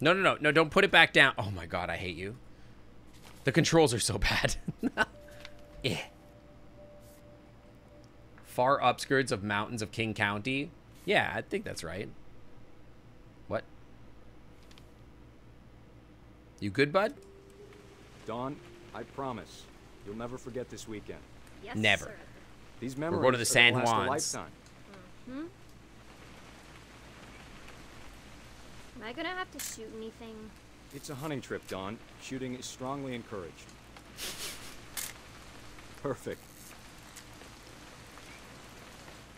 No, don't put it back down. Oh my God, I hate you. The controls are so bad. Yeah. Far upskirts of mountains of King County. Yeah, I think that's right. What? You good, bud? Dawn, I promise you'll never forget this weekend. Yes, never. sir. These memories we're going to the San last a Juans. lifetime. Hmm? Am I gonna have to shoot anything? It's a hunting trip, Dawn. Shooting is strongly encouraged. Perfect.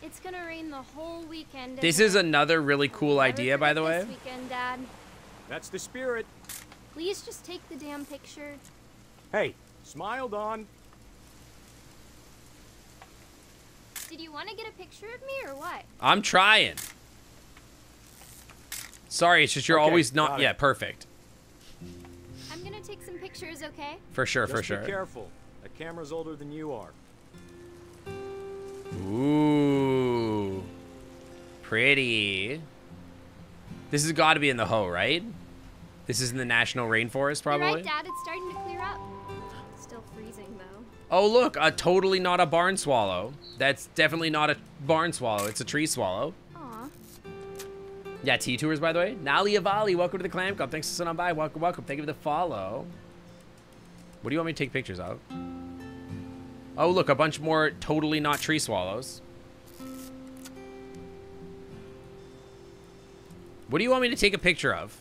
It's gonna rain the whole weekend. This is another really cool idea, by the way. This weekend, Dad. That's the spirit. Please just take the damn picture. Hey, smile, Dawn. Did you want to get a picture of me or what? I'm trying. Sorry, it's just you're always not... Yeah, perfect. I'm gonna take some pictures, okay? For sure, Just for sure. Be careful. That camera's older than you are. Ooh. Pretty. This has got to be in the Ho, right? This is in the National Rainforest, probably? You're right, Dad. It's starting to clear up. Still freezing, though. Oh, look. Totally not a barn swallow. That's definitely not a barn swallow. It's a tree swallow. Aw. Yeah, T-Tours, by the way. Nalia Vali, welcome to the Clam Club. Thanks for sitting on by. Welcome, welcome. Thank you for the follow. What do you want me to take pictures of? Oh, look. A bunch more totally not tree swallows. What do you want me to take a picture of?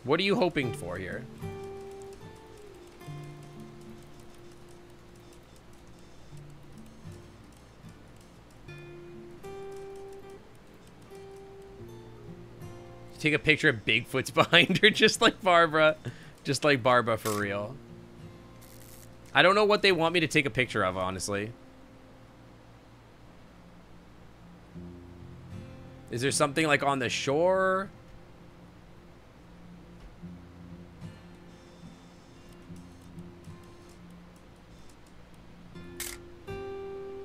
What are you hoping for here? Take a picture of Bigfoot's behind her, just like Barbara. Just like Barbara, for real. I don't know what they want me to take a picture of, honestly. Is there something like on the shore?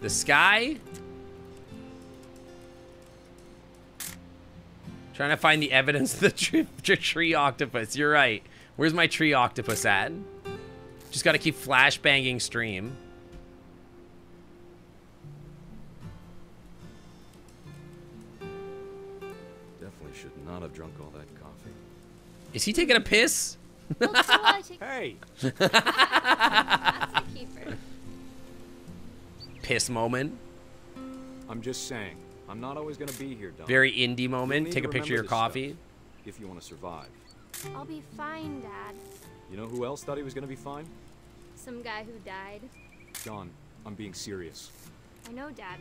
The sky? Trying to find the evidence of the tree octopus. You're right. Where's my tree octopus at? Just gotta keep flashbanging stream. Definitely should not have drunk all that coffee. Is he taking a piss? Hey! That's a keeper. Piss moment. I'm just saying, I'm not always gonna be here, Don. Very indie You'll moment. need Take a to picture of your remember this coffee. stuff if you want to survive. I'll be fine, Dad. You know who else thought he was gonna be fine? Some guy who died. Don, I'm being serious. I know, Dad.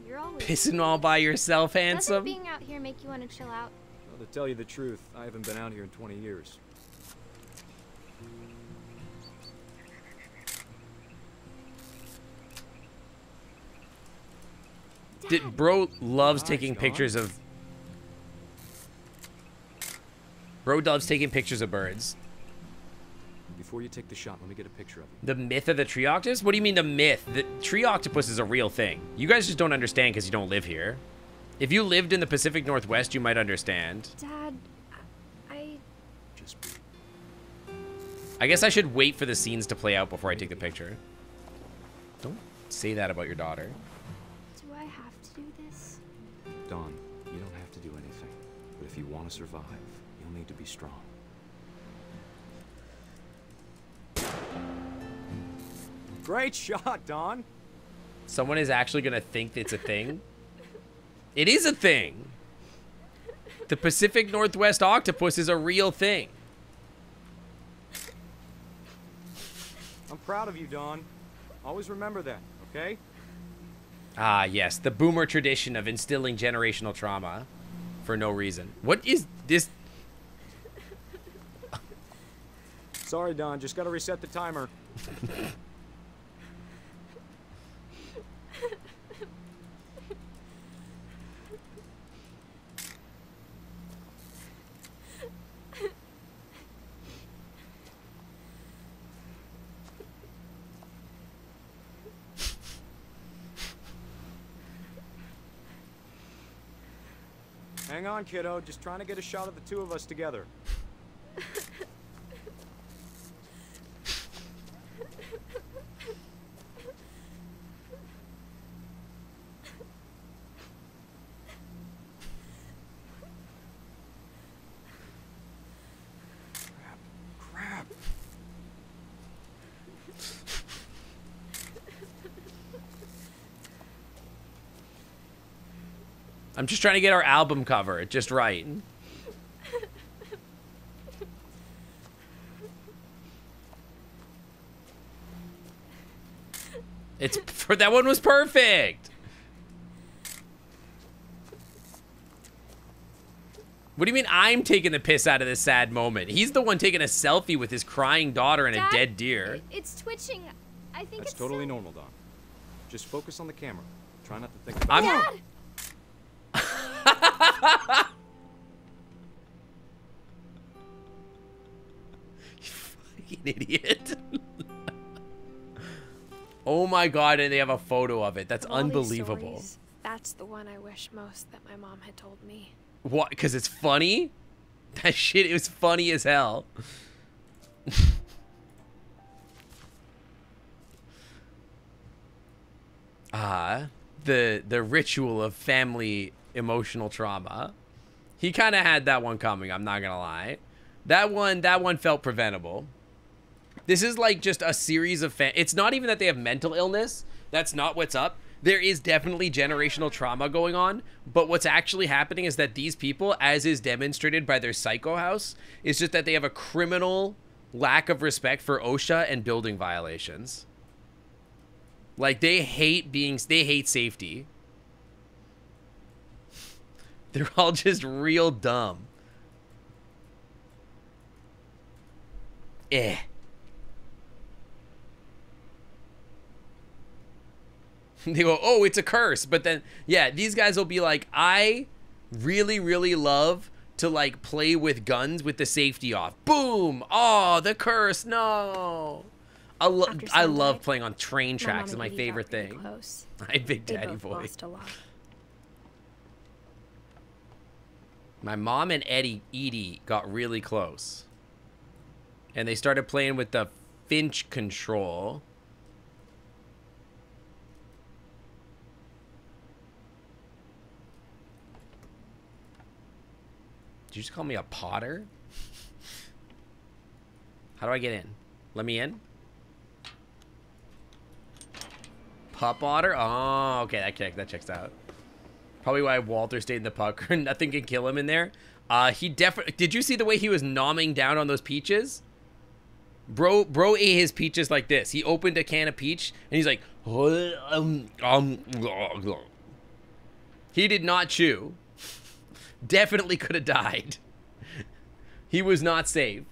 You're always Pissing all by yourself, Doesn't handsome. being out here make you want to chill out? Well, to tell you the truth, I haven't been out here in 20 years. Bro loves Nice, taking Don. pictures of... Bro loves taking pictures of birds. Before you take the shot, let me get a picture of you. The myth of the tree octopus? What do you mean the myth? The tree octopus is a real thing. You guys just don't understand because you don't live here. If you lived in the Pacific Northwest, you might understand. Dad, I... Just be. I guess I should wait for the scenes to play out before I take the picture. Don't say that about your daughter. Do I have to do this? Don, you don't have to do anything. But if you want to survive, you'll need to be strong. Great shot, Don. Someone is actually going to think it's a thing? It is a thing. The Pacific Northwest octopus is a real thing. I'm proud of you, Don. Always remember that, okay? Ah, yes. The boomer tradition of instilling generational trauma for no reason. What is this? Sorry, Don. Just gotta reset the timer. Hang on, kiddo. Just trying to get a shot of the two of us together. Crap. I'm just trying to get our album cover just right. It's for that one was perfect. What do you mean I'm taking the piss out of this sad moment? He's the one taking a selfie with his crying daughter and Dad, a dead deer. It's twitching. I think That's it's totally still... normal, Don. Just focus on the camera. Try not to think about it. Dad! You fucking idiot. Oh my god, and they have a photo of it. That's Of all these unbelievable. stories, that's the one I wish most that my mom had told me. What? Because it's funny? That shit is funny as hell. The ritual of family emotional trauma. He kind of had that one coming, I'm not gonna lie. That one felt preventable. This is like just a series of it's not even that they have mental illness. That's not what's up. There is definitely generational trauma going on, but what's actually happening is that these people, as is demonstrated by their psycho house, is just that they have a criminal lack of respect for OSHA and building violations. Like they hate safety. They're all just real dumb. Eh. They go, oh, it's a curse. But then, yeah, these guys will be like, I really, really love to, like, play with guns with the safety off. Boom! Oh, the curse, no! After I Sam love died, playing on train my tracks. mom It's and my Edie favorite got really thing. close. My Big They Daddy both boy. lost a lot. My mom and Edie got really close. And they started playing with the Finch control. Did you just call me a Potter? How do I get in? Let me in. Pup otter? Oh, okay, that checks out. Probably why Walter stayed in the pucker. Nothing can kill him in there. He definitely... Did you see the way he was nomming down on those peaches? Bro ate his peaches like this. He opened a can of peach, and he's like... He did not chew. Definitely could have died. He was not safe.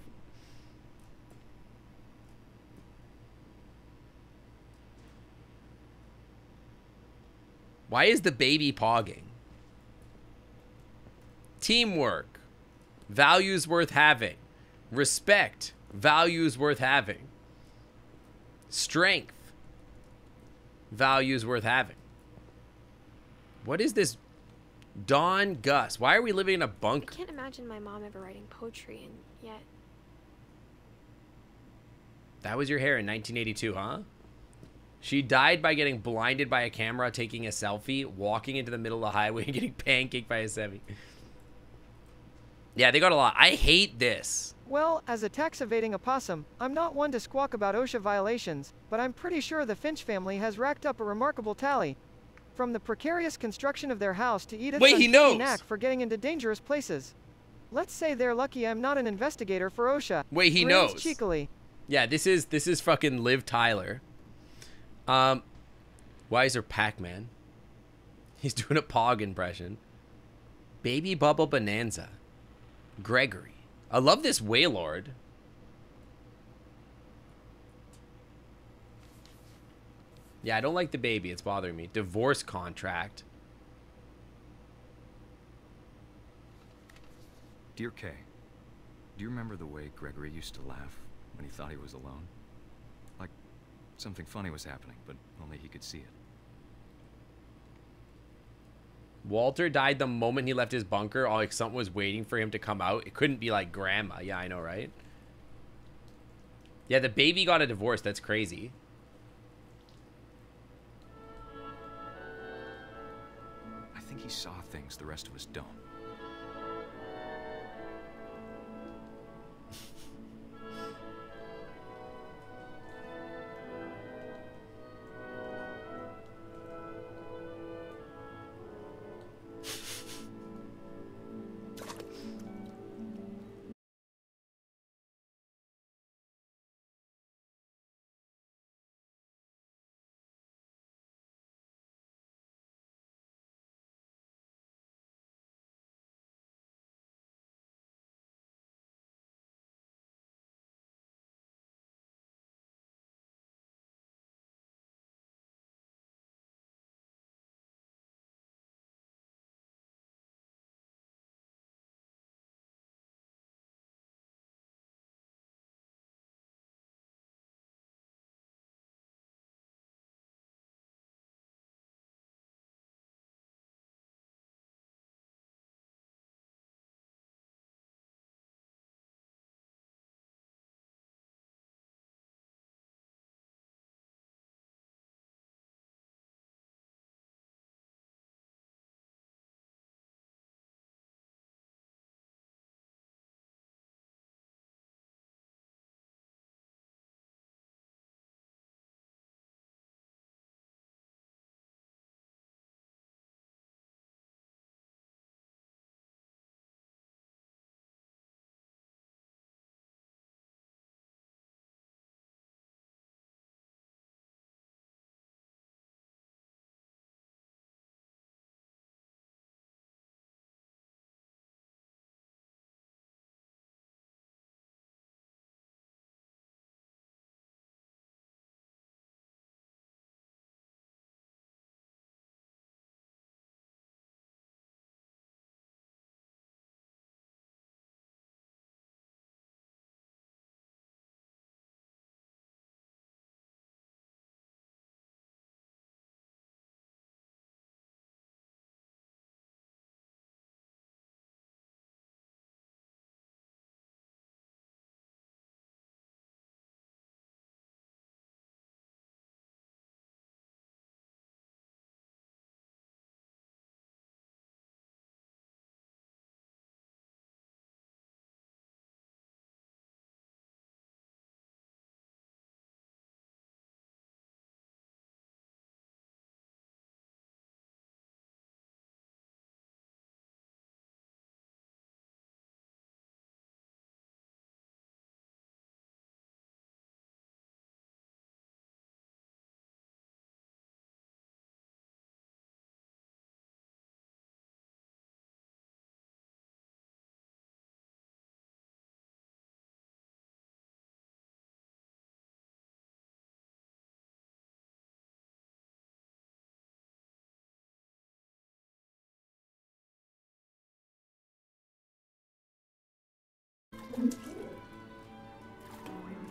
Why is the baby pogging? Teamwork. Values worth having. Respect. Values worth having. Strength. Values worth having. What is this? Don Gus. Why are we living in a bunker? I can't imagine my mom ever writing poetry, and yet... That was your hair in 1982, huh? She died by getting blinded by a camera, taking a selfie, walking into the middle of the highway, and getting pancaked by a semi. Yeah, they got a lot. I hate this. Well, as a tax-evading opossum, I'm not one to squawk about OSHA violations, but I'm pretty sure the Finch family has racked up a remarkable tally. From the precarious construction of their house to Edith's uncanny knack for getting into dangerous places. Let's say they're lucky I'm not an investigator for OSHA. Wait, he Grins knows. cheekily. Yeah, this is fucking Liv Tyler. Why is there Pac-Man? He's doing a Pog impression. Baby Bubble Bonanza. Gregory. I love this Waylord. Yeah, I don't like the baby. It's bothering me. Divorce contract. Dear Kay, do you remember the way Gregory used to laugh when he thought he was alone? Like something funny was happening, but only he could see it. Walter died the moment he left his bunker. Like something was waiting for him to come out. It couldn't be like grandma. Yeah, I know, right? Yeah, the baby got a divorce. That's crazy. I think he saw things the rest of us don't.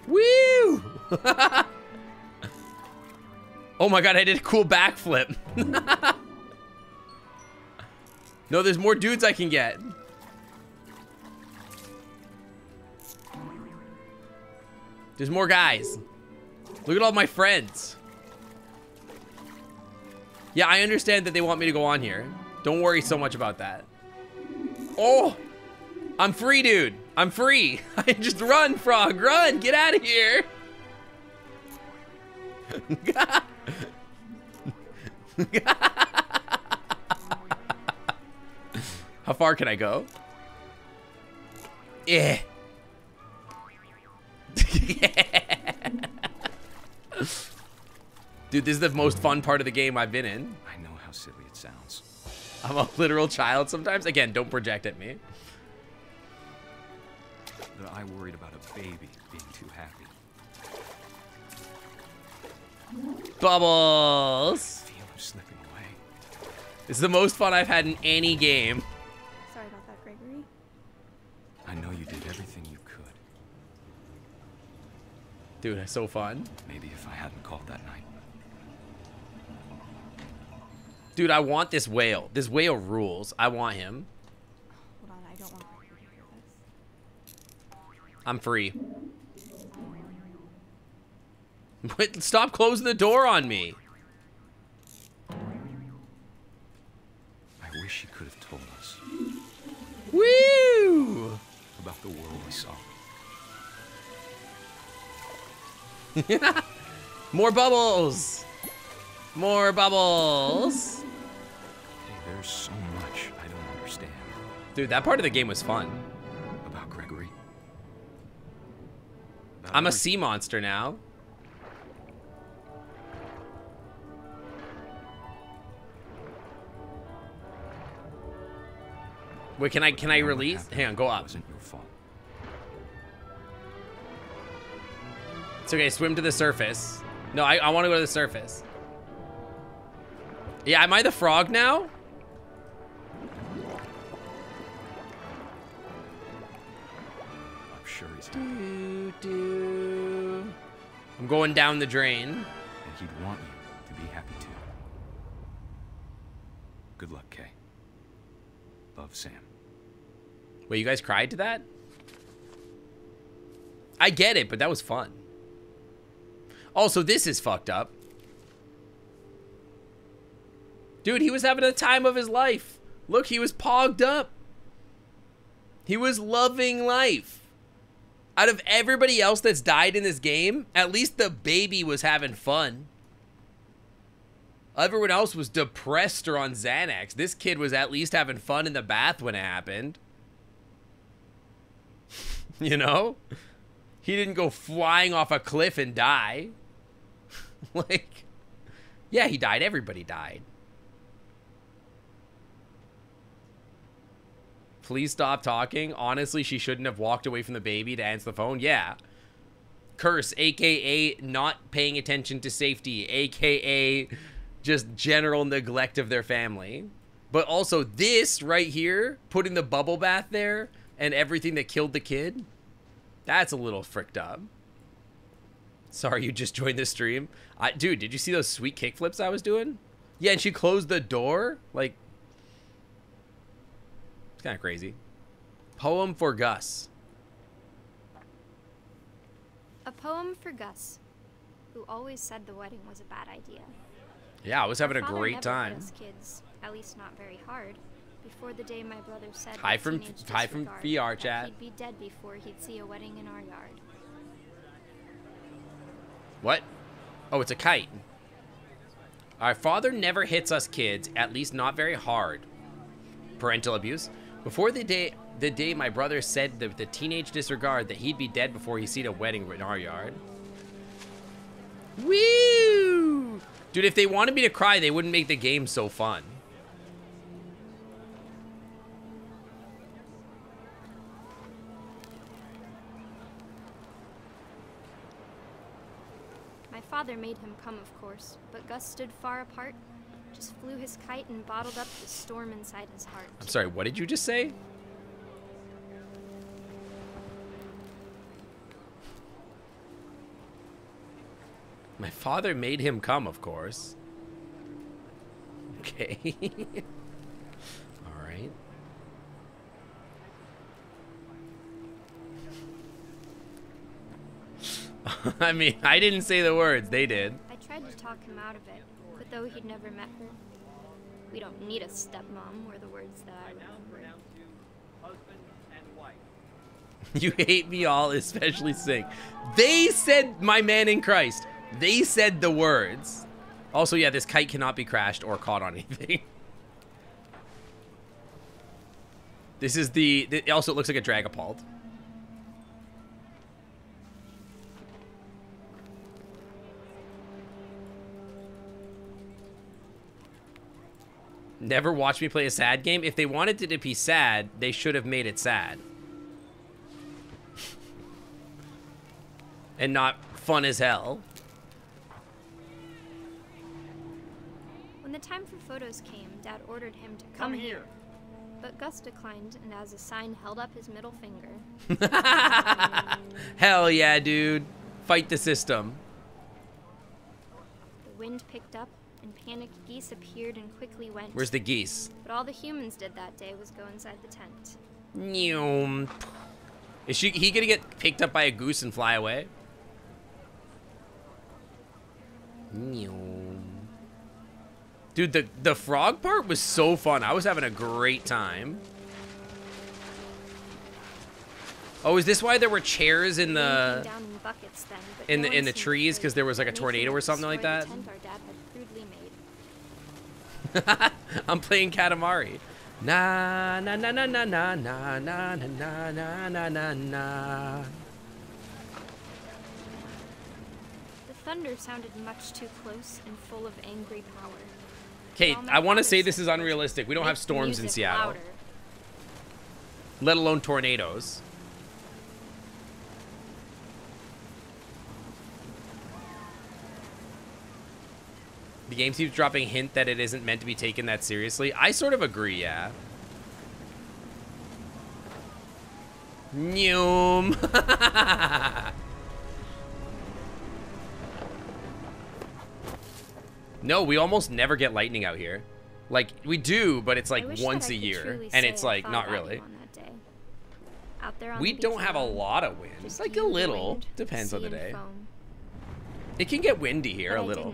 Woo! Oh my god, I did a cool backflip. No, there's more dudes I can get. There's more guys. Look at all my friends. Yeah, I understand that they want me to go on here. Don't worry so much about that. Oh! I'm free, dude. I'm free. Just run, frog. Run. Get out of here. How far can I go? Yeah. Dude, this is the most fun part of the game I've been in. I know how silly it sounds. I'm a literal child sometimes. Again, don't project at me. But I worried about a baby being too happy. Bubbles! I feel him slipping away. This is the most fun I've had in any game. Sorry about that, Gregory. I know you did everything you could. Dude, it's so fun. Maybe if I hadn't called that night. Dude, I want this whale. This whale rules. I want him. Hold on, I don't want to hear this. I'm free. Wait, stop closing the door on me. I wish you could have told us. Woo! About the world we saw. More bubbles! More bubbles! Hey, there's so much I don't understand. Dude, that part of the game was fun. About Gregory. I'm a sea monster now. Wait, can I release? Hang on, go up. Wasn't your fault. It's okay, swim to the surface. No, I want to go to the surface. Yeah, am I the frog now? I'm sure he's happy. I'm going down the drain. And he'd want you to be happy too. Good luck, Kay. Love, Sam. Wait, you guys cried to that? I get it, but that was fun. Also, this is fucked up. Dude, he was having the time of his life. Look, he was pogged up. He was loving life. Out of everybody else that's died in this game, at least the baby was having fun. Everyone else was depressed or on Xanax. This kid was at least having fun in the bath when it happened. You know? He didn't go flying off a cliff and die. Like, yeah, he died. Everybody died. Please stop talking. Honestly, she shouldn't have walked away from the baby to answer the phone. Yeah. Curse, aka not paying attention to safety, aka just general neglect of their family. But also this right here, putting the bubble bath there and everything that killed the kid, that's a little fricked up. Sorry, you just joined the stream. Dude, did you see those sweet kickflips I was doing? Yeah, and she closed the door. Like, it's kind of crazy. Poem for Gus. A poem for Gus, who always said the wedding was a bad idea. Yeah, I was having a Our father great never time. hit us kids, at least not very hard. Before the day my brother said Hi with from teenage VR disregard chat. that he'd be dead before he'd see a wedding in our yard. What? Oh, it's a kite. Our father never hits us kids, at least not very hard. Parental abuse. Before the day my brother said with the teenage disregard that he'd be dead before he seen a wedding in our yard. Woo! Dude, if they wanted me to cry, they wouldn't make the game so fun. My father made him come, of course, but Gus stood far apart, just flew his kite and bottled up the storm inside his heart. I'm sorry, what did you just say? My father made him come, of course. Okay. All right. I mean, I didn't say the words. They did. I tried to talk him out of it, but though he'd never met her, we don't need a stepmom were the words that I remember. You hate me all, especially Sing. They said my man in Christ. They said the words. Also, yeah, this kite cannot be crashed or caught on anything. This is also it looks like a Dragapult. Never watch me play a sad game. If they wanted it to be sad, they should have made it sad. And not fun as hell. When the time for photos came, Dad ordered him to come here. But Gus declined and as a sign held up his middle finger. Hell yeah, dude. Fight the system. The wind picked up and panicked geese appeared and quickly went. Where's the geese? But all the humans did that day was go inside the tent. Nyum. Is he gonna get picked up by a goose and fly away? Nyum. Dude, the frog part was so fun. I was having a great time. Oh, is this why there were chairs in the Down in buckets then, but in no the one seemed trees because there was like a making tornado or it something like destroy that? the tent our dad had crudely made. I'm playing Katamari. Na na na na na na na na na na na na na. The thunder sounded much too close and full of angry power. Kate, I want to say this is unrealistic. We don't have Make the storms in music Seattle. louder. Let alone tornadoes. The game keeps dropping a hint that it isn't meant to be taken that seriously. I sort of agree, yeah. Noom. No, we almost never get lightning out here. Like, we do, but it's like once a year. And it's like, not really. We don't have a lot of wind. It's like a little. Depends on the day. It can get windy here a little.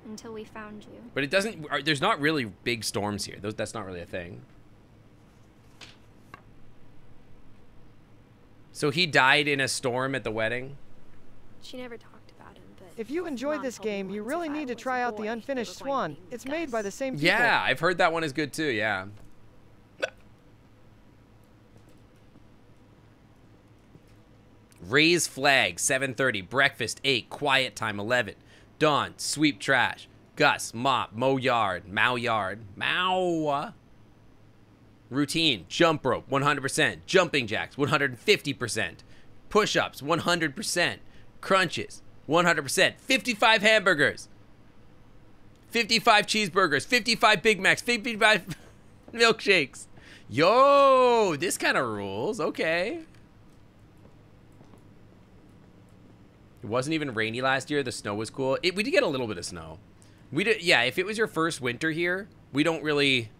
Until we found you. But it doesn't, there's not really big storms here. That's not really a thing. So he died in a storm at the wedding? She never talked about him, but If you enjoyed this game, you really need to try out the Unfinished Swan. It's made by the same people. Yeah, I've heard that one is good too, yeah. Raise flag, 7:30. Breakfast, 8. Quiet time, 11. Dawn, sweep trash. Gus, mop, mow yard. Mow. Routine, jump rope, 100%. Jumping jacks, 150%. Push-ups, 100%. Crunches, 100%. 55 hamburgers. 55 cheeseburgers. 55 Big Macs. 55 milkshakes. Yo, this kind of rules. Okay. It wasn't even rainy last year. The snow was cool. We did get a little bit of snow. We did, yeah, if it was your first winter here, we don't really...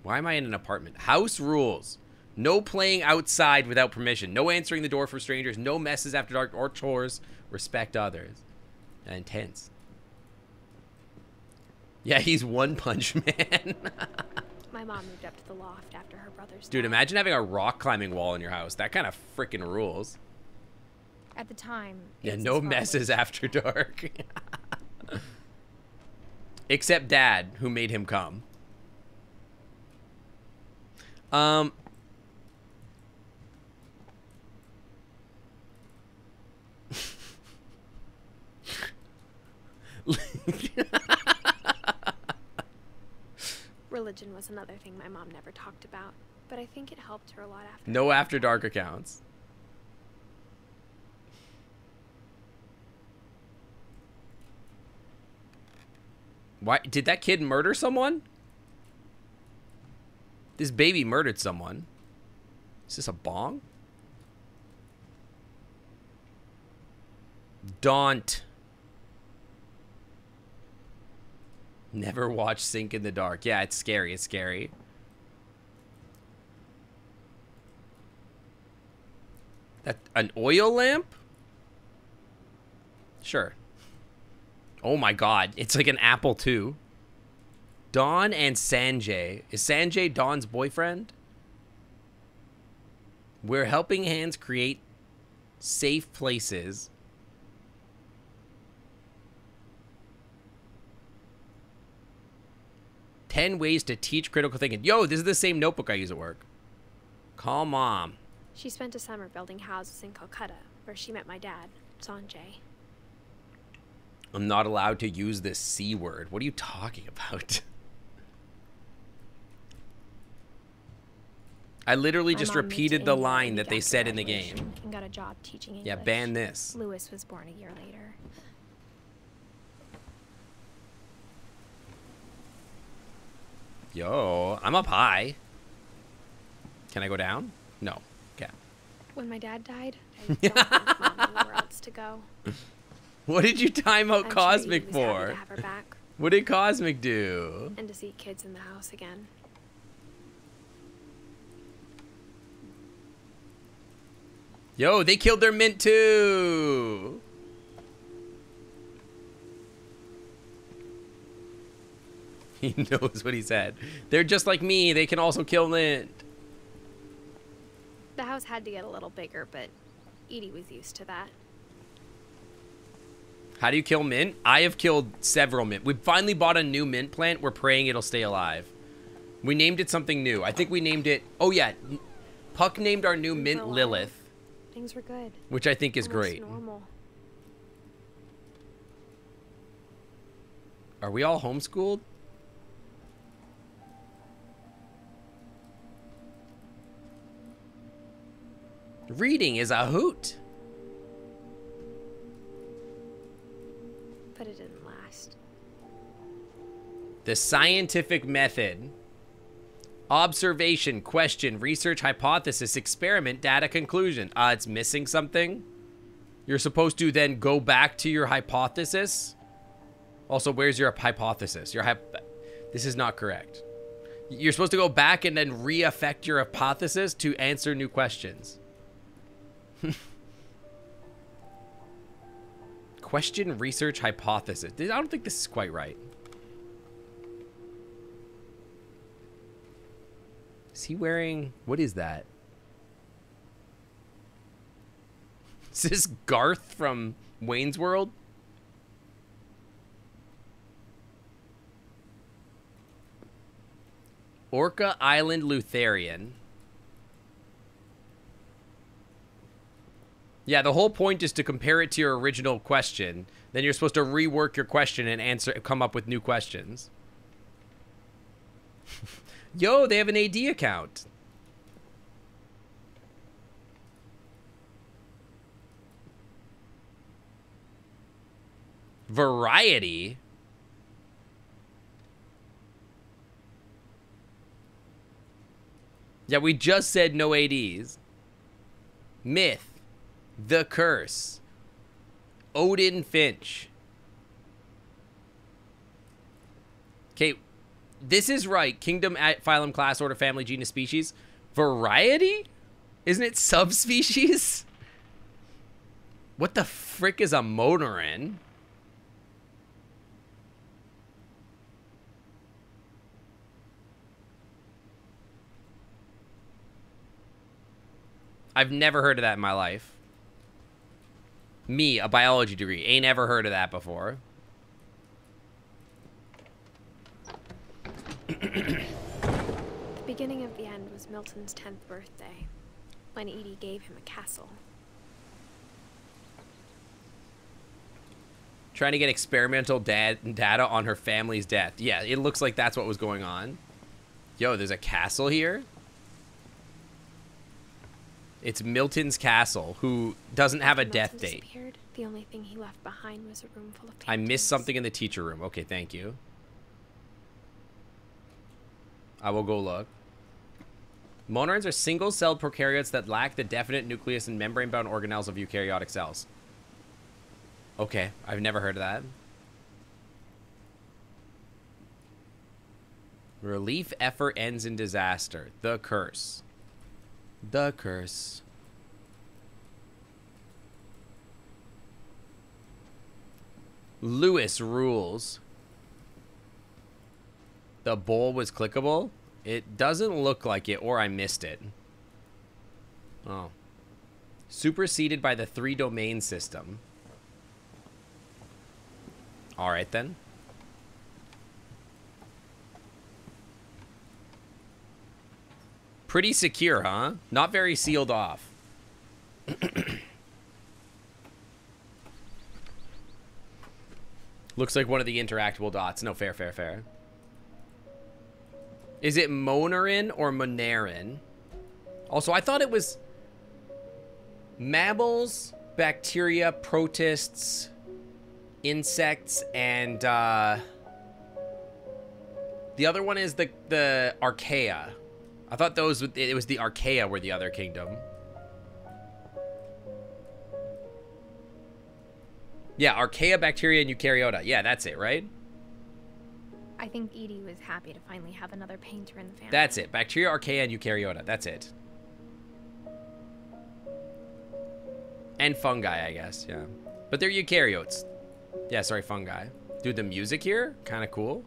Why am I in an apartment? House rules. No playing outside without permission. No answering the door for strangers. No messes after dark or chores. Respect others. Intense. Yeah, he's One Punch Man. my mom moved up to the loft after her brother's Dude, death. imagine having a rock climbing wall in your house. That kind of freaking rules. At the time, Yeah, it's no as far messes away. after dark. Except Dad, who made him come. Religion was another thing my mom never talked about, but I think it helped her a lot after. No after dark accounts. Why did that kid murder someone? This baby murdered someone. Is this a bong? Daunt. Never watch Sink in the Dark. Yeah, it's scary. It's scary. That an oil lamp? Sure. Oh my god. It's like an apple too. Dawn and Sanjay. Is Sanjay Dawn's boyfriend? We're helping hands create safe places. "10 ways to teach critical thinking." Yo, this is the same notebook I use at work. Call mom. She spent a summer building houses in Calcutta, where she met my dad, Sanjay. I'm not allowed to use this C word. What are you talking about? I literally just repeated the line that they said in the game. And got a job teaching English. Yeah, ban this. Lewis was born a year later. Yo, I'm up high. Can I go down? No. Okay. When my dad died, I don't think Mom knew where else to go. What did you time out I'm Cosmic sure he was happy for? to have her back. What did Cosmic do? And to see kids in the house again. Yo, they killed their mint too. He knows what he said. They're just like me. They can also kill mint. The house had to get a little bigger, but Edie was used to that. How do you kill mint? I have killed several mint. We finally bought a new mint plant. We're praying it'll stay alive. We named it something new. I think we named it... Oh, yeah. Puck named our new mint Lilith. Things were good. Which I think is Almost great. Normal. Are we all homeschooled? Reading is a hoot. But it didn't last. The scientific method. Observation, question, research, hypothesis, experiment, data, conclusion. It's missing something. You're supposed to then go back to your hypothesis. Also, where's your hypothesis? This is not correct. You're supposed to go back and then re-affect your hypothesis to answer new questions. Question, research, hypothesis. I don't think this is quite right. Is he wearing... What is that? Is this Garth from Wayne's World? Orca Island Lutherian. Yeah, the whole point is to compare it to your original question. Then you're supposed to rework your question and come up with new questions. Yo, they have an AD account. Variety? Yeah, we just said no ADs. Myth. The Curse. Odin Finch. Okay, this is right. Kingdom, phylum, class, order, family, genus, species. Variety? Isn't it subspecies? What the frick is a Motorin? I've never heard of that in my life. Me, a biology degree. Ain't ever heard of that before. The beginning of the end was Milton's 10th birthday, when Edie gave him a castle. Trying to get experimental data on her family's death. Yeah, it looks like that's what was going on. Yo, there's a castle here? It's Milton's castle, who doesn't have a death date. The only thing he left behind was a room full of paintings. I missed something in the teacher room. Okay, thank you. I will go look. Monarchs are single-celled prokaryotes that lack the definite nucleus and membrane-bound organelles of eukaryotic cells. Okay, I've never heard of that. Relief effort ends in disaster. The curse. The curse. Lewis rules. The bowl was clickable? It doesn't look like it, or I missed it. Oh. Superseded by the 3-domain system. Alright then. Pretty secure, huh? Not very sealed off. Looks like one of the interactable dots. No, fair, fair, fair. Is it Monarin or Monarin? Also, I thought it was mammals, bacteria, protists, insects, and the other one is the Archaea. I thought those, it was the Archaea were the other kingdom. Yeah, Archaea, bacteria, and eukaryota. Yeah, that's it, right? I think Edie was happy to finally have another painter in the family. That's it. Bacteria, Archaea, and eukaryota. That's it. And fungi, I guess, yeah. But they're eukaryotes. Yeah, sorry, fungi. Dude, the music here, kind of cool.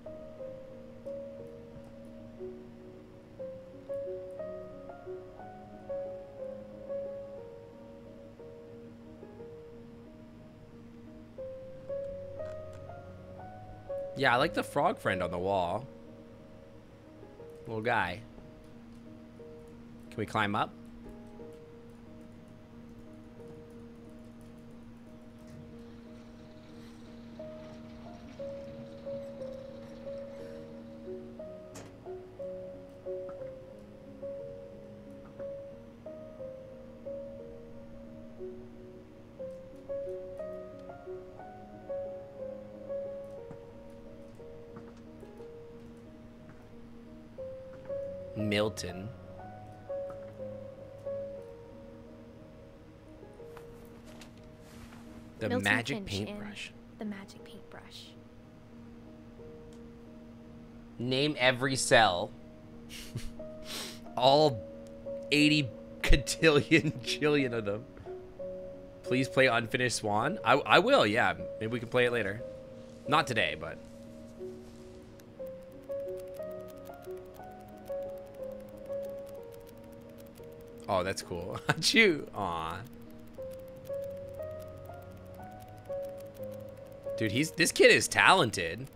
Yeah, I like the frog friend on the wall. Little guy. Can we climb up? Milton. The Milton magic Finch paintbrush. The magic paintbrush. Name every cell. All 80 cotillion jillion of them. Please play Unfinished Swan. I will, yeah. Maybe we can play it later. Not today, but... Oh, that's cool. Achoo. Aw. Dude, this kid is talented.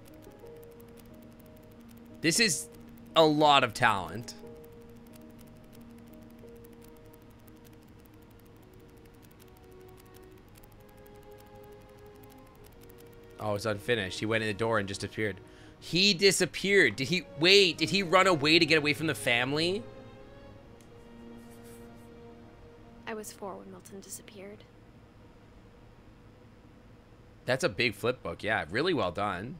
This is a lot of talent. Oh, it's unfinished. He went in the door and just appeared. He disappeared. Did he run away to get away from the family? I was 4 when Milton disappeared. That's a big flip book. Yeah, really well done.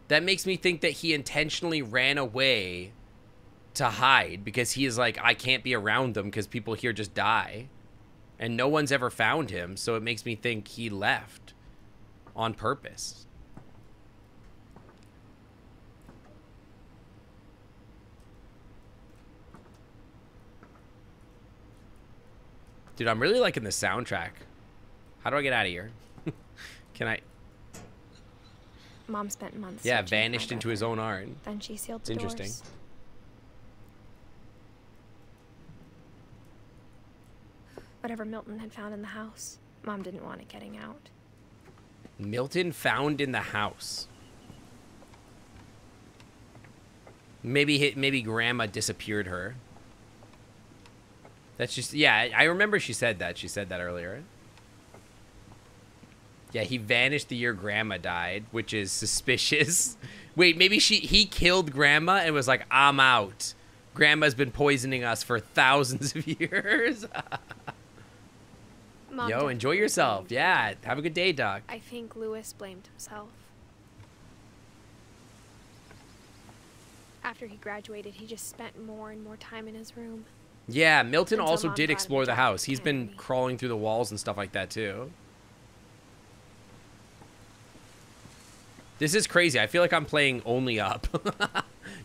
That makes me think that he intentionally ran away to hide because he is like, I can't be around them because people here just die. And no one's ever found him, so it makes me think he left on purpose. Dude, I'm really liking the soundtrack. How do I get out of here? Can I? Mom spent months. Yeah, vanished into his own art. Then she sealed It's the interesting. doors. Whatever Milton had found in the house, Mom didn't want it getting out. Milton found in the house. Maybe Grandma disappeared her. That's just, yeah, I remember she said that. She said that earlier. Yeah, he vanished the year Grandma died, which is suspicious. Wait, maybe he killed Grandma and was like, I'm out. Grandma's been poisoning us for thousands of years. Mom Yo, enjoy yourself. Yeah, have a good day, Doc. I think Lewis blamed himself. After he graduated, he just spent more and more time in his room. Yeah, Milton Until also Mom did got explore him the back house. to He's been Canterbury. crawling through the walls and stuff like that too. This is crazy. I feel like I'm playing only up.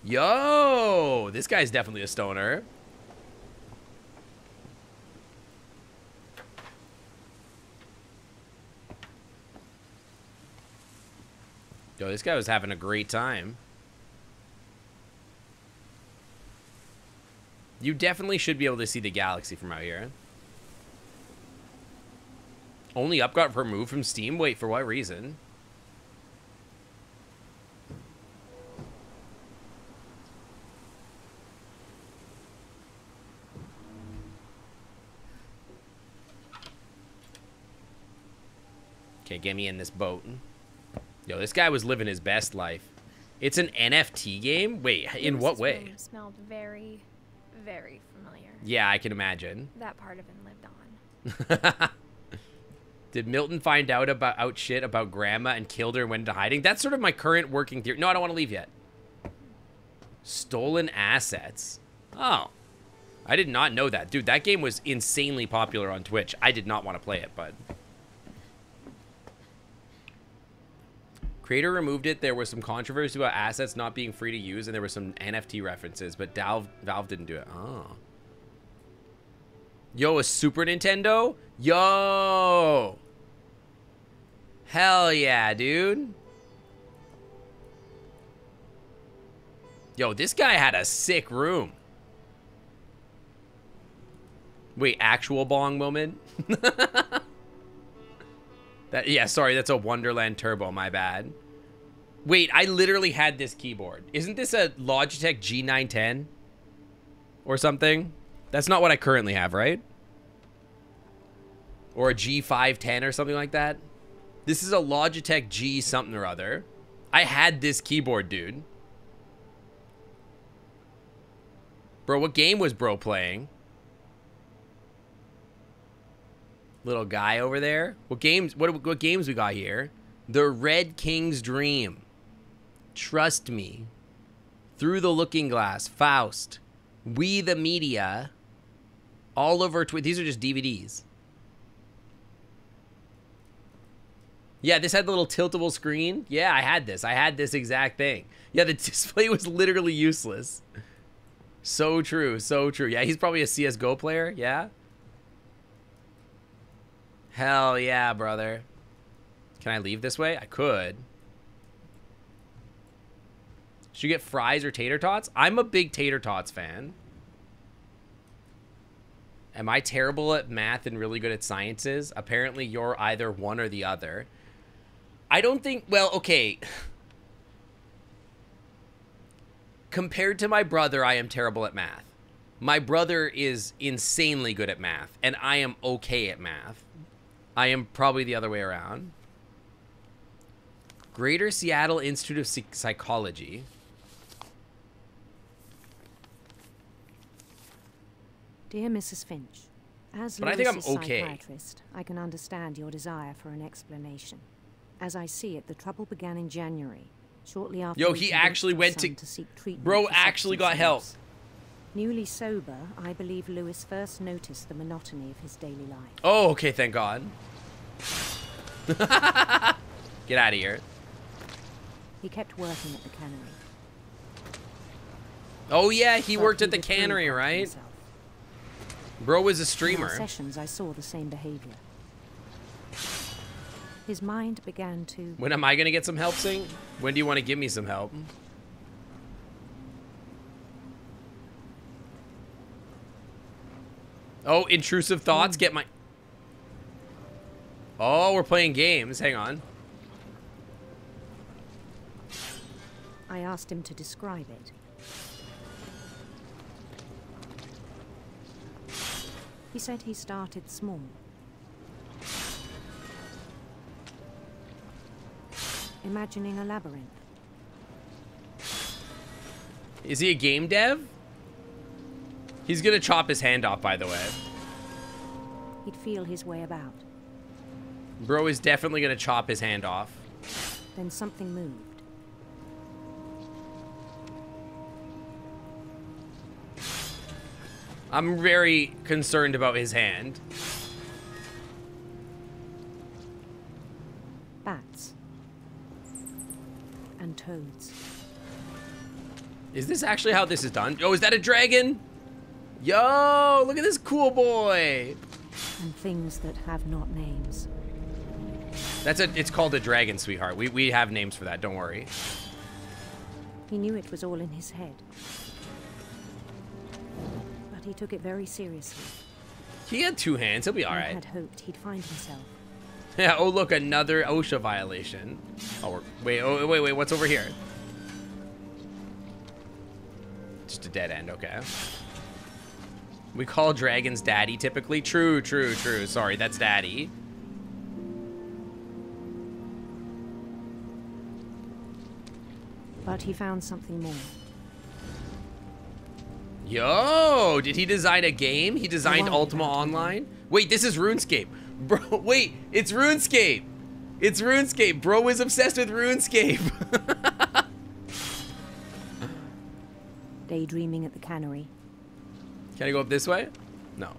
Yo, this guy's definitely a stoner. Yo, this guy was having a great time. You definitely should be able to see the galaxy from out here. Only Up got removed from Steam? Wait, for what reason? Okay, get me in this boat. Yo, this guy was living his best life. It's an NFT game? Wait, in what way? Room smelled very, very familiar. Yeah, I can imagine. That part of him lived on. Did Milton find out shit about Grandma and killed her and went into hiding? That's sort of my current working theory. No, I don't want to leave yet. Stolen assets. Oh. I did not know that. Dude, that game was insanely popular on Twitch. I did not want to play it, but... Creator removed it. There was some controversy about assets not being free to use, and there were some NFT references, but Valve didn't do it. Oh. Yo, a Super Nintendo? Yo! Hell yeah, dude. Yo, this guy had a sick room. Wait, actual bong moment? Yeah, sorry, that's a Wonderland Turbo, my bad. Wait, I literally had this keyboard. Isn't this a Logitech G910? Or something? That's not what I currently have, right? Or a G510 or something like that? This is a Logitech G something or other. I had this keyboard, dude. Bro, what game was bro playing? Little guy over there. What games we got here? The Red King's Dream. Trust Me. Through the Looking Glass. Faust. We the Media. Oliver Twist. These are just DVDs. Yeah, this had the little tiltable screen. Yeah, I had this. I had this exact thing. Yeah, the display was literally useless. So true. So true. Yeah, he's probably a CSGO player. Yeah. Hell yeah, brother. Can I leave this way? I could. Should you get fries or tater tots? I'm a big tater tots fan. Am I terrible at math and really good at sciences? Apparently you're either one or the other. I don't think, well, okay. Compared to my brother, I am terrible at math. My brother is insanely good at math, and I am okay at math. I am probably the other way around. Greater Seattle Institute of Psychology. Dear Mrs. Finch, as But I think I'm Lewis's okay. psychiatrist, I can understand your desire for an explanation. As I see it, the trouble began in January, shortly after. Yo, we he convinced actually your went son to seek treatment bro for actually got substance help. abuse. Newly sober, I believe Lewis first noticed the monotony of his daily life. Oh, okay, thank God. Get out of here. He kept working at the cannery. Oh yeah, he But worked at the withdrew cannery, part of right? himself. Bro was a In our streamer. sessions, I saw the same behavior. His mind began to... When am I gonna get some help, Sing? When do you want to give me some help? Oh, intrusive thoughts. Get my... Oh, we're playing games. Hang on. I asked him to describe it. He said he started small. Imagining a labyrinth. Is he a game dev? He's gonna chop his hand off, by the way. He'd feel his way about. Bro is definitely gonna chop his hand off. Then something moved. I'm very concerned about his hand. Bats. And toads. Is this actually how this is done? Oh, is that a dragon? Yo, look at this cool boy. And things that have not names. It's called a dragon, sweetheart. We have names for that, don't worry. He knew it was all in his head. But he took it very seriously. He had 2 hands, he'll be I alright. had hoped he'd find himself. Yeah, oh look, another OSHA violation. Oh, wait, what's over here? Just a dead end, okay. We call dragons daddy typically. True. Sorry, that's daddy. But he found something more. Yo, did he design a game? He designed Ultima Online? Wait, this is RuneScape. Bro, wait, it's RuneScape. It's RuneScape. Bro is obsessed with RuneScape. Daydreaming at the cannery. Can I go up this way? No.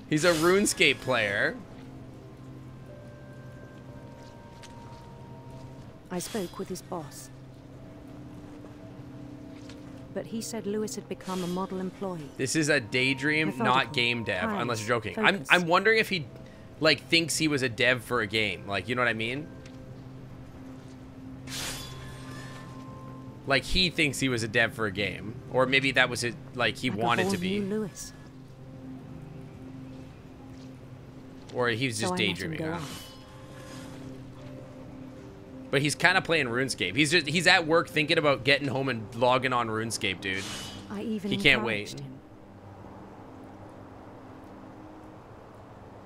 He's a RuneScape player. I spoke with his boss. But he said Lewis had become a model employee. This is a daydream, Methodical, not game dev, tired, unless you're joking. focused. I'm wondering if he, like, thinks he was a dev for a game. Like, you know what I mean? Like, he thinks he was a dev for a game. Or maybe that was his, like, he wanted to be. Lewis. Or he was just So I let him daydreaming. go Huh? on. But he's kind of playing RuneScape. He's at work thinking about getting home and logging on RuneScape, dude. I even He can't encouraged wait. him.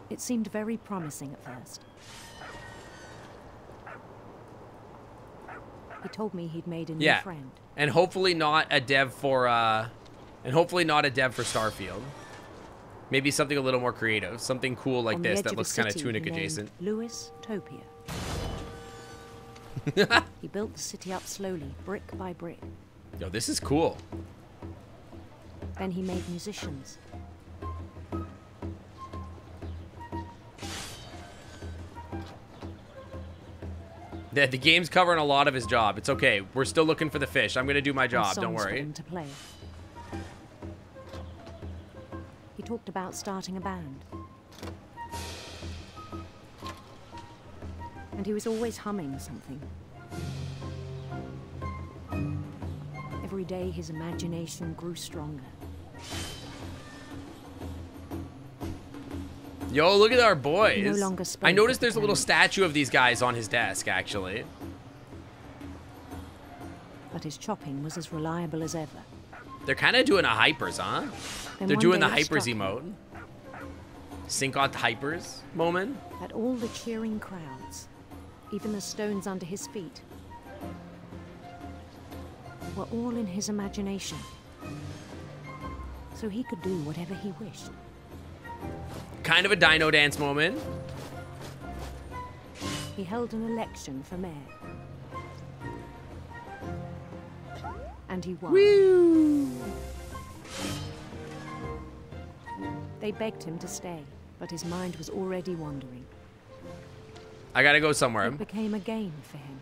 It seemed very promising at first. He told me he'd made a new Yeah, friend. and hopefully not a dev for Starfield. Maybe something a little more creative, something cool like On the this edge that of a looks kind of city Tunic he named adjacent. Lewis Topia. He built the city up slowly, brick by brick. Yo, this is cool. Then he made musicians. The game's covering a lot of his job. It's okay. We're still looking for the fish. I'm gonna do my and job. Don't songs for worry. them to play. He talked about starting a band. And he was always humming something. Every day his imagination grew stronger. Yo, look at our He boys. no longer spoke I noticed at the there's a little camera. statue of these guys on his desk, actually. But his chopping was as reliable as ever. They're kind of doing a hypers, huh? Then They're one doing day the it hypers struck him emote. Sync on hypers moment. That all the cheering crowds, even the stones under his feet, were all in his imagination. So he could do whatever he wished. Kind of a dino dance moment. He held an election for mayor. And he won. Woo! They begged him to stay, but his mind was already wandering. I gotta go somewhere. It became a game for him.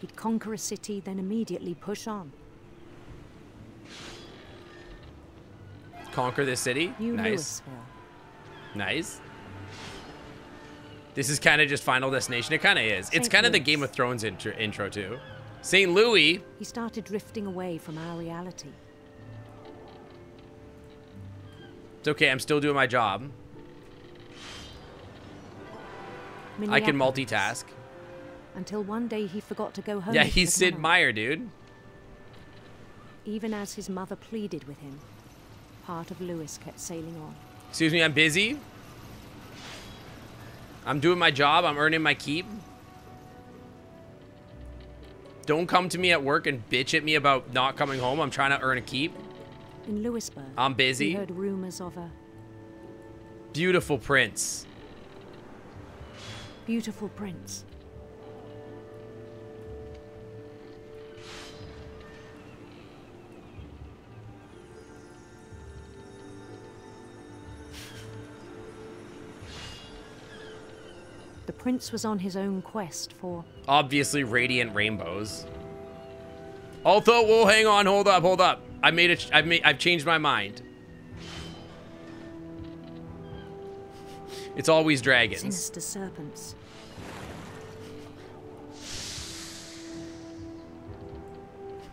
He'd conquer a city, then immediately push on. Conquer this city. New Nice. Louisville. Nice. This is kind of just Final Destination. It kind of is. It's St. kind of the Louis. Game of Thrones intro too. St. Louis. He started drifting away from our reality. It's okay. I'm still doing my job. I can Minneapolis. multitask. Until one day he forgot to go home. Yeah, with he's the Sid camera. Meier, dude. Even as his mother pleaded with him, part of Lewis kept sailing on. Excuse me, I'm busy. I'm doing my job. I'm earning my keep. Don't come to me at work and bitch at me about not coming home. I'm trying to earn a keep. In Lewisburg, I'm busy. he heard rumors of a Beautiful prince. beautiful prince. prince was on his own quest for... obviously radiant rainbows. Although, whoa, hang on, hold up. I've changed my mind. It's always dragons. Sinister serpents.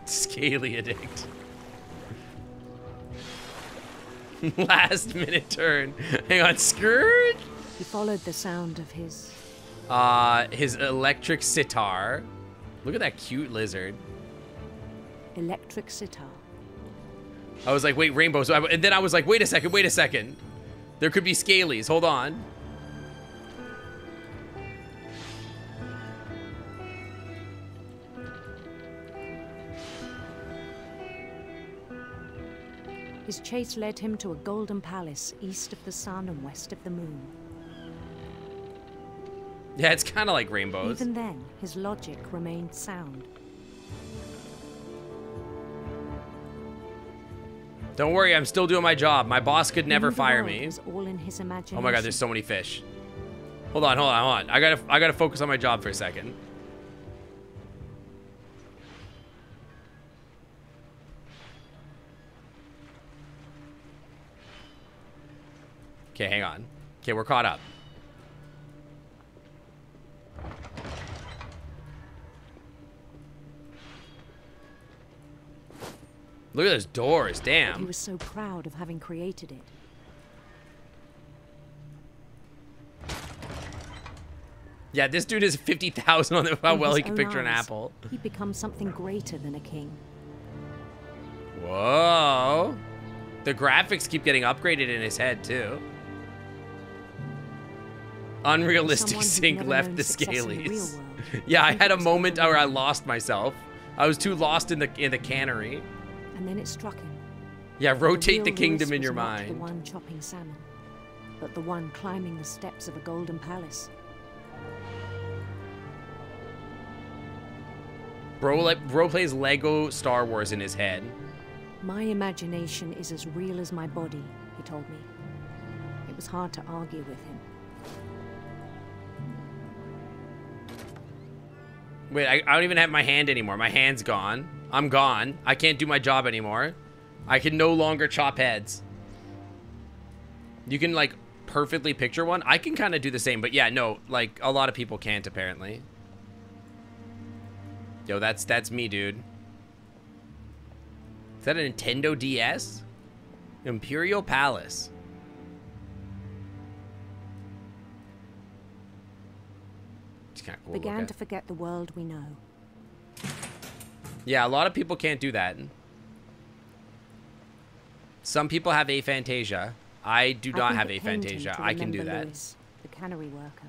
Scaly addict. Last minute turn. Hang on, skirt. He followed the sound of his electric sitar. Look at that cute lizard. Electric sitar. I was like, wait, rainbows. And then I was like, wait a second. There could be scalies. Hold on. His chase led him to a golden palace east of the sun and west of the moon. Yeah, it's kind of like rainbows. Even then, his logic remained sound. Don't worry, I'm still doing my job. My boss could never fire me. Was all in his imagination. Oh my god, there's so many fish. Hold on. I gotta focus on my job for a second. Okay, hang on. Okay, we're caught up. Look at those doors, damn. He was so proud of having created it. Yeah, this dude is 50,000 on how well he can picture an apple. He'd become something greater than a king. Whoa. The graphics keep getting upgraded in his head, too. Unrealistic sync left the scalies. Yeah, I had a moment where I lost myself. I was too lost in the cannery. And then it struck him. Yeah, rotate the kingdom in your mind. The one chopping salmon, but the one climbing the steps of a golden palace. Bro plays Lego Star Wars in his head. My imagination is as real as my body, he told me. It was hard to argue with him. Wait, I don't even have my hand anymore. My hand's gone. I'm gone. I can't do my job anymore. I can no longer chop heads. You can, like, perfectly picture one. I can kind of do the same, but yeah, no, like, a lot of people can't, apparently. Yo, that's me, dude. Is that a Nintendo DS? Imperial Palace. It's kind of cool. Began to forget the world we know. Yeah, a lot of people can't do that. Some people have aphantasia. I do not have aphantasia. I can do that. Lewis, the cannery worker.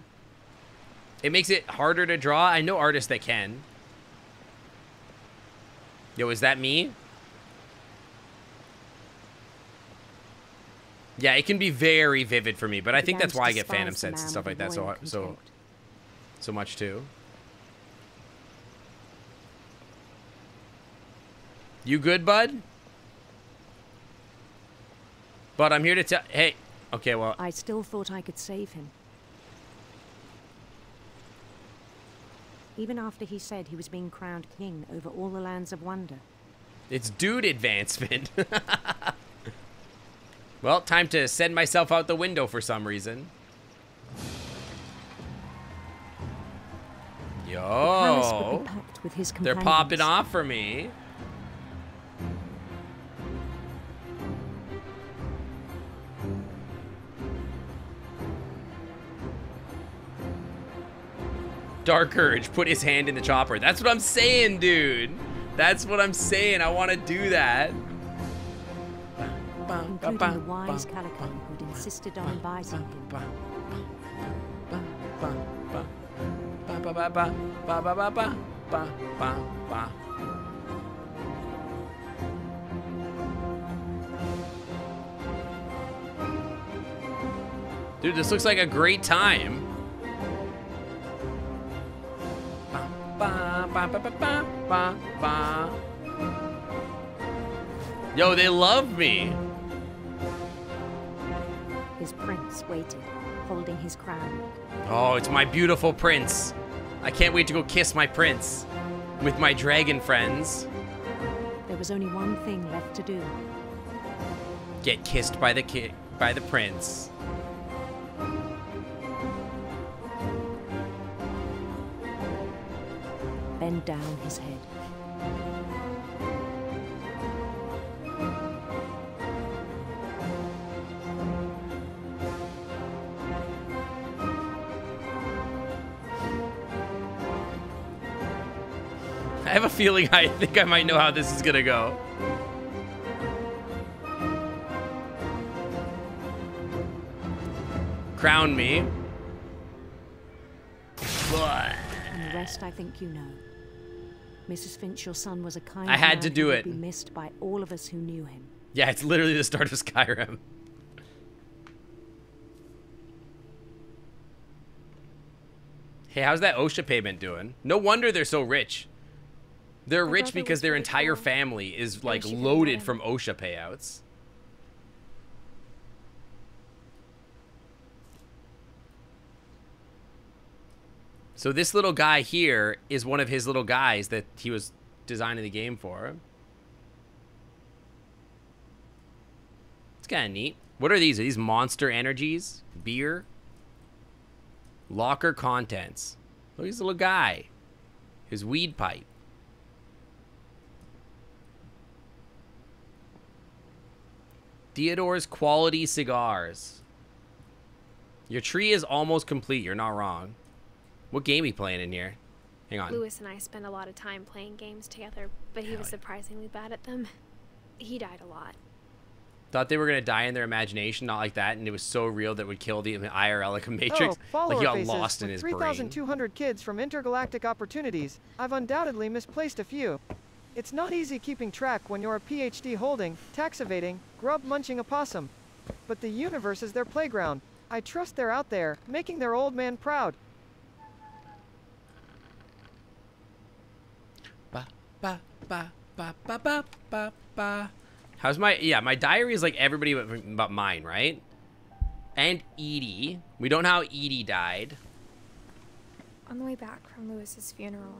It makes it harder to draw. I know artists that can. Yo, is that me? Yeah, it can be very vivid for me, but I think that's why I get phantom sense and stuff like that so much too. You good, bud? But I'm here to tell... Hey. Okay, well... I still thought I could save him. Even after he said he was being crowned king over all the lands of wonder. It's dude advancement. Well, time to send myself out the window for some reason. Yo. They're popping off for me. Dark Urge put his hand in the chopper. That's what I'm saying, dude. That's what I'm saying. I want to do that. Including the wise Calico who'd insisted on advising him. Dude, this looks like a great time. Yo, they love me. His prince waited. holding his crown. Oh, it's my beautiful prince. I can't wait to go kiss my prince with my dragon friends. There was only one thing left to do. Get kissed by the prince. Bend down his head. I have a feeling I think I might know how this is gonna go. Crown me. And the rest I think you know. Mrs. Finch, your son was a kind I had man to do who would it. be missed by all of us who knew him. Yeah, it's literally the start of Skyrim. Hey, how's that OSHA payment doing? No wonder they're so rich. They're rich because their entire family is like loaded from OSHA payouts. So this little guy here is one of his little guys that he was designing the game for. It's kind of neat. What are these? Are these Monster Energies? Beer? Locker contents. Look at this little guy. His weed pipe. Theodore's Quality Cigars. Your tree is almost complete. You're not wrong. What game are you playing in here? Hang on. Lewis and I spent a lot of time playing games together, but he was surprisingly bad at them. He died a lot. Thought they were going to die in their imagination, not like that, and it was so real that it would kill the IRL like a Matrix. Like he got lost in his brain. 3,200 kids from intergalactic opportunities. I've undoubtedly misplaced a few. It's not easy keeping track when you're a PhD holding, tax evading, grub munching opossum. But the universe is their playground. I trust they're out there, making their old man proud. Ba, ba, ba, ba, ba, ba, ba, ba. How's my... Yeah, my diary is like everybody but mine, right? And Edie. We don't know how Edie died. On the way back from Lewis's funeral,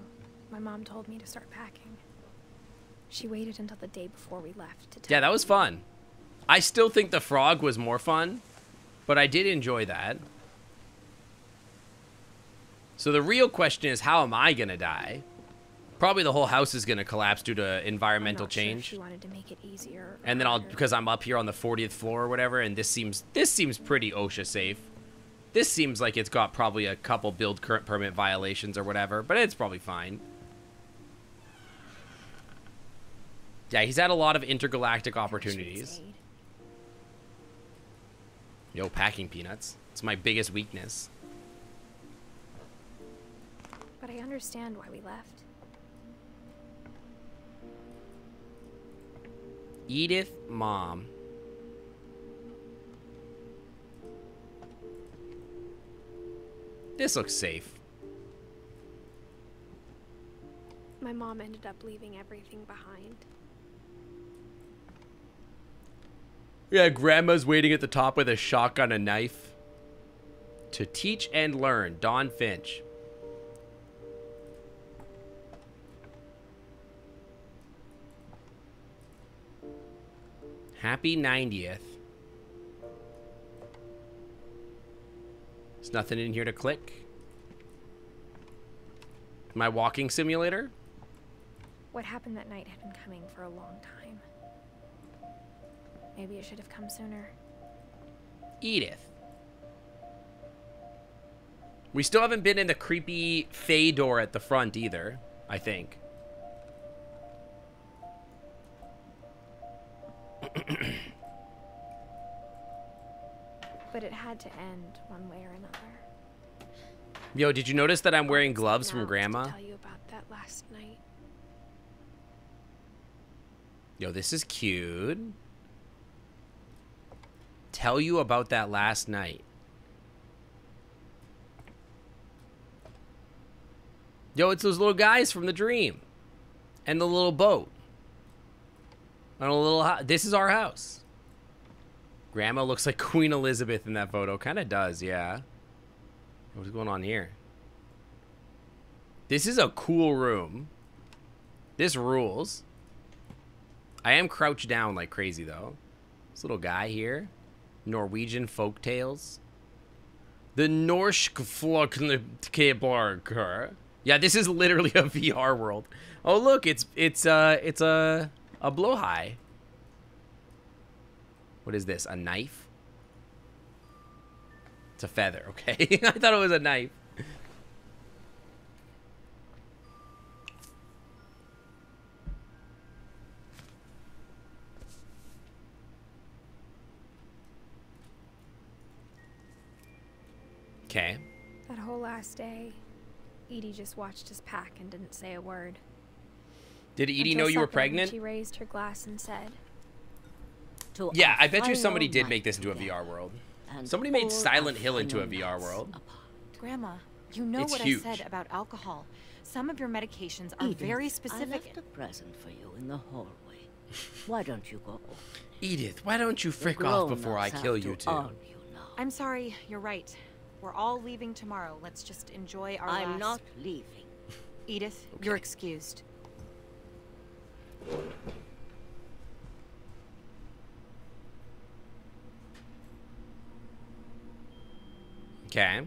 my mom told me to start packing. She waited until the day before we left to tell Yeah, that was fun. I still think the frog was more fun, but I did enjoy that. So the real question is, how am I gonna die? Probably the whole house is gonna collapse due to environmental change. She wanted to make it easier. And then because I'm up here on the 40th floor or whatever, and this seems pretty OSHA safe. This seems like it's got probably a couple build current permit violations or whatever, but it's probably fine. Yeah, he's had a lot of intergalactic opportunities. Yo, packing peanuts. It's my biggest weakness. But I understand why we left. Edith, Mom. This looks safe. My mom ended up leaving everything behind. Yeah, Grandma's waiting at the top with a shotgun and knife. To teach and learn, Dawn Finch. Happy 90th. There's nothing in here to click. My walking simulator? What happened that night had been coming for a long time. Maybe it should have come sooner. Edith. We still haven't been in the creepy Fey door at the front either, I think. But it had to end one way or another. Yo, did you notice that I'm wearing gloves from Grandma? To tell you about that last night. Yo, this is cute. Tell you about that last night. Yo, it's those little guys from the dream. And the little boat. On a little house. This is our house. Grandma looks like Queen Elizabeth in that photo. Kind of does, yeah. What's going on here? This is a cool room. This rules. I am crouched down like crazy, though. This little guy here. Norwegian folk tales. The Norsk Flokkeborger. Yeah, this is literally a VR world. Oh, look, it's a blowhigh. What is this? A knife? It's a feather, okay. I thought it was a knife. Okay. That whole last day, Edie just watched us pack and didn't say a word. Did Edie Until know you were supper, when pregnant? She raised her glass and said, Yeah, I bet you somebody did make this into a VR world. Somebody made Silent Hill into a VR world. Grandma, you know It's what huge. I said about alcohol. Some of your medications are Edith, very I specific. left a present for you in the hallway. Why don't you go? Edith, why don't you frick off before I kill you two? I'm sorry, you're right. We're all leaving tomorrow. Let's just enjoy our I'm last... not leaving. Edith, you're excused. Okay.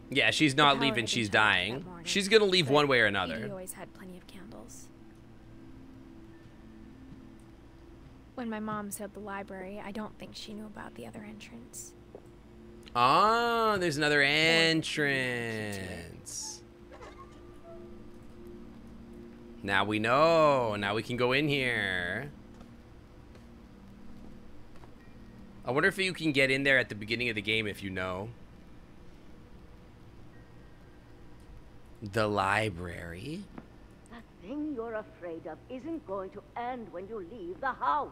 Yeah, she's not power leaving, had she's been turned off that dying. morning, She's gonna leave but one way or Edie another. always had plenty of candles. When my mom sealed the library, I don't think she knew about the other entrance. Oh, there's another entrance. Now we know. Now we can go in here. I wonder if you can get in there at the beginning of the game if you know. The library. That thing you're afraid of isn't going to end when you leave the house.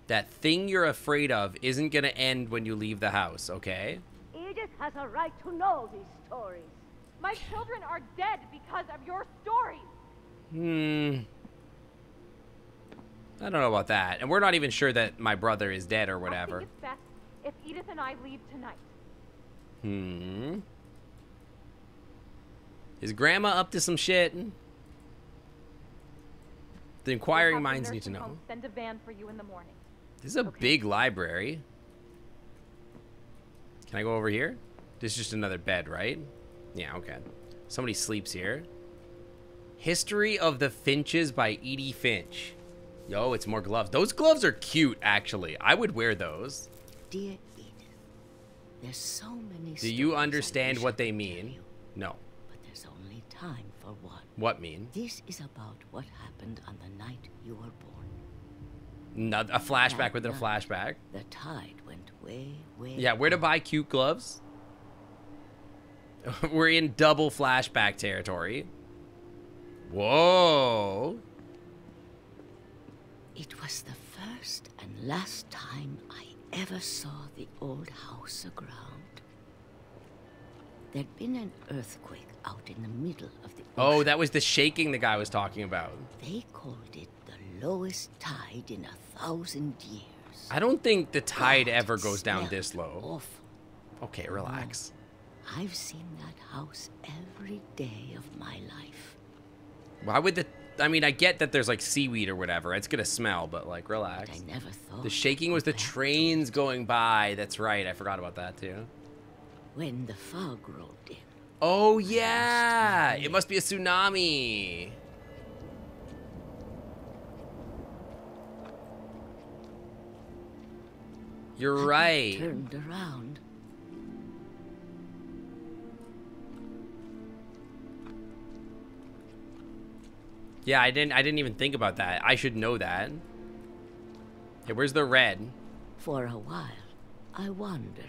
That thing you're afraid of isn't gonna end when you leave the house, okay? Edith has a right to know these stories. My children are dead because of your stories. I don't know about that. And we're not even sure that my brother is dead or whatever. I think it's best if Edith and I leave tonight. Is Grandma up to some shit? The inquiring minds need to know. Send a van for you in the morning. This is a big library. Can I go over here? This is just another bed, right? Yeah, okay. Somebody sleeps here. History of the Finches by Edith Finch. Yo, it's more gloves. Those gloves are cute, actually. I would wear those. Dear Edith, there's so many Do you understand what they mean? No. But there's only time for one. What mean? This is about what happened on the night you were born. A flashback within a flashback. The tide went way, way. Yeah, where to buy cute gloves? We're in double flashback territory. Whoa. It was the first and last time I ever saw the old house aground. There'd been an earthquake out in the middle of the ocean. Oh, that was the shaking the guy was talking about. They called it the lowest tide in 1,000 years. I don't think the tide God, ever it goes down smelled this low. awful. Okay, relax. I've seen that house every day of my life. Why would the... I mean, I get that there's like seaweed or whatever. It's gonna smell, but like, relax. I never thought. The shaking was the trains going by. That's right. I forgot about that too. When the fog rolled in. Oh, yeah. It must be a tsunami. You're right. Turned around. Yeah, I didn't even think about that. I should know that. Hey, where's the red? For a while, I wondered.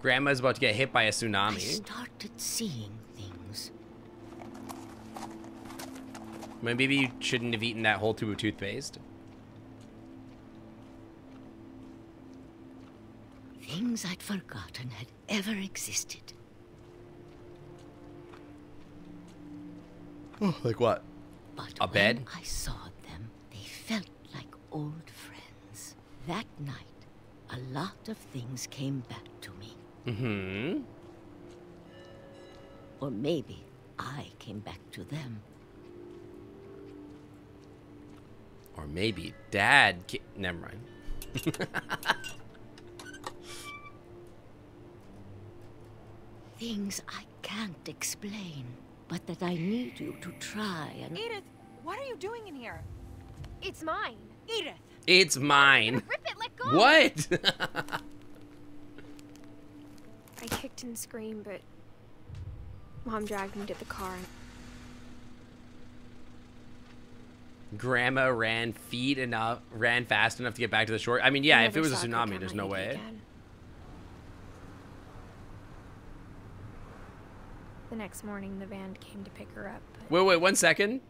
Grandma's about to get hit by a I tsunami. started seeing things. Maybe you shouldn't have eaten that whole tube of toothpaste. Things I'd forgotten had ever existed. Like what? But a bed? when I saw them, they felt like old friends. That night, a lot of things came back to me. Mm-hmm. Or maybe I came back to them. Or maybe Dad never mind. Things I can't explain, but that I need you to try and... Edith, what are you doing in here? It's mine. Edith! It's mine. Rip it, let go! What? I kicked and screamed, but Mom dragged me to the car. Grandma ran fast enough to get back to the shore. I mean, yeah, if it was a tsunami, there's no way. Again. The next morning, the van came to pick her up. Wait, 1 second.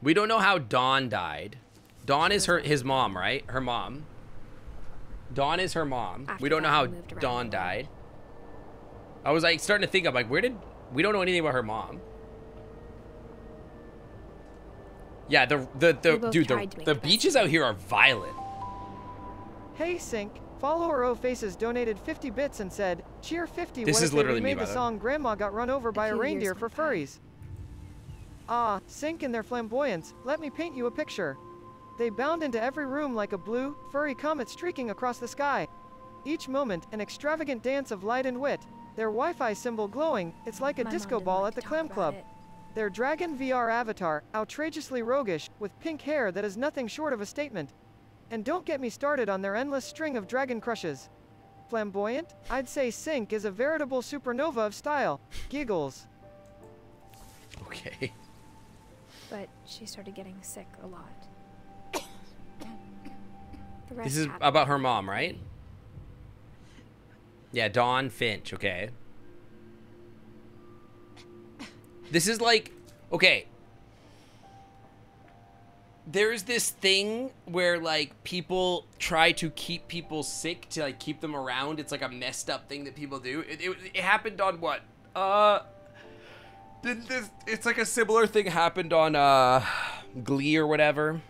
We don't know how Dawn died. Dawn is his mom, right? Her mom. Dawn is her mom. We don't know how Dawn died. I was like starting to think, I'm like, we don't know anything about her mom. Yeah, the beaches out here are violent. Hey, Sync. Follower O Faces donated 50 bits and said, "Cheer 50." This what is if they literally me, remade by the the way. song "Grandma Got Run Over by a Reindeer" for furries. Ah, Sync in their flamboyance. Let me paint you a picture. They bound into every room like a blue, furry comet streaking across the sky. Each moment, an extravagant dance of light and wit. Their Wi-Fi symbol glowing. It's like a disco ball at the Clam Club. Their dragon VR avatar, outrageously roguish, with pink hair that is nothing short of a statement. And don't get me started on their endless string of dragon crushes. Flamboyant? I'd say Sync is a veritable supernova of style. Giggles. Okay. But she started getting sick a lot. This is about her mom, right? Yeah, Dawn Finch, okay. This is like, okay. There's this thing where like people try to keep people sick to like keep them around. It's like a messed up thing that people do. It happened on what? It's like a similar thing happened on Glee or whatever.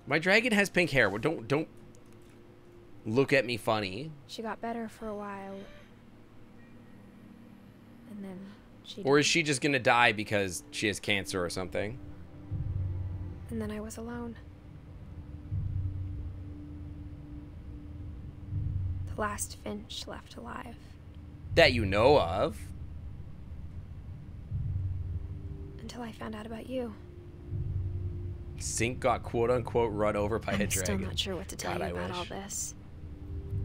My dragon has pink hair. Well, don't look at me funny. She got better for a while. And then she Or is she just gonna die because she has cancer or something? And then I was alone. The last Finch left alive. That you know of. Until I found out about you. Sync got quote-unquote run over by a dragon. I'm still not sure what to tell you about all this.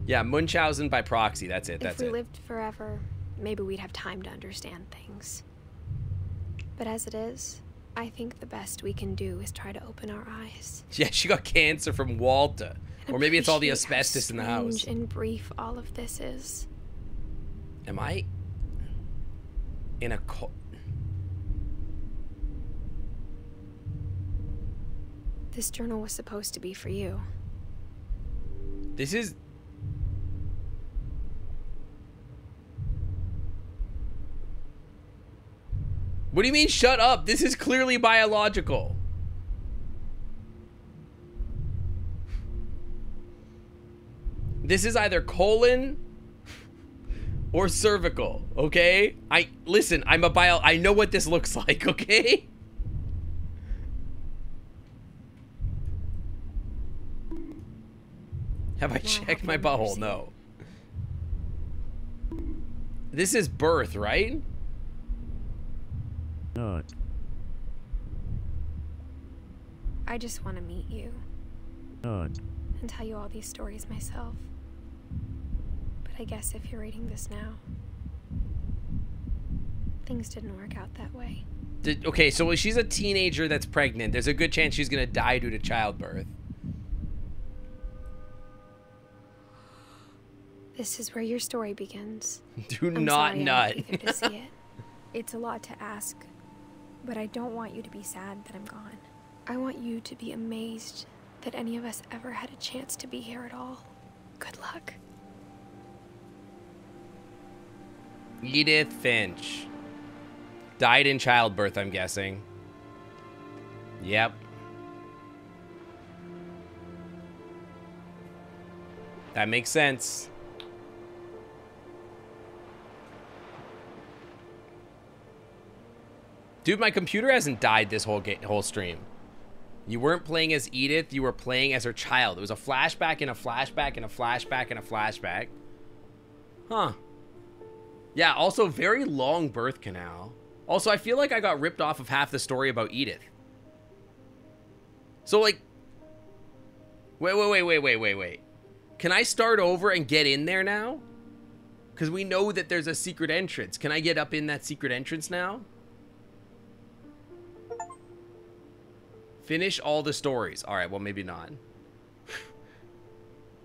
Yeah, Munchausen by proxy. That's it. If we lived forever, maybe we'd have time to understand things. But as it is, I think the best we can do is try to open our eyes. Yeah, she got cancer from Walter. Or maybe it's all the asbestos in the house. Strange and brief all of this is. Am I in a cult? This journal was supposed to be for you. This is... What do you mean, shut up? This is clearly biological. This is either colon or cervical, okay? Listen, I know what this looks like, okay? Have I checked my butthole? No. This is birth, right? No. I just want to meet you. No. And tell you all these stories myself. But I guess if you're reading this now, things didn't work out that way. Okay, so she's a teenager that's pregnant. There's a good chance she's gonna die due to childbirth. This is where your story begins. Do not nut. I'm eager to see it. It's a lot to ask, but I don't want you to be sad that I'm gone. I want you to be amazed that any of us ever had a chance to be here at all. Good luck. Edith Finch. Died in childbirth, I'm guessing. Yep. That makes sense. Dude, my computer hasn't died this whole stream. You weren't playing as Edith, you were playing as her child. It was a flashback and a flashback and a flashback and a flashback. Huh. Yeah, also very long birth canal. Also, I feel like I got ripped off of half the story about Edith. So, like... Wait. Can I start over and get in there now? Because we know that there's a secret entrance. Can I get up in that secret entrance now? Finish all the stories. All right, well, maybe not.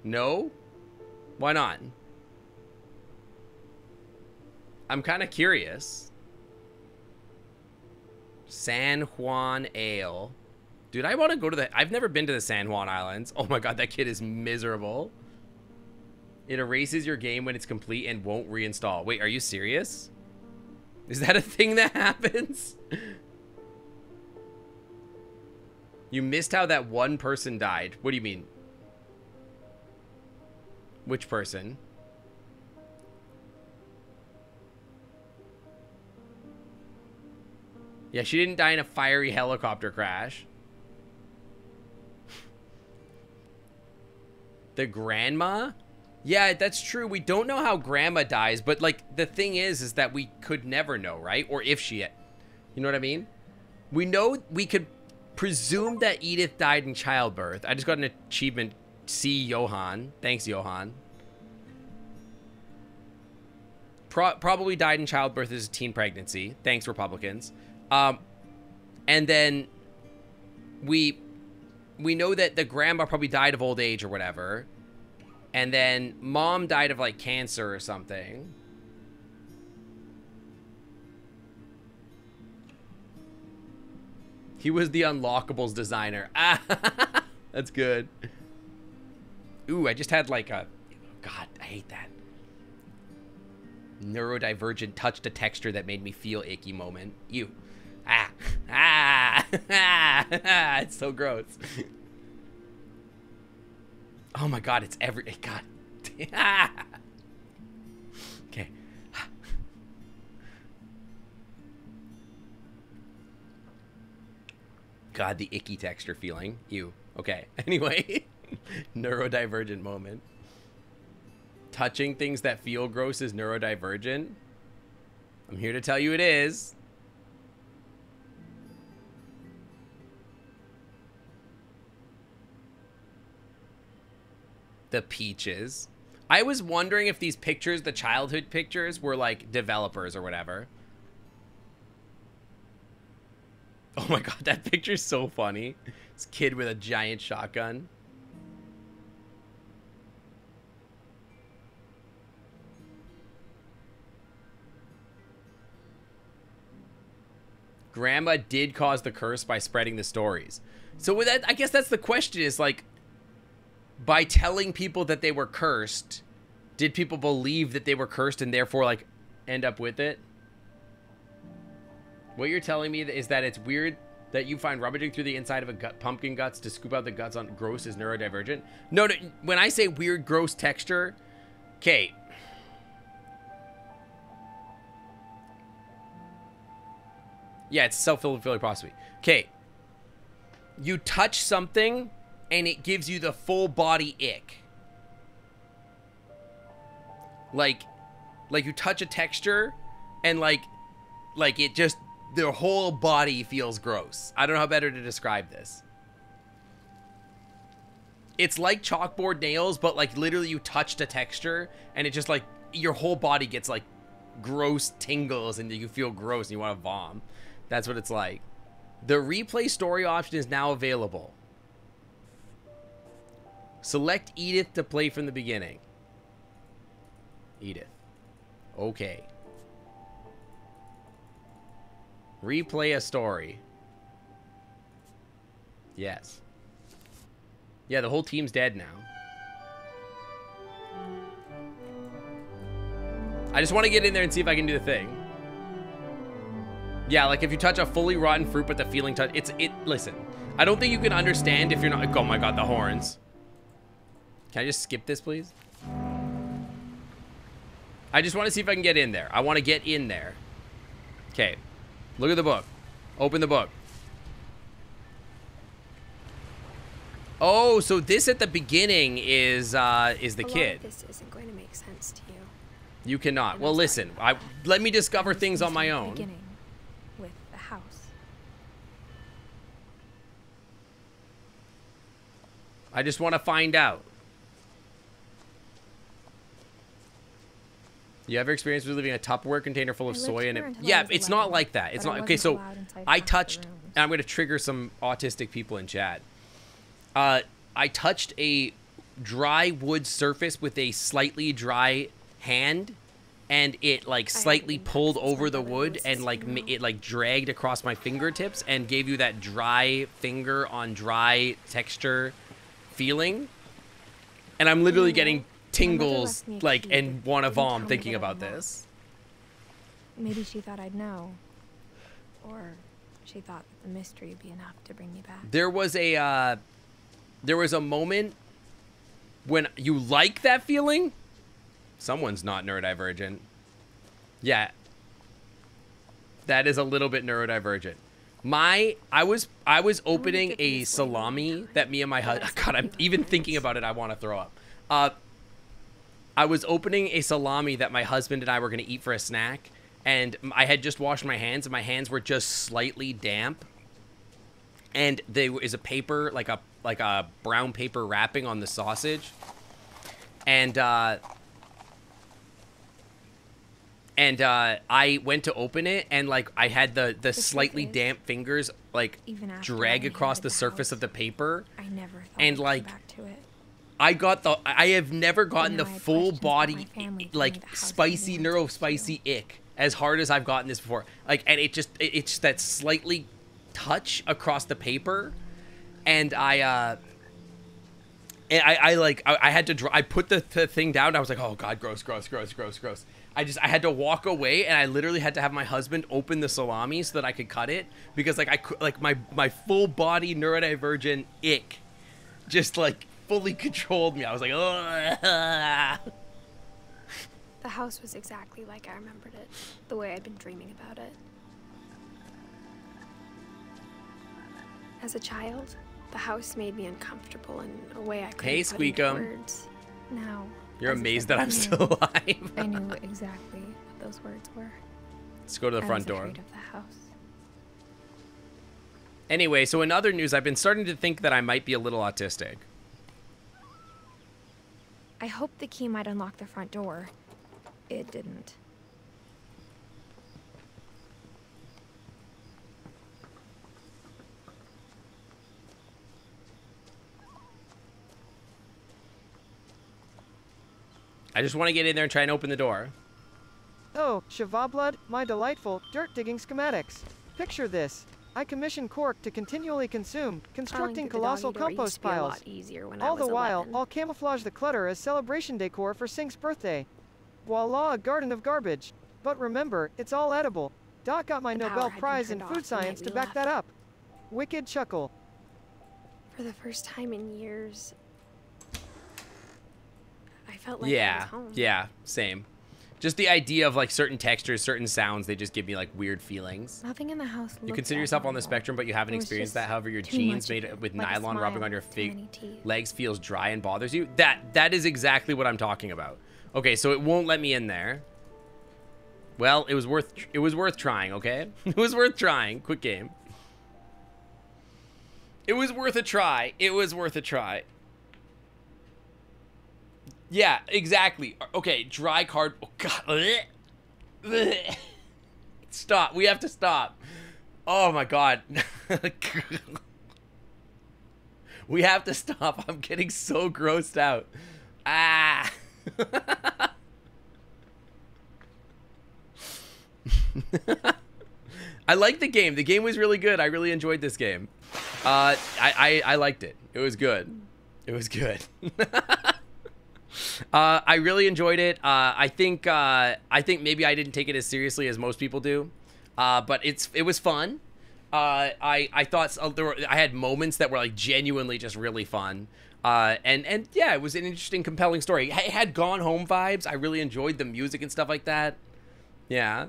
No? Why not? I'm kind of curious. San Juan Ale. Dude, I want to go to the... I've never been to the San Juan Islands. Oh my god, that kid is miserable. It erases your game when it's complete and won't reinstall. Wait, are you serious? Is that a thing that happens? You missed how that one person died. What do you mean? Which person? Yeah, she didn't die in a fiery helicopter crash. The grandma? Yeah, that's true. We don't know how grandma dies, but like the thing is that we could never know, right? Or if she, you know what I mean? We know we could presume that Edith died in childbirth. I just got an achievement. See Johan. Thanks, Johan. Probably died in childbirth as a teen pregnancy. Thanks, Republicans. And then we know that the grandma probably died of old age or whatever. And then mom died of like cancer or something. He was the Unlockables designer. Ah, that's good. Ooh, I just had like a... God, I hate that. Neurodivergent touched a texture that made me feel icky moment. Ew. It's so gross. Oh my god, it's every... God. Okay. God, the icky texture feeling. Ew. Okay. Anyway. Neurodivergent moment. Touching things that feel gross is neurodivergent. I'm here to tell you it is. The peaches. I was wondering if these pictures, the childhood pictures, were like developers or whatever. Oh my god, that picture's so funny. This kid with a giant shotgun. Grandma did cause the curse by spreading the stories. So with that, I guess that's the question is like, by telling people that they were cursed, did people believe that they were cursed and therefore like end up with it? What you're telling me is that it's weird that you find rummaging through the inside of a pumpkin guts to scoop out the guts on gross is neurodivergent? No, when I say weird, gross texture, okay. Yeah, it's self-fulfilling prophecy. Okay. You touch something and it gives you the full body ick. Like you touch a texture and like it just, their whole body feels gross. I don't know how better to describe this. It's like chalkboard nails, but like literally you touched a texture and it just like, your whole body gets like gross tingles and you feel gross and you want to vom. That's what it's like. The replay story option is now available. Select Edith to play from the beginning. Edith. Okay. Replay a story. Yes. Yeah, the whole team's dead now. I just want to get in there and see if I can do the thing. Yeah, like if you touch a fully rotten fruit, but the feeling touch, listen, I don't think you can understand if you're not, oh my God, the horns. Can I just skip this, please? I just want to see if I can get in there. I want to get in there. Okay, look at the book. Open the book. Oh, so this at the beginning is the kid. This isn't going to make sense to you. You cannot. Well, listen. Let me discover things on my own. Beginning with the house. I just want to find out. You ever experienced leaving a Tupperware container full of soy in it? Yeah, it's not like that. It's not. Okay, so I touched, and I'm going to trigger some autistic people in chat. I touched a dry wood surface with a slightly dry hand, and it like slightly pulled over the wood and like it like dragged across my fingertips and gave you that dry finger on dry texture feeling. And I'm literally getting tingles like and want to vom thinking about this. Maybe she thought I'd know, or she thought that the mystery would be enough to bring me back. There was a moment when you like that feeling. Someone's not neurodivergent. Yeah, that is a little bit neurodivergent. I was opening a salami that me and my husband. God, I'm even thinking about it. I want to throw up. I was opening a salami that my husband and I were going to eat for a snack, and I had just washed my hands, and my hands were just slightly damp. And there is a paper, like a brown paper wrapping on the sausage, and I went to open it, and like I had the slightly damp fingers like drag across the surface of the paper. I never thought and like back to it. I have never gotten the full body like spicy spicy ick as hard as I've gotten this before. Like, and it's just that slightly touch across the paper, and I had to I put the thing down. I was like, oh God, gross. I had to walk away, and I literally had to have my husband open the salami so that I could cut it, because like my full body neurodivergent ick just like fully controlled me. I was like, ugh. The house was exactly like I remembered it, the way I'd been dreaming about it. As a child, the house made me uncomfortable in a way I couldn't put into words. Now, you're amazed that I'm still alive. I knew exactly what those words were. Let's go to the front door. I was afraid of the house. Anyway, so in other news, I've been starting to think that I might be a little autistic. I hoped the key might unlock the front door. It didn't. I just want to get in there and try and open the door. Oh, Shavablood, my delightful dirt-digging schematics. Picture this. I commissioned Cork to continually consume, constructing colossal compost piles. All the while, I'll camouflage the clutter as celebration decor for Sync's birthday. Voila, a garden of garbage. But remember, it's all edible. Doc got my Nobel Prize in food science to back that up. Wicked chuckle. For the first time in years, I felt like I was home. Yeah, same. Just the idea of like certain textures, certain sounds, they just give me like weird feelings. Nothing in the house. You consider yourself on the spectrum, but you haven't experienced that. However, your jeans made with nylon rubbing on your legs feels dry and bothers you. That is exactly what I'm talking about. Okay, so it won't let me in there. Well, it was worth trying, okay? It was worth trying. Quick game. It was worth a try. It was worth a try. Yeah, exactly. Okay, dry card. Oh, God. Stop. We have to stop. Oh, my God. We have to stop. I'm getting so grossed out. Ah. I liked the game. The game was really good. I really enjoyed this game. I liked it. It was good. It was good. I really enjoyed it. I think maybe I didn't take it as seriously as most people do. But it was fun. I thought I had moments that were like genuinely just really fun. And yeah, it was an interesting, compelling story. It had Gone Home vibes. I really enjoyed the music and stuff like that. Yeah.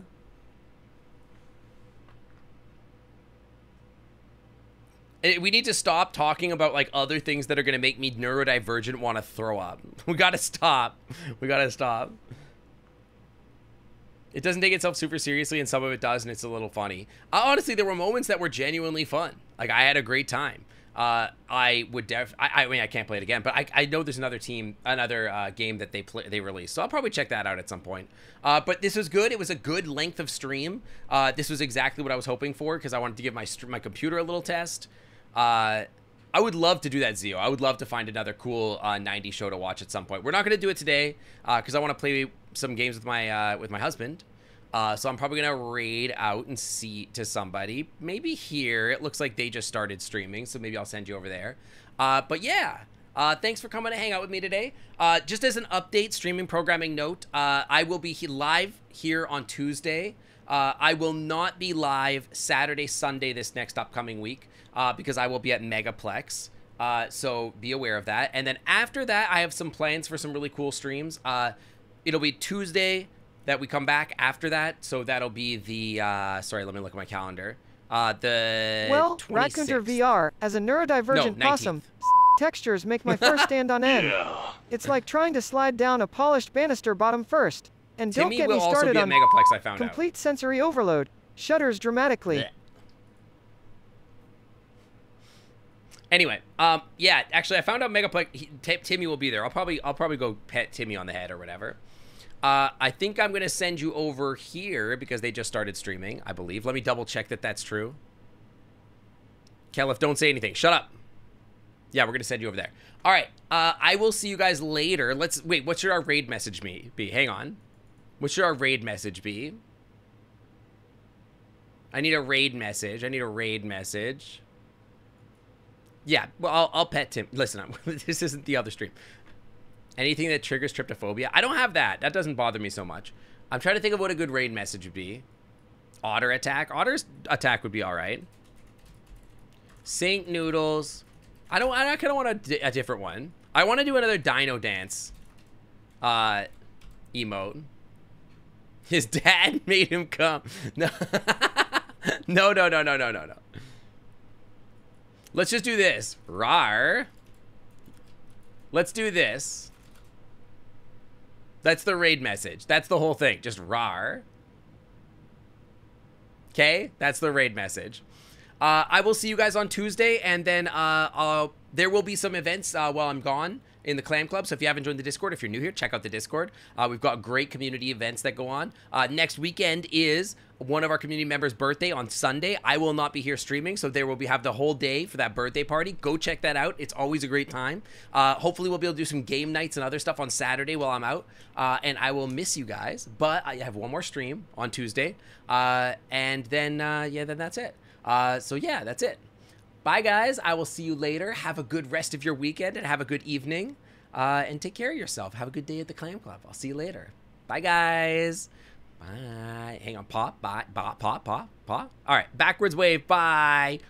We need to stop talking about like other things that are going to make me neurodivergent want to throw up. We got to stop. We got to stop. It doesn't take itself super seriously, and some of it does, and it's a little funny. Honestly, there were moments that were genuinely fun. Like, I had a great time. I would I mean, I can't play it again, but I know there's another game that they released, so I'll probably check that out at some point. But this was good. It was a good length of stream. This was exactly what I was hoping for, because I wanted to give my computer a little test. I would love to do that, Zio. I would love to find another cool 90s show to watch at some point. We're not going to do it today because I want to play some games with my husband. So I'm probably going to raid out and see to somebody. Maybe here. It looks like they just started streaming, so maybe I'll send you over there. But yeah, thanks for coming to hang out with me today. Just as an update, streaming programming note, I will be live here on Tuesday. I will not be live Saturday, Sunday this next upcoming week. Because I will be at Megaplex, so be aware of that. And then after that, I have some plans for some really cool streams. It'll be Tuesday that we come back after that, so that'll be the, sorry, let me look at my calendar. The Well, 26th. Ratgunter VR, as a neurodivergent possum, textures make my fur stand on end. Yeah. It's like trying to slide down a polished banister bottom first. And don't Timmy get will me also started be at on Megaplex, I found out. complete sensory overload. Shudders dramatically. Blech. Anyway, yeah, actually, I found out Megaplex. Timmy will be there. I'll probably go pet Timmy on the head or whatever. I think I'm gonna send you over here because they just started streaming, I believe. Let me double check that that's true. Kelif, don't say anything. Shut up. Yeah, we're gonna send you over there. All right. I will see you guys later. Wait. What should our raid message be? Hang on. What should our raid message be? I need a raid message. Yeah, well, I'll pet Tim. Listen, this isn't the other stream. Anything that triggers tryptophobia? I don't have that. That doesn't bother me so much. I'm trying to think of what a good raid message would be. Otter attack? Otter's attack would be all right. Sink noodles. I kind of want a different one. I want to do another dino dance. Emote. His dad made him come. No. No. Let's just do this. Rar. Let's do this. That's the raid message. That's the whole thing. Just rar. Okay? That's the raid message. I will see you guys on Tuesday, and then there will be some events while I'm gone in the Clam Club. So if you haven't joined the Discord, if you're new here, check out the Discord. We've got great community events that go on. Next weekend is one of our community members' birthday on Sunday. I will not be here streaming, so there will have the whole day for that birthday party. Go check that out. It's always a great time. Hopefully we'll be able to do some game nights and other stuff on Saturday while I'm out. And I will miss you guys, but I have one more stream on Tuesday. And then, yeah, then that's it. So yeah, that's it. Bye, guys. I will see you later. Have a good rest of your weekend and have a good evening. And take care of yourself. Have a good day at the Clam Club. I'll see you later. Bye, guys. Bye. Hang on. Pop. Bye. Pop. Pop. Pop. Pop. All right. Backwards wave. Bye.